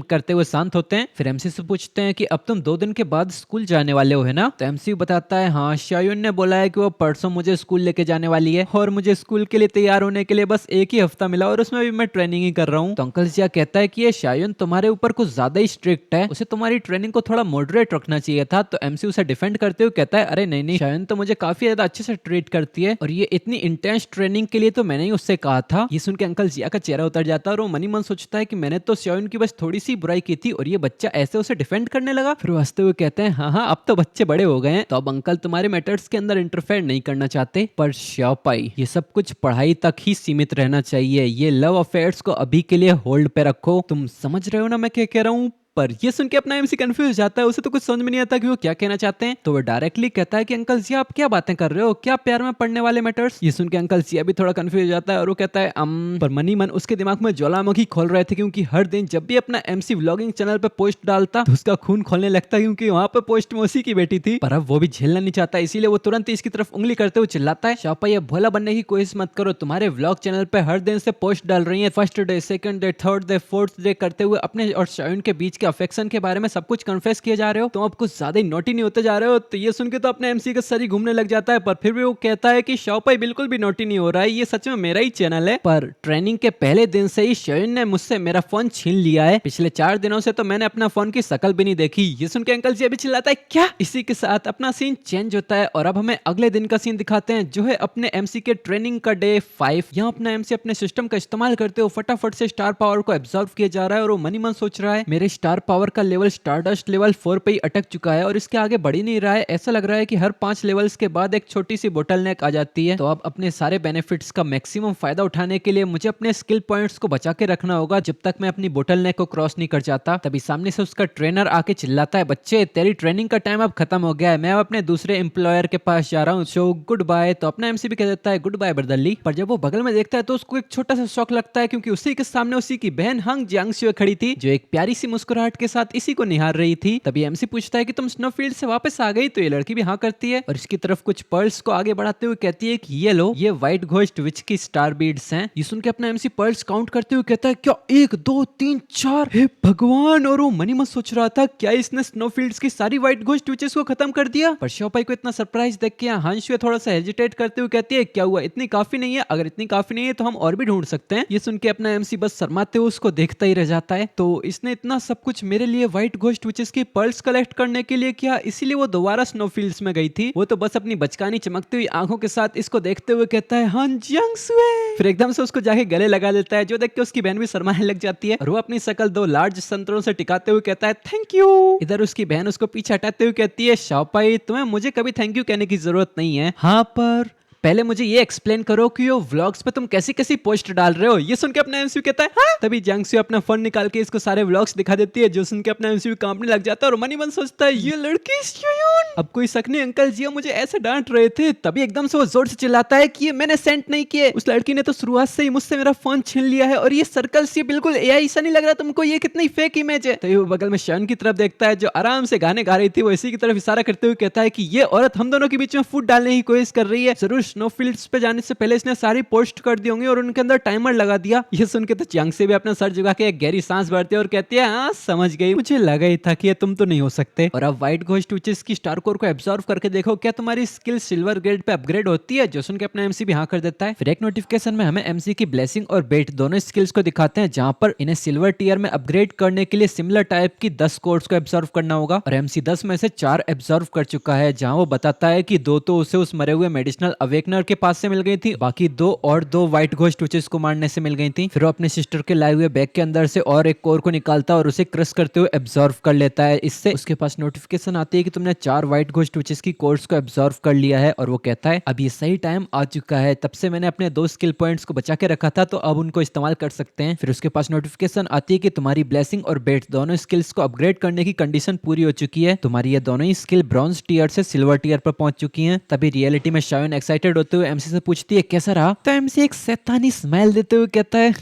करते हुए शांत होते हैं। फिर एमसी से पूछते हैं कि अब तुम 2 दिन के बाद स्कूल जाने वाले हो, है ना? तो एमसी बताता है, हाँ, शाओयुन ने बोला है कि वो परसों मुझे स्कूल लेके जाने वाली है और मुझे स्कूल के लिए तैयार होने के लिए बस एक ही हफ्ता मिला और उसमें भी मैं ट्रेनिंग ही कर रहा हूँ। तो अंकल जिया कहता है कि ये शाओयुन तुम्हारे ऊपर कुछ ज्यादा ही स्ट्रिक्ट है, उसे तुम्हारी ट्रेनिंग को थोड़ा मॉडरेट रखना चाहिए था। तो एमसी उसे डिफेंड करते हुए कहता है, अरे नहीं नहीं, शाओयुन तो मुझे काफी ज्यादा अच्छे से ट्रीट करती है और ये इतनी इंटेंस ट्रेनिंग के लिए तो मैंने ही उससे कहा था। ये सुन के अंकल जिया का चेहरा उतर जाता है और वो मनी मन सोचता है कि मैंने तो शाओयुन की बस थोड़ी सी बुराई की थी और ये बच्चा ऐसे उसे डिफेंड करने लगा। फिर वो हंसते हुए कहते हैं, हाँ हाँ, अब तो बच्चे बड़े हो गए हैं तो अब अंकल तुम्हारे मैटर्स के अंदर इंटरफेयर नहीं करना चाहते, पर शाओपाई ये सब कुछ पढ़ाई तक ही सीमित रहना चाहिए। ये लव अफेयर्स को अभी के लिए होल्ड पे रखो। तुम समझ रहे हो ना मैं क्या कह रहा हूँ? पर ये सुन के अपना एमसी कंफ्यूज जाता है, उसे तो कुछ समझ में नहीं आता कि वो क्या कहना चाहते हैं। तो वो डायरेक्टली कहता है कि अंकल जी आप क्या बातें कर रहे हो, क्या प्यार में पड़ने वाले मैटर्स? ये सुन के अंकल जी भी थोड़ा कंफ्यूज हो जाता है और वो कहता है पर मनी मन उसके दिमाग में ज्वालामुखी खोल रहे थे, क्योंकि हर दिन जब भी अपना एमसी व्लॉगिंग चैनल पे पोस्ट डालता तो उसका खून खोलने लगता, क्योंकि वहां पे पोस्ट में उसी की बेटी थी। पर अब वो भी झेलना नहीं चाहता, इसीलिए वो तुरंत इसकी तरफ उंगली करते हुए चिल्लाता है, शाओपाई ये भोला बनने की कोशिश मत करो, तुम्हारे व्लॉग चैनल पे हर दिन से पोस्ट डाल रही है, first day, second day, third day, fourth day करते हुए अपने और शाओयुन के बीच के उसके अफेक्शन के बारे में सब कुछ कन्फेस किए जा रहे हो, तुम अब कुछ ज्यादा ही नोटी नहीं होते जा रहे हो। तो ये सुन के तो अपने एमसी का सर ही घूमने लग जाता है, पर फिर भी वो कहता है कि शाओपाई बिल्कुल भी नोटी नहीं हो रहा है, ये सच में मेरा ही चैनल है। पर ट्रेनिंग के पहले दिन से ही शयुन ने मुझसे मेरा फोन छीन लिया है, पिछले 4 दिनों से तो मैंने अपना फोन की शकल भी नहीं देखी। ये सुन के अंकल जी अभी चिल्लाता है क्या। इसी के साथ अपना सीन चेंज होता है और अब हमें अगले दिन का सीन दिखाते हैं, जो है अपने एमसी के ट्रेनिंग का डे 5। यहाँ अपना एमसी अपने सिस्टम का इस्तेमाल करते हुए फटाफट से स्टार पावर को एब्जॉर्व किया जा रहा है और वो मनी मन सोच रहा है मेरे स्टार पावर का लेवल स्टारडस्ट लेवल 4 पे ही अटक चुका है और इसके आगे बढ़ ही नहीं रहा है। ऐसा लग रहा है कि हर 5 लेवल्स के बाद एक छोटी सी बोटल नेक आ जाती है। तो अब अपने सारे बेनिफिट्स का मैक्सिमम फायदा उठाने के लिए मुझे अपने स्किल पॉइंट्स को बचा के रखना होगा जब तक मैं अपनी बोटल नेक को क्रॉस नहीं कर जाता। तभी सामने से उसका ट्रेनर आके चिल्लाता है, बच्चे तेरी ट्रेनिंग का टाइम अब खत्म हो गया है, मैं अब अपने दूसरे एम्प्लॉयर के पास जा रहा हूँ, सो गुड बाय। तो अपना एमसी भी कह देता है गुड बाय बरदल्ली। पर जब वो बगल में देखता है तो उसको एक छोटा सा शौक लगता है, क्योंकि उसी के सामने उसी की बहन हंग जियांगशुए खड़ी थी, जो एक प्यारी सी मुस्कुराहट के साथ इसी को निहार रही थी। तभी एमसी पूछता है कि तुम स्नोफील्ड से वापस आ गई। तो ये लड़की भी हाँ करती है और इसकी तरफ कुछ पर्ल्स को आगे बढ़ाते हुए कहती है कि ये लो, ये व्हाइट घोस्ट विच की स्टार बीड्स हैं। ये सुन के अपना एमसी पर्ल्स काउंट करते हुए कहता है क्या 1 2 3 4, हे भगवान। और वो मनी मत सोच रहा था क्या इसने स्नोफील्ड्स की सारी व्हाइट घोस्ट विचेस को खत्म कर दिया। पर शाओपाई को इतना सरप्राइज देख के हांशुए थोड़ा सा हेजिटेट करते हुए कहती है क्या हुआ, इतनी काफी नहीं है? अगर इतनी काफी नहीं है तो हम और भी ढूंढ सकते हैं। ये सुन के अपना एमसी बस शर्माते हुए उसको देखता ही रह जाता है। तो इसने इतना सब कुछ मेरे लिए व्हाइट घोस्ट विचेस की पर्ल्स कलेक्ट करने के लिए किया, इसीलिए वो दोबारा स्नोफील्ड्स में गई थी। वो तो बस अपनी बचकानी चमकती हुई आंखों के साथ इसको देखते हुए कहता है हाँ जियांगशुए। फिर एकदम से उसको जाके गले लगा लेता है, जो देख के उसकी बहन भी शर्माने लग जाती है और वो अपनी शकल 2 लार्ज संतरों से टिकाते हुए कहता है थैंक यू। इधर उसकी बहन उसको पीछे हटाते हुए कहती है शाओपाई तुम्हें मुझे कभी थैंक यू कहने की जरूरत नहीं है। हाँ पर पहले मुझे ये एक्सप्लेन करो कि वो व्लॉग्स पे तुम कैसी कैसी पोस्ट डाल रहे हो। ये सुन के अपना एमसीयू कहता है हाँ। तभी जियांगशुए अपना फोन निकाल के इसको सारे व्लॉग्स दिखा देती है, जो सुन के अपना एमसीयू कांपने लग जाता है और मनी मन सोचता है ये लड़की शयून। अब कोई शक नहीं अंकल जी मुझे ऐसे डांट रहे थे। तभी एकदम से वो जोर से चिल्लाता है कि ये मैंने सेंड नहीं किए, उस लड़की ने तो शुरुआत से ही मुझसे मेरा फोन छीन लिया है और ये सर्कल्स ये बिल्कुल एआई सा नहीं लग रहा तुमको, ये कितनी फेक इमेज है। तो वो बगल में शयून की तरफ देखता है जो आराम से गाने गा रही थी, वो इसी की तरफ इशारा करते हुए कहता है कि ये औरत हम दोनों के बीच में फूट डालने की कोशिश कर रही है, जरूर स्नोफील्ड्स पे जाने से पहले इसने सारी पोस्ट कर दी होंगी और उनके अंदर टाइमर लगा दिया। ये सुन के तो जियांगशुए भी अपना सर झुका के एक गहरी सांस भरती है और कहती है हाँ समझ गई, मुझे लगा ही था कि ये तुम तो नहीं हो सकते। और अब व्हाइट घोस्ट विचेस की स्टार कोर को एब्जॉर्व करके देखो क्या तुम्हारी skill silver grade pay upgrade होती है, जो सुन के अपना एमसी भी हाँ कर देता है। फिर एक नोटिफिकेशन में हमें एमसी की ब्लेसिंग और बेट दोनों स्किल्स को दिखाते हैं, जहां पर इन्हें सिल्वर टीयर में अपग्रेड करने के लिए सिमिलर टाइप की 10 कोर्स को एब्जॉर्व करना होगा और एमसी 10 में से 4 एब्जॉर्व कर चुका है, जहां वो बताता है कि 2 तो उसे उस मरे हुए मेडिसिनल अवेकनर के पास से मिल गई थी, बाकी 2 व्हाइट घोस्ट विचेस को मारने से मिल गई थी। फिर वो अपने सिस्टर के लाए हुए बैग के अंदर से और एक कोर को निकालता है और उसे क्रश करते हुए एब्जॉर्व कर लेता है। इससे उसके पास नोटिफिकेशन आती है कि तुमने 4 व्हाइट घोस्ट विचेस की कोर्स को एब्जॉर्व कर लिया है और वो कहता है अब ये सही टाइम आ चुका है, तब से मैंने अपने 2 स्किल पॉइंट्स को बचा के रखा था तो अब उनको इस्तेमाल कर सकते हैं। फिर उसके पास नोटिफिकेशन आती है कि तुम्हारी ब्लेसिंग और बेट दोनों स्किल्स को अपग्रेड करने की कंडीशन पूरी हो चुकी है, तुम्हारी ये दोनों ही स्किल ब्रॉन्ज टीयर से सिल्वर टीयर पर पहुंच चुकी हैं। तभी रियलिटी में शायन एक्साइटेड होते हुए एमसी से पूछती है कैसा रहा, तो एमसी एक शैतानी स्माइल देते हुए कहता है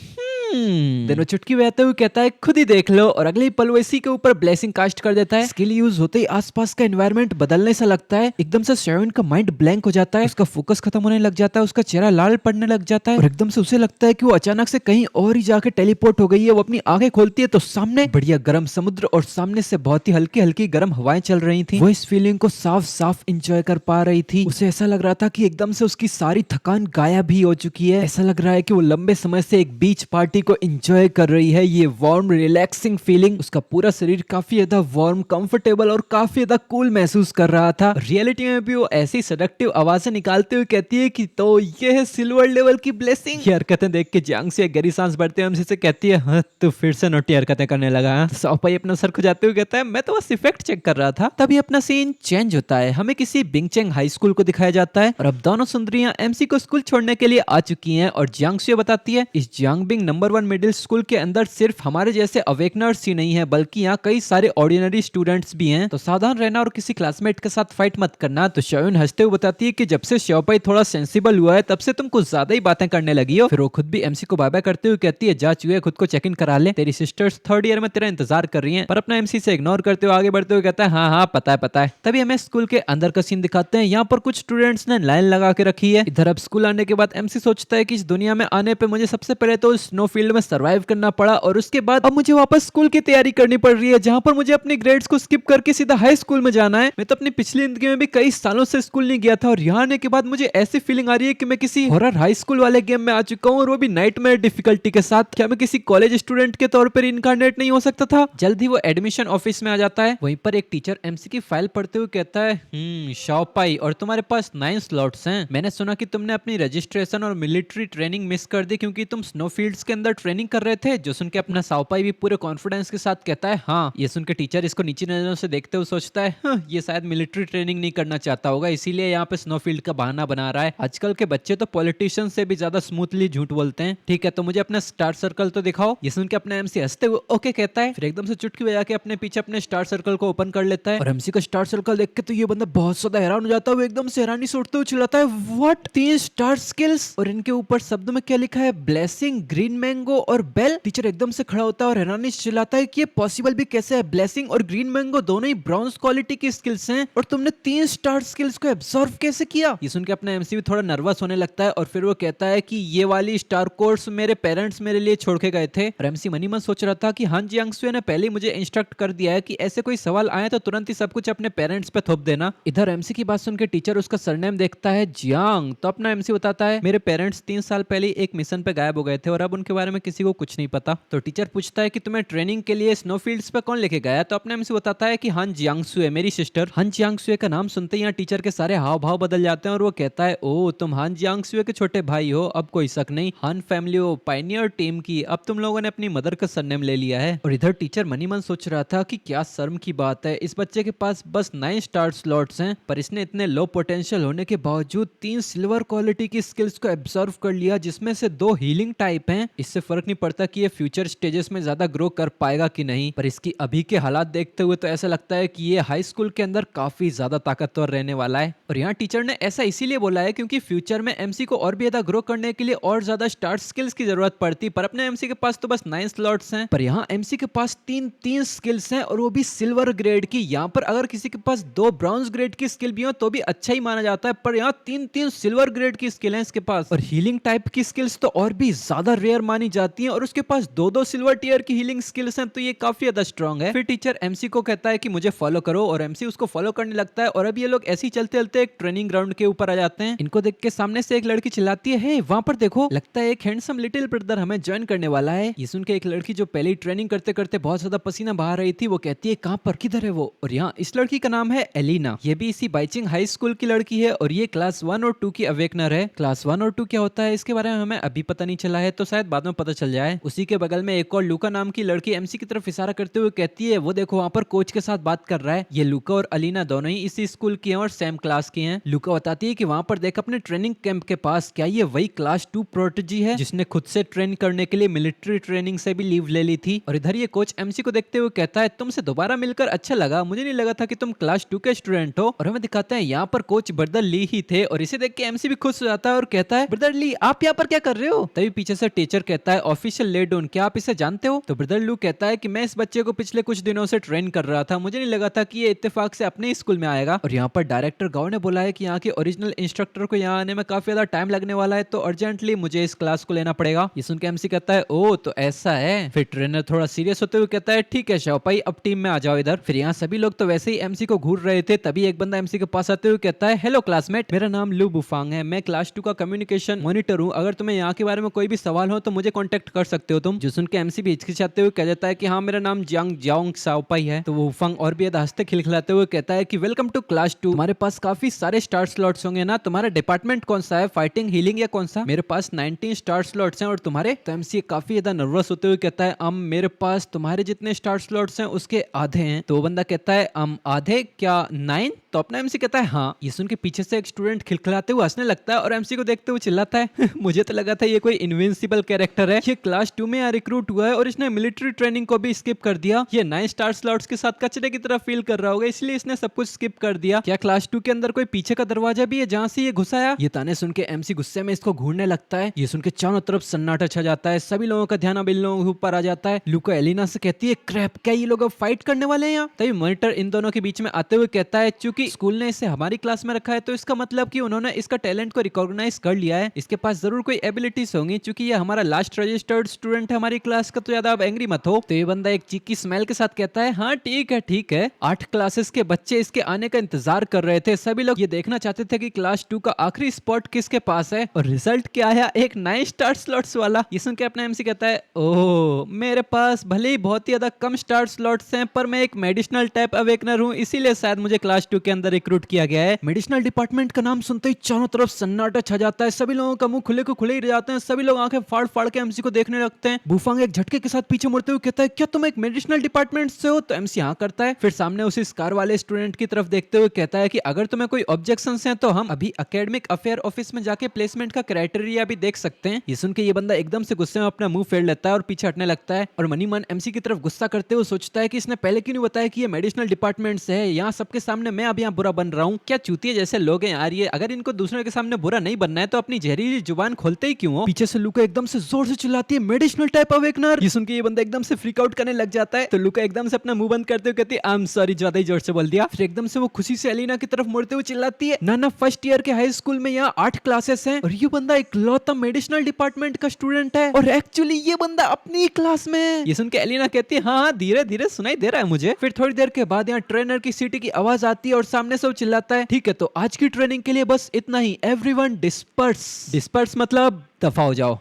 दोनों चुटकी बजाते हुए कहता है खुद ही देख लो और अगले ही पल वो इसी के ऊपर ब्लेसिंग कास्ट कर देता है। स्किल यूज होते ही आसपास का एनवायरनमेंट बदलने सा लगता है, एकदम से शायन का माइंड ब्लैंक हो जाता है, उसका फोकस खत्म होने लग जाता है, उसका चेहरा लाल पड़ने लग जाता है और एकदम से उसे लगता है कि वो अचानक से कहीं और ही जाके टेलीपोर्ट हो गई है। वो अपनी आंखें खोलती है तो सामने बढ़िया गर्म समुद्र और सामने से बहुत ही हल्की हल्की गर्म हवाएं चल रही थी। वो इस फीलिंग को साफ साफ इंजॉय कर पा रही थी। उसे ऐसा लग रहा था कि एकदम से उसकी सारी थकान गायब ही हो चुकी है। ऐसा लग रहा है कि वो लंबे समय से एक बीच पार्टी को इंजॉय कर रही है। ये वार्म रिलैक्सिंग फीलिंग, उसका पूरा शरीर काफी ज्यादा वार्म कंफर्टेबल और काफी ज्यादा कूल महसूस कर रहा था। रियलिटी में भी वो ऐसी सेडक्टिव आवाजें निकालते हुए कहती है कि तो ये है सिल्वर लेवल की ब्लेसिंग। ये हरकतें देख के जियांगशुए गहरी सांस भरते हुए हमसे कहती है हाँ तू फिर से नोटी हरकतें करने लगा। शाओपाई अपना सर खुजाते हुए कहता है मैं तो बस इफेक्ट चेक कर रहा था। तभी अपना सीन चेंज होता है, हमें किसी बिंगचेंग हाई स्कूल को दिखाया जाता है और अब दोनों सुंदरियां एमसी को स्कूल छोड़ने के लिए आ चुकी हैं और जियांगशुए बताती है इस जियांगबिंग नंबर 1 मिडिल स्कूल के अंदर सिर्फ हमारे जैसे अवेकनर्स ही नहीं है बल्कि यहाँ कई सारे ऑर्डिनरी स्टूडेंट्स भी हैं, तो सावधान रहना और किसी क्लासमेट के साथ फाइट मत करना। तो शायन हंसते हुए बताती है कि जब से शाओपाई थोड़ा सेंसिबल हुआ है तब से तुम कुछ ज्यादा ही बातें करने लगी हो। फिर वो खुद भी एमसी को बाय बाय करते हुए कहती है जा चुहे खुद को चेक इन करा ले, तेरी सिस्टर्स 3rd ईयर में तेरा इंतजार कर रही हैं। पर अपना एमसी से इग्नोर करते हुए आगे बढ़ते हुए कहता है हाँ हाँ पता है पता है। तभी हमें स्कूल के अंदर का सीन दिखाते हैं, यहाँ पर कुछ स्टूडेंट्स ने लाइन लगा के रखी है। इधर अब स्कूल आने के बाद एमसी सोचता है कि इस दुनिया में आने पे मुझे सबसे पहले तो स्नो फील्ड में सर्वाइव करना पड़ा और उसके बाद अब मुझे वापस स्कूल की तैयारी करनी पड़ रही है, जहाँ पर मुझे अपने ग्रेड्स को स्किप करके सीधा हाई स्कूल में जाना है। मैं तो अपनी पिछली जिंदगी में भी कई सालों से स्कूल नहीं गया था और यहाँ आने के बाद मुझे ऐसी फीलिंग आ रही है कि मैं किसी हॉरर हाई स्कूल वाले गेम में आ चुका हूँ, और वो भी नाइटमेयर डिफिकल्टी के साथ। क्या मैं किसी कॉलेज स्टूडेंट के तौर पर इनकारनेट नहीं हो सकता था? जल्द ही वो एडमिशन ऑफिस में आ जाता है। वहीं पर एक टीचर एमसी की फाइल पढ़ते हुए कहता है, शाओपाई, और तुम्हारे पास 9 स्लॉट्स हैं। मैंने सुना कि तुमने अपनी रजिस्ट्रेशन और मिलिट्री ट्रेनिंग मिस कर दी क्योंकि तुम स्नोफील्ड्स के अंदर ट्रेनिंग कर रहे थे। जो सुन के अपना शाओपाई भी पूरे कॉन्फिडेंस के साथ कहता है हाँ। ये सुन के टीचर इसको नीची नजरों से देखते हुए सोचता है, हाँ, ये शायद मिलिट्री ट्रेनिंग नहीं करना चाहता होगा, इसीलिए यहाँ पे स्नोफील्ड का बहाना बना रहा है। आजकल के बच्चे तो पॉलिटिशियन से भी ज्यादा स्मूथली झूठ बोलते हैं। ठीक है, तो मुझे अपना स्टार सर्कल तो दिखाओ। ये सुन के अपना एमसी हंसते हुए ओके कहता है, फिर एकदम से चुटकी बजा के अपने पीछे अपने स्टार सर्कल को ओपन कर लेता है। और एमसी का स्टार सर्कल देख के तो ये बंदा बहुत ज्यादा हैरान हो जाता है। वो एकदम से हैरानी से उठते हुए चिल्लाता है, व्हाट, 3 स्टार स्किल्स? और इनके ऊपर शब्दों में क्या लिखा है? ब्लेसिंग, ग्रीन मैंगो और बेल। टीचर एकदम से खड़ा होता है और हैरानी से चिल्लाता है कि ये पॉसिबल भी कैसे है? ब्लेसिंग और ग्रीन मैंगो दोनों ही ब्रॉन्ज क्वालिटी की स्किल्स हैं और तुमने 3 स्टार स्किल्स को एब्सॉर्व कैसे किया? ये सुन के अपना एमसी भी थोड़ा नर्वस होने लगता है और फिर वो कहता है कि ये वाली स्टार कोर्स मेरे पेरेंट्स मेरे लिए छोड़ के गए थे। और एमसी मनी मन सोच रहा था कि हान जियांगसुए ने पहले मुझे इंस्ट्रक्ट कर दिया है कि ऐसे कोई सवाल आए तो तुरंत ही सब कुछ अपने पेरेंट्स पे थोप देना। इधर एमसी की बात सुन के टीचर उसका सरनेम देखता है, जियांग। तो अपना एमसी बताता है, मेरे पेरेंट्स 3 साल पहले एक मिशन पे गायब हो गए थे और अब उनके बारे में किसी को कुछ नहीं पता। तो टीचर पूछता है कि तुम्हें ट्रेनिंग के लिए स्नोफील्ड्स पे कौन लेके गया? तो अपना एमसी बताता है कि हान जियांगसुए, मेरी सिस्टर। हान जियांगसुए का नाम सुनते ही यहाँ टीचर के सारे हाव भाव बदल जाते हैं और वो कहता है, ओ तुम हान जियांगसुए के छोटे भाई हो, अब कोई शक नहीं। हान फैमिली हो, पायनियर टीम की, अब तुम लोगों ने अपनी मदर का सरनेम ले लिया है। और इधर टीचर मनी मन सोच रहा था कि क्या शर्म की बात है, इस बच्चे के पास बस 9 स्टार स्लॉट्स हैं पर इसने इतने लो पोटेंशियल होने के बावजूद 3 सिल्वर क्वालिटी की स्किल्स को एब्जॉर्व कर लिया, जिसमें से 2 हीलिंग टाइप हैं। इससे फर्क नहीं पड़ता कि ये फ्यूचर स्टेजेस में ज्यादा ग्रो कर पाएगा कि नहीं, पर इसकी अभी के हालात देखते हुए तो ऐसा लगता है कि ये हाई स्कूल के अंदर काफी ज्यादा ताकतवर रहने वाला है। और यहाँ टीचर ने ऐसा इसीलिए बोला है क्योंकि फ्यूचर में एमसी को और भी ज्यादा ग्रो करने के लिए और ज्यादा स्टार स्किल्स की जरूरत पड़ती, पर अपने एमसी के पास तो बस 9 स्लॉट्स हैं। पर यहाँ एमसी के पास 3 स्किल्स हैं और वो भी सिल्वर ग्रेड की। यहाँ पर अगर किसी के पास 2 ब्रॉन्ज ग्रेड की स्किल भी हो तो भी अच्छा ही माना जाता है, पर यहाँ 3 सिल्वर ग्रेड की स्किल है इसके पास। और हीलिंग टाइप की स्किल्स तो और भी ज्यादा रेयर मानी जाती हैं और उसके पास 2 सिल्वर टियर की हीलिंग स्किल्स हैं, तो ये काफी ज्यादा स्ट्रॉन्ग है। फिर टीचर एमसी को कहता है कि मुझे फॉलो करो और एमसी उसको फॉलो करने लगता है। और अब ये लोग ऐसे ही चलते चलते एक ट्रेनिंग ग्राउंड के ऊपर आ जाते हैं। इनको देख के सामने से एक लड़की चिल्लाती है, हे वहां पर देखो, लगता है एक हैंडसम लिटिल ब्रदर हमें ज्वाइन करने वाला है। ये सुन के एक लड़की जो पहले ही ट्रेनिंग करते करते बहुत ज्यादा पसीना बहा रही थी, वो कहती है, कहां पर, किधर है वो? और यहाँ इस लड़की का नाम है एलिना। ये भी इसी बाइचिंग हाई स्कूल की लड़की है और ये क्लास 1 और 2 की अवेकनर है। क्लास 1 और 2 क्या होता है इसके बारे में हमें अभी पता नहीं चला है, तो शायद बाद में पता चल जाए। उसी के बगल में एक और लूका नाम की लड़की एमसी की तरफ इशारा करते हुए कहती है, वो देखो वहां पर कोच के साथ बात कर रहा है। ये लूका और अलीना दोनों ही इसी स्कूल की हैं और सेम क्लास की हैं। लूका बताती है कि वहां पर देख अपने ट्रेनिंग कैंप के पास, क्या ये वही क्लास 2 प्रोटेजी है जिसने खुद से ट्रेन करने के लिए मिलिट्री ट्रेनिंग से भी लीव ले ली थी? और इधर ये कोच एमसी को देखते हुए कहता है, तुमसे दोबारा मिलकर अच्छा लगा, मुझे नहीं लगा था कि तुम क्लास 2 के स्टूडेंट हो। और हमें दिखाते हैं यहाँ पर कोच ब्रदर ली ही थे और इसे देख के एमसी भी खुश हो जाता है और कहता है, ब्रदर ली आप यहाँ पर क्या कर रहे हो? तभी पीछे से टीचर कहता है, ऑफिशियल लेडोन, क्या आप इसे जानते हो? तो ब्रदर लू कहता है कि मैं इस बच्चे को पिछले कुछ दिनों से ट्रेन कर रहा था, मुझे नहीं लगा था कि ये इत्तेफाक से अपने स्कूल में आएगा। और यहाँ पर डायरेक्टर गाँव ने बोला है कि यहाँ के ओरिजिनल इंस्ट्रक्टर को यहाँ आने में काफी ज्यादा टाइम लगने वाला है, तो अर्जेंटली मुझे इस क्लास को लेना पड़ेगा। ये सुन के एमसी कहता है, ओ तो ऐसा है। फिर ट्रेनर थोड़ा सीरियस होते हुए कहता है, ठीक है शाओपाई, अब टीम में आ जाओ इधर। फिर यहाँ सभी लोग तो वैसे ही एमसी को घूर रहे थे, तभी एक बंदा एमसी के पास आते हुए कहता है, हेलो क्लासमेट, मेरा नाम लू बुफांग है, मैं क्लास 2 का कम्युनिकेशन मॉनिटर हूँ, अगर तुम्हें यहाँ के बारे में कोई भी सवाल हो तो मुझे कॉन्टेक्ट कर सकते हो तुम। जो सुन के एमसी भी हिचकिचाते हुए कह देता है कि हाँ मेरा नाम जियांग जियांग शाओपाई है। तो वो बुफांग और भी हंसते खिलखिलाते हुए कहता है कि वेलकम टू क्लास 2, तुम्हारे पास काफी सारे स्टार स्लॉट्स होंगे ना, तुम्हारा डिपार्टमेंट कौन सा है, फाइटिंग, हीलिंग या कौन सा? मेरे पास 19 स्टार स्लॉट्स हैं और तुम्हारे? तो एमसी काफी ज्यादा नर्वस होते हुए कहता है, मेरे पास तुम्हारे जितने स्टार स्लॉट्स हैं उसके आधे हैं। तो वो बंदा कहता है, आधे क्या, 9? तो अपना एमसी कहता है हाँ। ये सुन के पीछे से एक स्टूडेंट खिलखिलाते हुए हंसने लगता है और एमसी को देखते हुए चिल्लाता है, मुझे तो लगा था ये कोई इनविंसिबल कैरेक्टर है, ये क्लास 2 में रिक्रूट हुआ है और इसने मिलिट्री ट्रेनिंग को भी स्किप कर दिया। ये 9 स्टार स्लॉट्स के साथ कचरे की तरह फील कर रहा होगा, इसलिए इसने सब कुछ स्किप कर दिया। क्या क्लास 2 के अंदर कोई पीछे का दरवाजा भी है जहाँ से ये घुस आया? ये ताने सुन के एमसी गुस्से में इसको घूरने लगता है। ये सुन के चारों तरफ सन्नाटा छा जाता है, सभी लोगों का ध्यान अब इन लोगों के ऊपर आ जाता है। लूका एलिना से कहती है, क्रैप, क्या ये लोग अब फाइट करने वाले हैं यहाँ? तभी मॉनिटर इन दोनों के बीच में आते हुए कहता है, चूंकि क्योंकि स्कूल ने इसे हमारी क्लास में रखा है तो इसका मतलब कि उन्होंने इसका टैलेंट को रिकॉग्नाइज कर लिया है, इसके पास जरूर कोई एबिलिटीज होंगी। क्योंकि ये हमारा लास्ट रजिस्टर्ड स्टूडेंट है हमारी क्लास का, तो ज्यादा आप एंग्री मत हो। तो ये बंदा एक चीकी स्मेल के साथ कहता है हाँ ठीक है ठीक है। 8 क्लासेस के बच्चे इसके आने का इंतजार कर रहे थे, सभी लोग ये देखना चाहते थे कि क्लास 2 का आखिरी स्पॉट किसके पास है, और रिजल्ट क्या आया, एक 9 स्टार स्लॉट्स वाला। ये सुन के अपना एमसी कहता है ओह मेरे पास भले ही बहुत ही ज्यादा कम स्टार स्लॉट्स हैं, पर मैं एक मेडिसिनल टाइप अवेकनर हूँ, इसीलिए शायद मुझे क्लास 2 के अंदर रिक्रूट किया गया है। मेडिसिनल डिपार्टमेंट का नाम सुनते ही चारों तरफ सन्नाटा छा जाता है, सभी लोगों का मुंह खुले को खुले ही रह जाते हैं, सभी लोग आंखें फाड़ फाड़ के एमसी को देखने लगते हैं। बुफांग एक झटके के साथ पीछे मुड़ते हुए कहता है क्या तुम एक मेडिसिनल डिपार्टमेंट से हो, तो एमसी हाँ करता है। फिर सामने उसी स्कार वाले स्टूडेंट की तरफ देखते हुए कहता है कि अगर तुम्हें कोई ऑब्जेक्शंस हैं तो हम अभी एकेडमिक अफेयर ऑफिस में जाके प्लेसमेंट का क्राइटेरिया भी देख सकते हैं। ये सुन के ये बंदा एकदम से गुस्से में अपना मुंह फेर लेता है और पीछे हटने लगता है, और मनी मन एमसी की तरफ गुस्सा करते हुए सोचता है कि इसने पहले क्यों नहीं बताया कि ये मेडिसिनल डिपार्टमेंट से है, यहाँ सबके सामने मैं अब यहाँ बुरा बन रहा हूँ, क्या चूतिए जैसे लोग हैं यार ये, अगर इनको दूसरों के सामने बुरा नहीं बनना है तो अपनी जहरीली जुबान खोलते ही क्यों हो। पीछे से लूका एकदम से जोर से चिल्लाती है मेडिसिनल टाइप अवेकनर। ये सुन के ये बंदा एकदम से फ्रीक आउट करने लग जाता है, तो लूका एकदम से अपना मुंह बंद करते हुए कहती है आई एम सॉरी, ज्यादा ही जोर से बोल दिया। फिर एकदम से वो खुशी से एलिना की तरफ मुड़ते हुए चिल्लाती है ना फर्स्ट ईयर के हाई स्कूल में यहाँ 8 क्लासेस हैं और ये बंदा इकलौता मेडिसिनल डिपार्टमेंट का स्टूडेंट है, और एक्चुअली ये बंदा अपनी क्लास में है। ये सुन के एलिना कहती है हाँ धीरे धीरे सुनाई दे रहा है मुझे। फिर थोड़ी देर के बाद यहाँ ट्रेनर की सीटी की आवाज आती है और सामने से वो चिल्लाता है ठीक है तो आज की ट्रेनिंग के लिए बस इतना ही, एवरीवन डिस्पर्स। डिस्पर्स मतलब दफा हो जाओ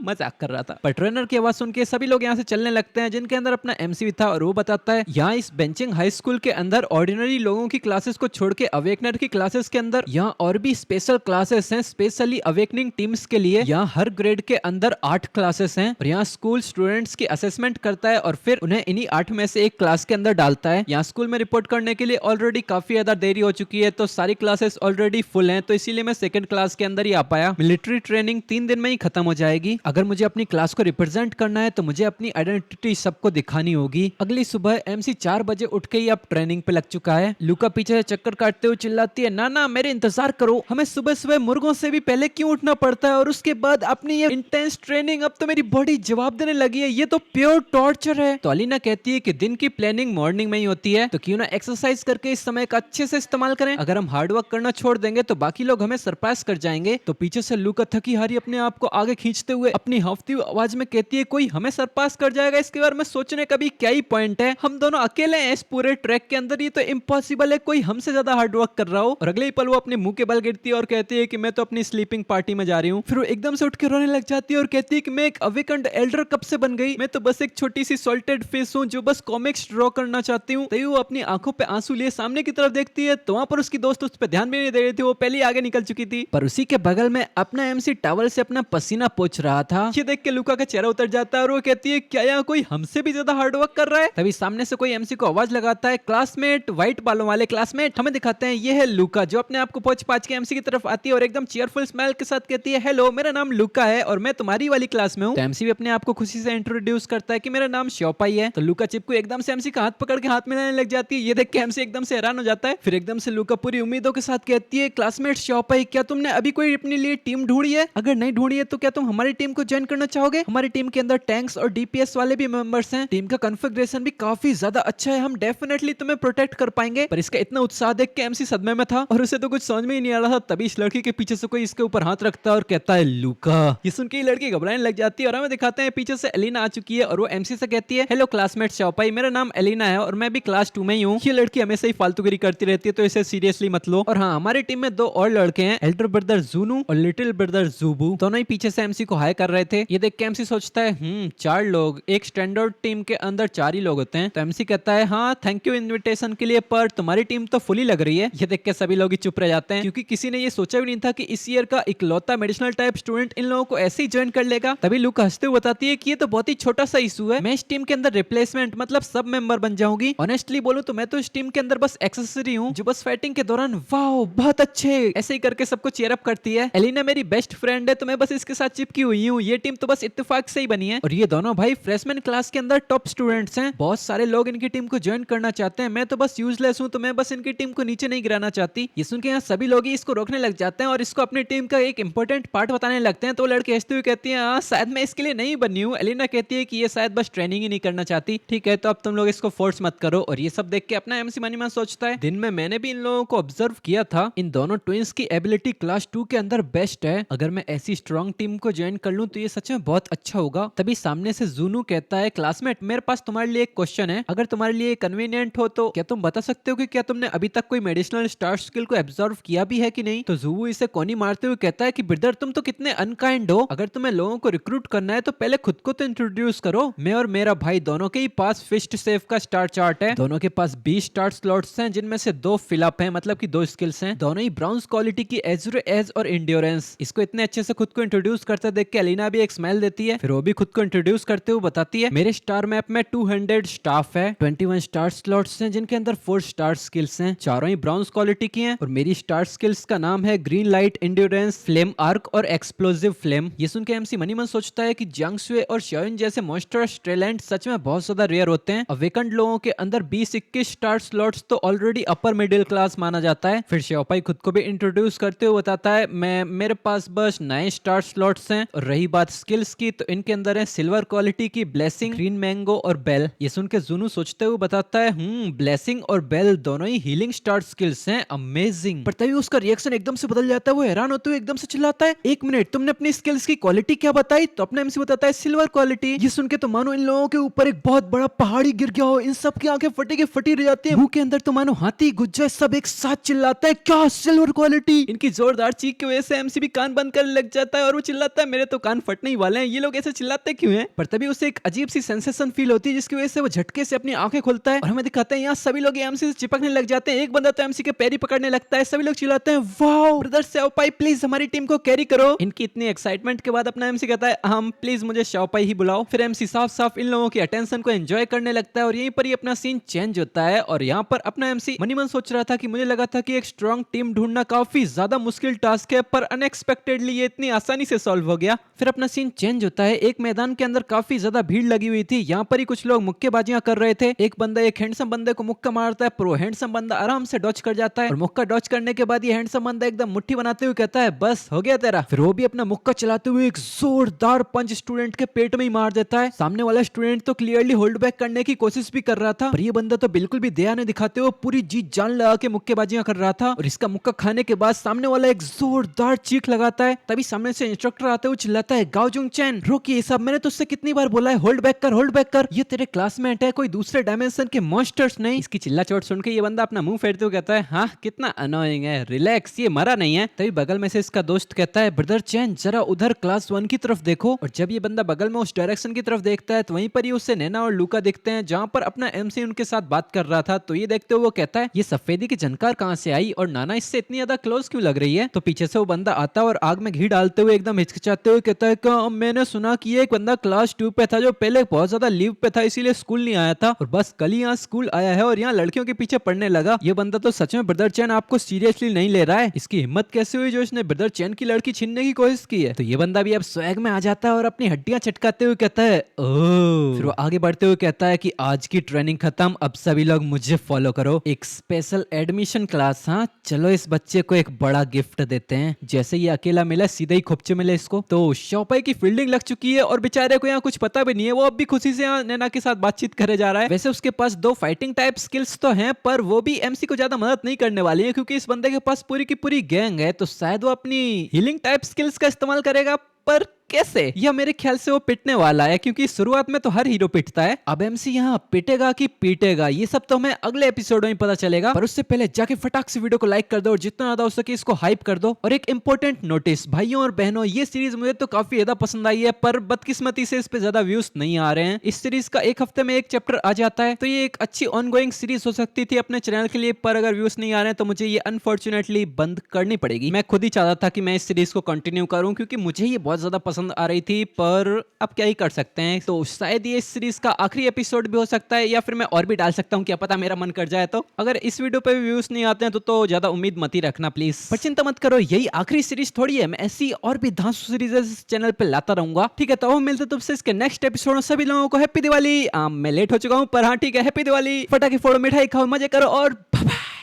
मजाक कर रहा था। पर ट्रेनर की आवाज सुन के सभी लोग यहाँ से चलने लगते हैं, जिनके अंदर अपना एमसी भी था, और वो बताता है यहाँ इस बेंचिंग हाई स्कूल के अंदर ऑर्डिनरी लोगों की क्लासेस को छोड़ के अवेकनर की क्लासेस के अंदर यहाँ और भी स्पेशल क्लासेस हैं स्पेशली अवेकनिंग टीम्स के लिए। यहाँ हर ग्रेड के अंदर 8 क्लासेस हैं और यहाँ स्कूल स्टूडेंट्स की असेसमेंट करता है और फिर उन्हें इन्हीं 8 में से एक क्लास के अंदर डालता है। यहाँ स्कूल में रिपोर्ट करने के लिए ऑलरेडी काफी ज्यादा देरी हो चुकी है, तो सारी क्लासेस ऑलरेडी फुल है, तो इसीलिए मैं सेकंड क्लास के अंदर ही आ पाया। मिलिट्री ट्रेनिंग 3 दिन में ही खत्म हो जाएगी। अगर मुझे अपनी क्लास को रिप्रेजेंट करना है तो मुझे अपनी आइडेंटिटी सबको दिखानी होगी। अगली सुबह एमसी 4 बजे उठ के ही अब ट्रेनिंग पे लग चुका है। लूका पीछे से चक्कर काटते हुए चिल्लाती है ना ना मेरे इंतजार करो, हमें सुबह सुबह मुर्गों से भी पहले क्यों उठना पड़ता है, और उसके बाद अपनी ये इंटेंस ट्रेनिंग, अब तो मेरी बॉडी जवाब देने लगी है, ये तो प्योर टॉर्चर है। तो अलीना कहती है कि दिन की प्लानिंग मॉर्निंग में ही होती है, तो क्यों ना एक्सरसाइज करके इस समय का अच्छे से इस्तेमाल करें, अगर हम हार्डवर्क करना छोड़ देंगे तो बाकी लोग हमें सरप्राइज कर जाएंगे। तो पीछे से लूका थकी हारी अपने आप को आगे खींचते हुए अपनी हफ्ती आवाज में कहती है कोई हमें सरपास कर जाएगा, इसके बारे में सोचने का भी क्या ही पॉइंट है, हम दोनों अकेले हैं इस पूरे ट्रैक के अंदर, ये तो इम्पॉसिबल है कोई हमसे ज्यादा हार्डवर्क कर रहा हो। और अगले ही पल वो अपने मुंह के बल गिरती है और कहती है कि मैं तो अपनी स्लीपिंग पार्टी में जा रही हूँ। फिर वो एकदम से उठ के रोने लग जाती है और कहती है कि मैं एक अवेकन्ड एल्डर कब से बन गई, मैं तो बस एक छोटी सी सॉल्टेड फेस हूँ जो बस कॉमिक्स ड्रॉ करना चाहती हूँ। तभी वो अपनी आंखों पे आंसू लिए सामने की तरफ देखती है, तो वहां पर उसकी दोस्त उस पर ध्यान भी नहीं दे रही थी, वो पहले आगे निकल चुकी थी। पर उसी के बगल में अपना एमसी टॉवल से अपना पसीना पोंछ रहा था। ये देख के लूका का चेहरा उतर जाता है और वो कहती है क्या यहाँ कोई हमसे भी ज्यादा हार्डवर्क कर रहा है। तभी सामने से कोई एमसी को आवाज लगाता है क्लासमेट, व्हाइट बालों वाले क्लासमेट। हमें दिखाते हैं ये है लूका, जो अपने आप को पोंछ पाछ के एमसी की तरफ आती है और एकदम चीयरफुल स्माइल के साथ कहती है हेलो मेरा नाम लूका है और मैं तुम्हारी वाली क्लास में हूँ। तो एमसी भी अपने आप को खुशी से इंट्रोड्यूस करता है कि मेरा नाम श्योपाई है। तो लूका चिपकू एकदम से एमसी का हाथ पकड़ के हाथ मिलाने लग जाती है। ये देख के एमसी एकदम से हैरान हो जाता है। फिर एकदम से लूका पूरी उम्मीदों के साथ कहती है क्लासमेट श्योपाई, क्या तुमने अभी कोई अपने लिए टीम ढूंढी है? अगर नहीं ढूंढी है तो क्या तुम हमारी टीम को ज्वाइन करना चाहोगे? हमारी टीम के अंदर टैंक्स और डीपीएस वाले भी मेंबर्स हैं। टीम का कॉन्फ़िगरेशन भी काफी ज्यादा अच्छा है, हम डेफिनेटली तुम्हें प्रोटेक्ट कर पाएंगे। पर इसका इतना उत्साह देख के एमसी सदमे में था और उसे तो कुछ समझ में ही नहीं आ रहा था। तभी इस लड़की के पीछे से कोई इसके ऊपर हाथ रखता है और कहता है लूका। ये सुन के लड़की घबराने लग जाती है और हमें दिखाते हैं पीछे से एलिना आ चुकी है और वो एमसी से कहती है हेलो क्लासमेट श्योपाई, मेरा नाम एलिना है और मैं भी क्लास 2 में ही हूँ। ये लड़की हमेशा ही फालतूगिरी करती रहती है, तो इसे सीरियसली मत लो। और हाँ, हमारी टीम में 2 और लड़के हैं, एल्डर ब्रदर जूनू और लिटिल ब्रदर जूबू। दोनों ही पीछे से एमसी को हाय कर रहे थे। ये देख के एमसी सोचता है 4 लोग, एक स्टैंडर्ड टीम के अंदर 4 ही लोग होते हैं। तो एमसी कहता है हाँ थैंक यू इन्विटेशन के लिए, पर तुम्हारी टीम तो फुली लग रही है। ये देख के सभी लोग ही चुप रह जाते हैं, क्योंकि किसी ने ये सोचा भी नहीं था कि इस ईयर का इकलौता मेडिसिनल टाइप स्टूडेंट इन लोगों को ऐसे ही ज्वाइन कर लेगा। तभी लूका हंसते हुए बताती है कि ये तो बहुत ही छोटा सा इशू है, मैं इस टीम के अंदर रिप्लेसमेंट मतलब सब मेंबर बन जाऊंगी। ऑनेस्टली बोलूं तो मैं तो इस टीम के अंदर बस एक्सेसरी हूँ जो बस फाइटिंग के दौरान वाओ बहुत अच्छे ऐसे ही करके सबको चीयर अप करती है। एलिना मेरी बेस्ट फ्रेंड है, तो मैं बस बस इसके साथ चिपकी हुई हूँ, ये टीम तो बस इत्तेफाक से ही बनी है। और ये दोनों भाई फ्रेशमैन क्लास के अंदर टॉप स्टूडेंट्स हैं, बहुत सारे लोग इनकी टीम को ज्वाइन करना चाहते हैं। मैं तो बस यूजलेस हूँ, तो मैं बस इनकी टीम को नीचे नहीं गिराना चाहती। ये सुन के यहाँ सभी लोग ही इसको रोकने लग जाते हैं और इसको अपनी टीम का एक इंपॉर्टेंट पार्ट बताने लगते हैं। तो लड़के हंसते हुए कहती है, हाँ शायद मैं इसके लिए नहीं बनी हूँ। एलिना कहती है कि ये शायद बस ट्रेनिंग ही नहीं करना चाहती। ठीक है, तो अब तुम लोग इसको फोर्स मत करो। और ये सब देख के अपना एमसी मनीमान सोचता है, दिन में मैंने भी इन लोगों को ऑब्जर्व किया था, इन दोनों ट्विंस की एबिलिटी क्लास 2 के अंदर बेस्ट है। अगर मैं ऐसी स्ट्रॉन्ग टीम को ज्वाइन कर लूं तो ये सच में बहुत अच्छा होगा। तभी सामने से जूनू कहता है, क्लासमेट मेरे पास तुम्हारे लिए एक क्वेश्चन है, अगर तुम्हारे लिए कन्वीनियंट हो तो क्या तुम बता सकते हो कि क्या तुमने अभी तक कोई मेडिसिनल स्टार स्किल को एब्जॉर्व किया भी है कि नहीं। तो जूवू इसे कोनी मारते हुए कहता है कि ब्रदर तुम तो कितने अनकाइंड हो, अगर तुम्हें लोगों को रिक्रूट करना है तो पहले खुद को तो इंट्रोड्यूस करो। मैं और मेरा भाई दोनों के ही पास फिस्ट सेफ का स्टार चार्ट है, दोनों के पास 20 स्टार स्लॉट्स हैं जिनमें से 2 फिलअप हैं, मतलब कि 2 स्किल्स हैं, दोनों ही ब्राउन्स क्वालिटी की एजुरे एज और इंड्योरेंस। इसको इतने अच्छे से खुद को इंट्रोड्यूस करते देख के एलिना भी एक स्माइल देती है, फिर वो भी खुद को इंट्रोड्यूस करते हुए बताती है, मेरे स्टार मैप में 200 स्टाफ है, 21 स्टार स्लॉट्स हैं जिनके अंदर 4 स्टार स्किल्स हैं, चारों ही ब्राउन्स क्वालिटी की हैं और मेरी स्टार स्किल्स का नाम है green light, endurance, flame arc और एक्सप्लोसिव फ्लेम। ये सुन के एमसी मनीमन सोचता है कि जियांग शुए और शाओइन जैसे मॉन्स्टर्स टैलेंट सच में बहुत ज्यादा रेयर होते हैं। अवेकंड लोगों के अंदर 20-21 स्टार स्लॉट्स तो ऑलरेडी अपर मिडिल क्लास माना जाता है। फिर शाओपाई खुद को भी इंट्रोड्यूस करते हुए बताता है, मेरे पास बस 9 स्टार स्लॉट्स हैं। और रही बात स्किल्स की तो इनके अंदर है सिल्वर क्वालिटी की ब्लेसिंग, ग्रीन मैंगो और बेल। ये सुन के जुनू सोचते हुए बताता है, ब्लेसिंग और बेल दोनों ही हीलिंग स्टार स्किल्स हैं, अमेजिंग। पर तभी उसका रिएक्शन एकदम से बदल जाता है, वो हैरान होते हुए एकदम से चिल्लाता है, एक मिनट तुमने अपनी स्किल्स की क्वालिटी क्या बताई। तो अपना एमसी बताता है सिल्वर क्वालिटी। ये सुन के तो मानो इन लोगों के ऊपर एक बहुत बड़ा पहाड़ी गिर गया हो, इन सब की आंखें फटी की फटी रह जाती है, मुंह के अंदर तो मानो हाथी घुस जाए। सब एक साथ चिल्लाता है, क्या सिल्वर क्वालिटी। इनकी जोरदार चीख की वजह से एमसी भी कान बंद करने लग जाता है और वो चिल्लाता है, मेरे तो कान फटने ही वाले हैं, ये लोग ऐसे चिल्लाते क्यों हैं। पर तभी उसे एक अजीब सी सेंसेशन फील होती है जिसकी वजह से वो झटके से अपनी आंखें खोलता है और हमें दिखाते हैं यहाँ सभी लोग एमसी से चिपकने लग जाते हैं। एक बंदा तो एमसी के पैर ही पकड़ने लगता है, सभी लोग चिल्लाते हैं, वाओ ब्रदर शाओपाई प्लीज हमारी टीम को कैरी करो। इनकी इतनी एक्साइटमेंट के बाद अपना एमसी कहता है, हम प्लीज मुझे शाओपाई ही बुलाओ। फिर एमसी साफ साफ इन लोगों की अटेंशन को एंजॉय करने लगता है और यहीं पर ही अपना सीन चेंज होता है। और यहाँ पर अपना एमसी मनीमन सोच रहा था कि मुझे लगा था कि एक स्ट्रॉन्ग टीम ढूंढना काफी ज्यादा मुश्किल टास्क है, पर अनएक्सपेक्टेडली ये इतनी आसानी से सॉल्व हो गया। फिर अपना सीन चेंज होता है, एक मैदान के अंदर काफी ज्यादा भीड़ लगी हुई थी, यहाँ पर ही कुछ लोग मुक्केबाजियां कर रहे थे। एक बंदा एक हैंडसम बंदे को मुक्का मारता है, पर वो हैंडसम बंदा आराम से डॉच कर जाता है और मुक्का डॉच करने के बाद ये हैंडसम बंदा एकदम मुट्ठी बनाते हुए कहता है, बस हो गया तेरा। फिर वो भी अपना मुक्का चलाते हुए एक जोरदार पंच स्टूडेंट के पेट में ही मार देता है। सामने वाला स्टूडेंट तो क्लियरली होल्ड बैक करने की कोशिश भी कर रहा था, पर ये बंदा तो बिल्कुल भी दया नहीं दिखाते हुए पूरी जी जान लगा के मुक्केबाजियां कर रहा था। और इसका मुक्का खाने के बाद सामने वाला एक जोरदार चीख लगाता है। तभी सामने से इंस्ट्रक्टर आते हुए चिल्लाता है, गाओजुंग चैन रोकिए सब, मैंने तुझसे कितनी बार बोला है होल्ड बैक कर, होल्ड बैक कर, ये तेरे क्लासमेट है, कोई दूसरे डायमेंशन के मॉन्स्टर्स नहीं। इसकी चिल्ला चोट सुन के ये बंदा अपना मुंह फेरते हुए कहता है, हाँ कितना अनोइंग है, रिलैक्स, ये मरा नहीं है। तभी बगल में से इसका दोस्त कहता है, ब्रदर चैन जरा उधर क्लास 1 की तरफ देखो। और जब ये बंदा बगल में उस डायरेक्शन की तरफ देखता है तो वहीं पर ही उससे नैना और लूका दिखते हैं, जहाँ पर अपना एमसी उनके साथ बात कर रहा था। तो ये देखते हुए वो कहता है, ये सफेदी की जानकार कहाँ से आई और नाना इससे इतनी ज्यादा क्लोज क्यों लग रही है। तो पीछे से वो बंदा आता है और आग में घी डालते हुए एकदम हिचकिचाते हुए कहता है, मैंने सुना कि एक बंदा क्लास 2 पे था जो पहले बहुत ज्यादा लीव पे था, इसीलिए स्कूल नहीं आया था और बस कल ही यहाँ स्कूल आया है और यहाँ लड़कियों के पीछे पड़ने लगा। ये बंदा तो सच में ब्रदर चैन आपको सीरियसली नहीं ले रहा है, इसकी हिम्मत कैसे हुई जो इसने ब्रदर चैन की लड़की छीनने की कोशिश की है। तो ये बंदा भी अब स्वैग में आ जाता है और अपनी हड्डियां चटकाते हुए कहता है, ओह। फिर वो आगे बढ़ते हुए कहता है कि आज की ट्रेनिंग खत्म, अब सभी लोग मुझे फॉलो करो, एक स्पेशल एडमिशन क्लास। हाँ चलो इस बच्चे को एक बड़ा गिफ्ट देते हैं। जैसे ये अकेला मिला सीधे ही खोपचे मिले इसको। तो शाओपाई की फील्डिंग लग चुकी है और बेचारे को यहाँ कुछ पता भी नहीं है, वो अब भी खुशी से यहाँ नैना के साथ बातचीत करे जा रहा है। वैसे उसके पास 2 फाइटिंग टाइप स्किल्स तो हैं, पर वो भी एमसी को ज्यादा मदद नहीं करने वाली है क्योंकि इस बंदे के पास पूरी की पूरी गैंग है। तो शायद वो अपनी हीलिंग टाइप स्किल्स का इस्तेमाल करेगा, पर कैसे, यह मेरे ख्याल से वो पिटने वाला है क्योंकि शुरुआत में तो हर हीरो पिटता है। अब एमसी यहाँ पिटेगा कि पीटेगा ये सब तो हमें अगले एपिसोड में पता चलेगा, पर उससे पहले जाके फटाक से वीडियो को लाइक कर दो और जितना ज्यादा हो सके इसको हाइप कर दो। और एक इंपॉर्टेंट नोटिस भाइयों और बहनों, ये सीरीज मुझे तो काफी ज्यादा पसंद आई है, पर बदकिस्मती से इस पे ज्यादा व्यूज नहीं आ रहे हैं। इस सीरीज का एक हफ्ते में एक चैप्टर आ जाता है, तो ये एक अच्छी ऑनगोइंग सीरीज हो सकती थी अपने चैनल के लिए, पर अगर व्यूज नहीं आ रहे हैं तो मुझे ये अनफॉर्चुनेटली बंद करनी पड़ेगी। मैं खुद ही चाहता था कि मैं इस सीरीज को कंटिन्यू करूं क्योंकि मुझे ये बहुत बहुत ज्यादा पसंद आ रही थी, पर अब क्या ही कर सकते हैं। तो शायद ये इस सीरीज का आखिरी एपिसोड भी हो सकता है, या फिर मैं और भी डाल सकता हूँ, क्या पता मेरा मन कर जाए। तो अगर इस वीडियो पे व्यूज नहीं आते हैं तो ज्यादा उम्मीद मत ही रखना प्लीज। पर चिंता मत करो, यही आखिरी सीरीज थोड़ी है, मैं ऐसी और भी धांसू सीरीज इस चैनल पे लाता रहूंगा। ठीक है, तो हम मिलते तुमसे इसके नेक्स्ट एपिसोड में। सभी लोगों को हैप्पी दिवाली। मैं लेट हो चुका हूँ, पर हाँ ठीक है, हैप्पी दिवाली। फटाके फोड़ो, मिठाई खाओ, मजे करो और बाय बाय।